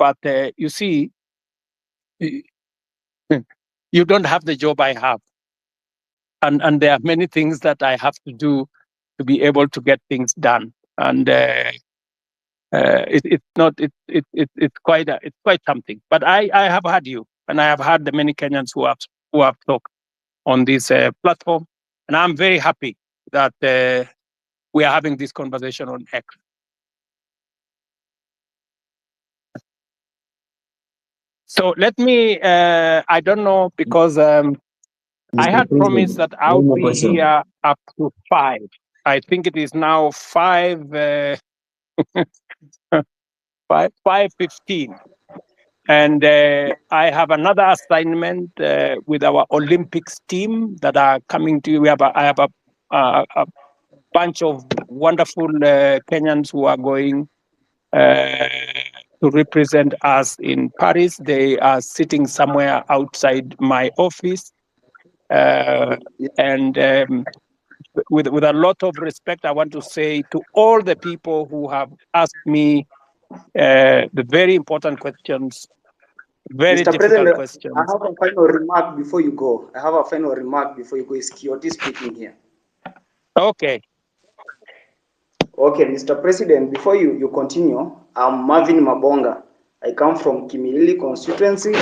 But you see, you don't have the job I have. And there are many things that I have to do to be able to get things done. And it's quite something. But I have had you, and I have had the many Kenyans who have talked on this platform, and I'm very happy that we are having this conversation on X. So let me. I don't know, because I had promised that I would be here up to 5. I think it is now 5:15. And I have another assignment with our Olympics team that are coming to. I have a bunch of wonderful Kenyans who are going to represent us in Paris. They are sitting somewhere outside my office. And with a lot of respect, I want to say to all the people who have asked me the very important questions, very Mr. difficult President, I questions. have a final remark before you go. It's Kioti speaking here. Okay. Okay, Mr. President, before you continue, I'm Marvin Mabonga. I come from Kimilili constituency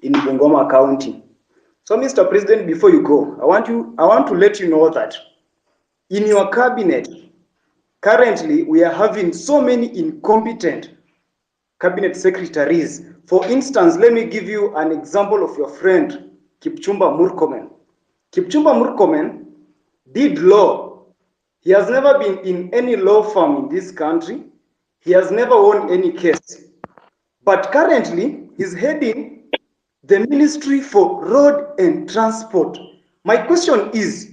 in Bungoma County. So, Mr. President, before you go, I want to let you know that in your cabinet, currently we are having so many incompetent cabinet secretaries. For instance, let me give you an example of your friend, Kipchumba Murkomen. Kipchumba Murkomen did law. He has never been in any law firm in this country. He has never won any case. But currently, he's heading the Ministry for Road and Transport. My question is,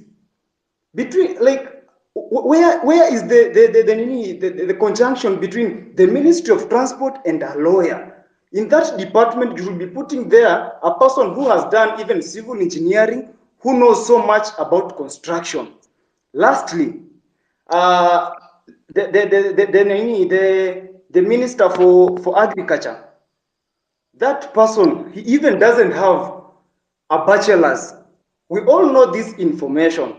between, like, where is the conjunction between the Ministry of Transport and a lawyer? In that department, you should be putting there a person who has done even civil engineering, who knows so much about construction. Lastly, the Minister for Agriculture, that person, he even doesn't have a bachelor's. We all know this information.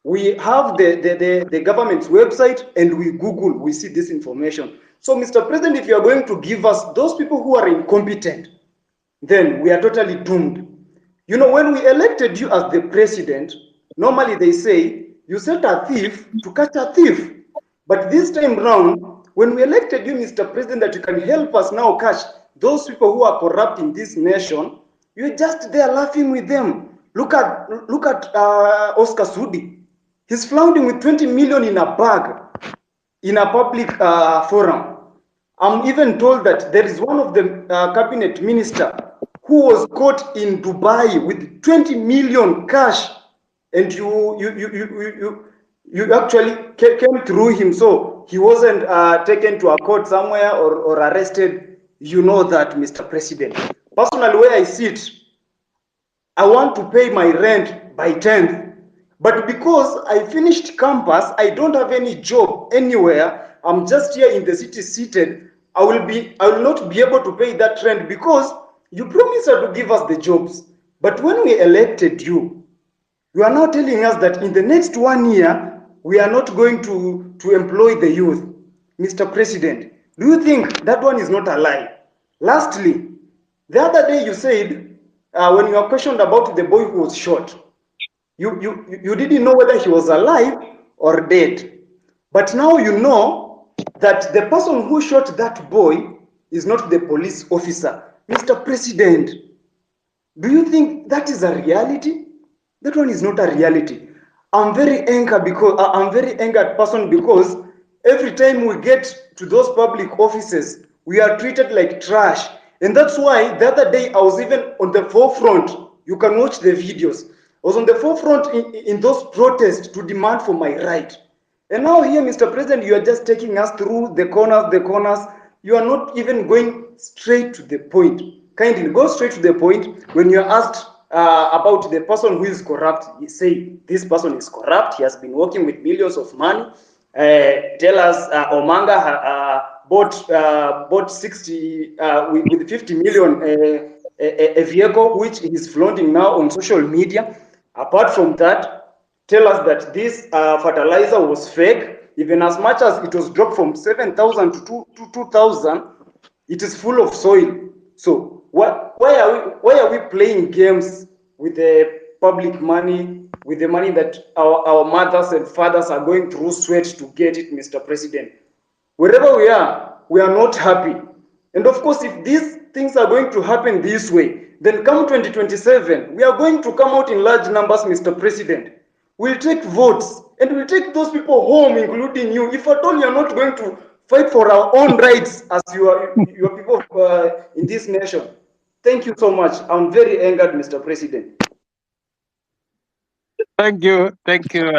We have the government's website and we Google, we see this information. So, Mr. President, if you are going to give us those people who are incompetent, then we are totally doomed. You know, when we elected you as the president, normally they say, you set a thief to catch a thief. But this time round, when we elected you, Mr. President, that you can help us now catch those people who are corrupt in this nation, you're just there laughing with them. Look at Oscar Sudi. He's flaunting with 20 million in a bag in a public forum. I'm even told that there is one of the cabinet minister who was caught in Dubai with 20 million cash, and you actually came through him, so he wasn't taken to a court somewhere or arrested. You know that, Mr. President. Personally, where I sit, I want to pay my rent by 10th. But because I finished campus, I don't have any job anywhere. I'm just here in the city seated. I will not be able to pay that rent because you promised to give us the jobs. But when we elected you, you are now telling us that in the next 1 year, we are not going to employ the youth. Mr. President, do you think that one is not a lie? Lastly, the other day you said, when you were questioned about the boy who was shot, you didn't know whether he was alive or dead. But now you know that the person who shot that boy is not the police officer. Mr. President, do you think that is a reality? That one is not a reality. I'm very angered person because every time we get to those public offices, we are treated like trash. And that's why the other day I was even on the forefront. You can watch the videos. I was on the forefront in those protests to demand for my right. And now here, Mr. President, you are just taking us through the corners. You are not even going straight to the point. Kindly go straight to the point. When you are asked about the person who is corrupt, you say, this person is corrupt. He has been working with millions of money. Tell us, Omanga bought 60 with 50 million a vehicle which he's flaunting now on social media. Apart from that, tell us that this fertilizer was fake, even as much as it was dropped from 7,000 to 2,000. It is full of soil. So why are we playing games with the public money, with the money that our mothers and fathers are going through sweat to get it, Mr. President? Wherever we are not happy. And of course, if these things are going to happen this way, then come 2027, we are going to come out in large numbers, Mr. President. We'll take votes and we'll take those people home, including you. If at all you're not going to fight for our own rights as your people in this nation. Thank you so much. I'm very angered, Mr. President. Thank you. Thank you.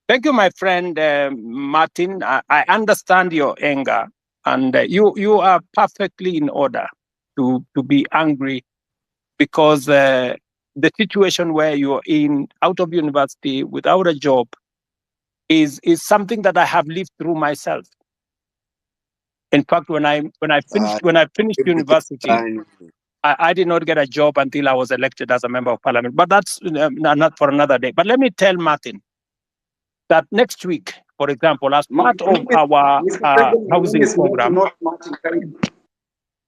Thank you, my friend Martin. I understand your anger, and you are perfectly in order to be angry because the situation where you're in, out of university, without a job, is something that I have lived through myself. In fact, when I finished university, I did not get a job until I was elected as a member of parliament. But that's not for another day. But let me tell Martin that next week, for example, as part of our housing program,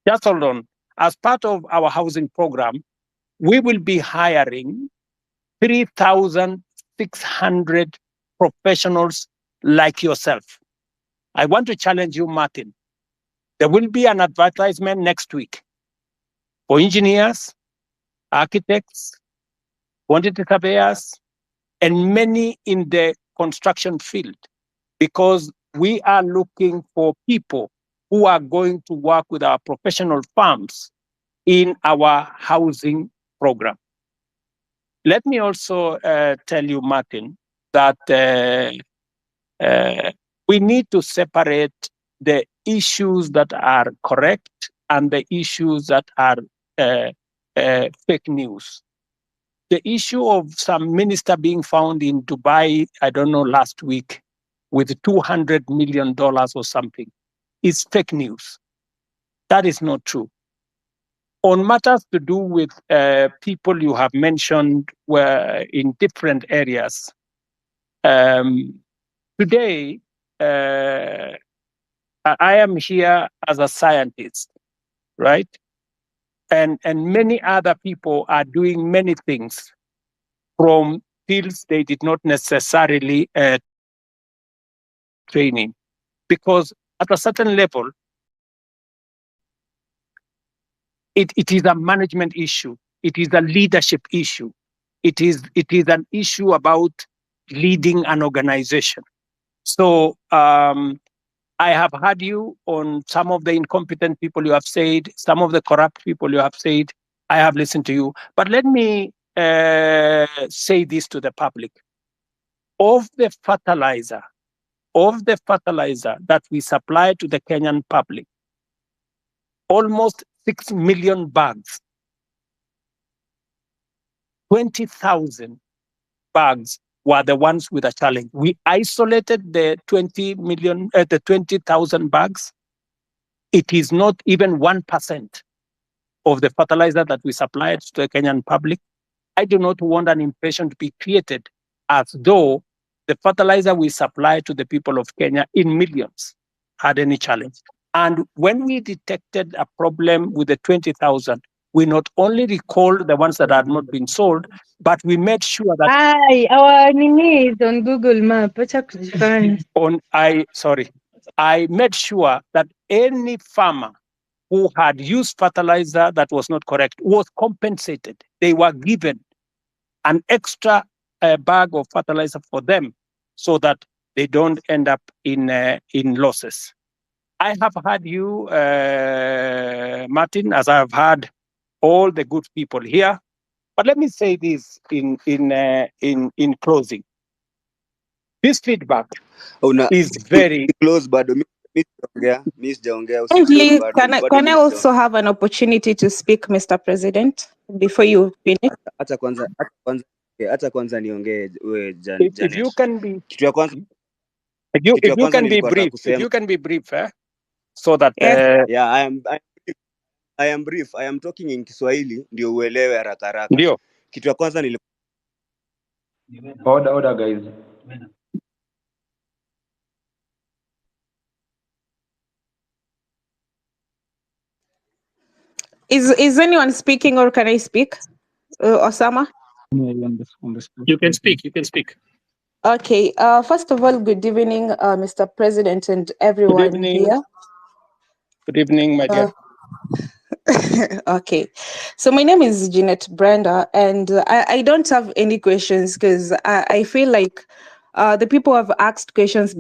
just hold on. As part of our housing program, we will be hiring 3,600 professionals like yourself. I want to challenge you, Martin. There will be an advertisement next week for engineers, architects, quantity surveyors, and many in the construction field, because we are looking for people who are going to work with our professional firms in our housing program. Let me also tell you, Martin, that we need to separate the issues that are correct and the issues that are fake news. The issue of some minister being found in Dubai, I don't know, last week, with $200 million or something, is fake news. That is not true. On matters to do with people you have mentioned were in different areas, today, I am here as a scientist, right? And many other people are doing many things from fields they did not necessarily training, because at a certain level, it is a management issue. It is a leadership issue. It is an issue about leading an organization. So I have heard you on some of the incompetent people you have said, some of the corrupt people you have said. I have listened to you. But let me say this to the public. Of the fertilizer that we supply to the Kenyan public, almost 6 million bags, 20,000 bags were the ones with a challenge. We isolated the 20,000 bags. It is not even 1% of the fertilizer that we supplied to the Kenyan public. I do not want an impression to be created as though the fertilizer we supply to the people of Kenya in millions had any challenge. And when we detected a problem with the 20,000, we not only recalled the ones that had not been sold, but we made sure that our Nini is on Google Map. I made sure that any farmer who had used fertilizer that was not correct was compensated. They were given an extra bag of fertilizer for them so that they don't end up in losses. I have heard you, Martin, as I have heard all the good people here. But let me say this in closing. This feedback is very close, but Miss Please, can I also have an opportunity to speak, Mr. President, before you finish? Acha kwanza niongee wewe Janet. If you can be Kitu ya kwanza if you can be brief, if you can be brief, so that Yeah, I am brief. I am talking in Kiswahili ndio uelewe haraka haraka. ndio Kitu ya kwanza Order, guys. Is anyone speaking or can I speak? Osama? you can speak. You can speak. Okay. First of all, good evening, Mr. President and everyone evening. here. Good evening, my dear. Okay. So my name is Jeanette Brenda, and I don't have any questions because I feel like the people have asked questions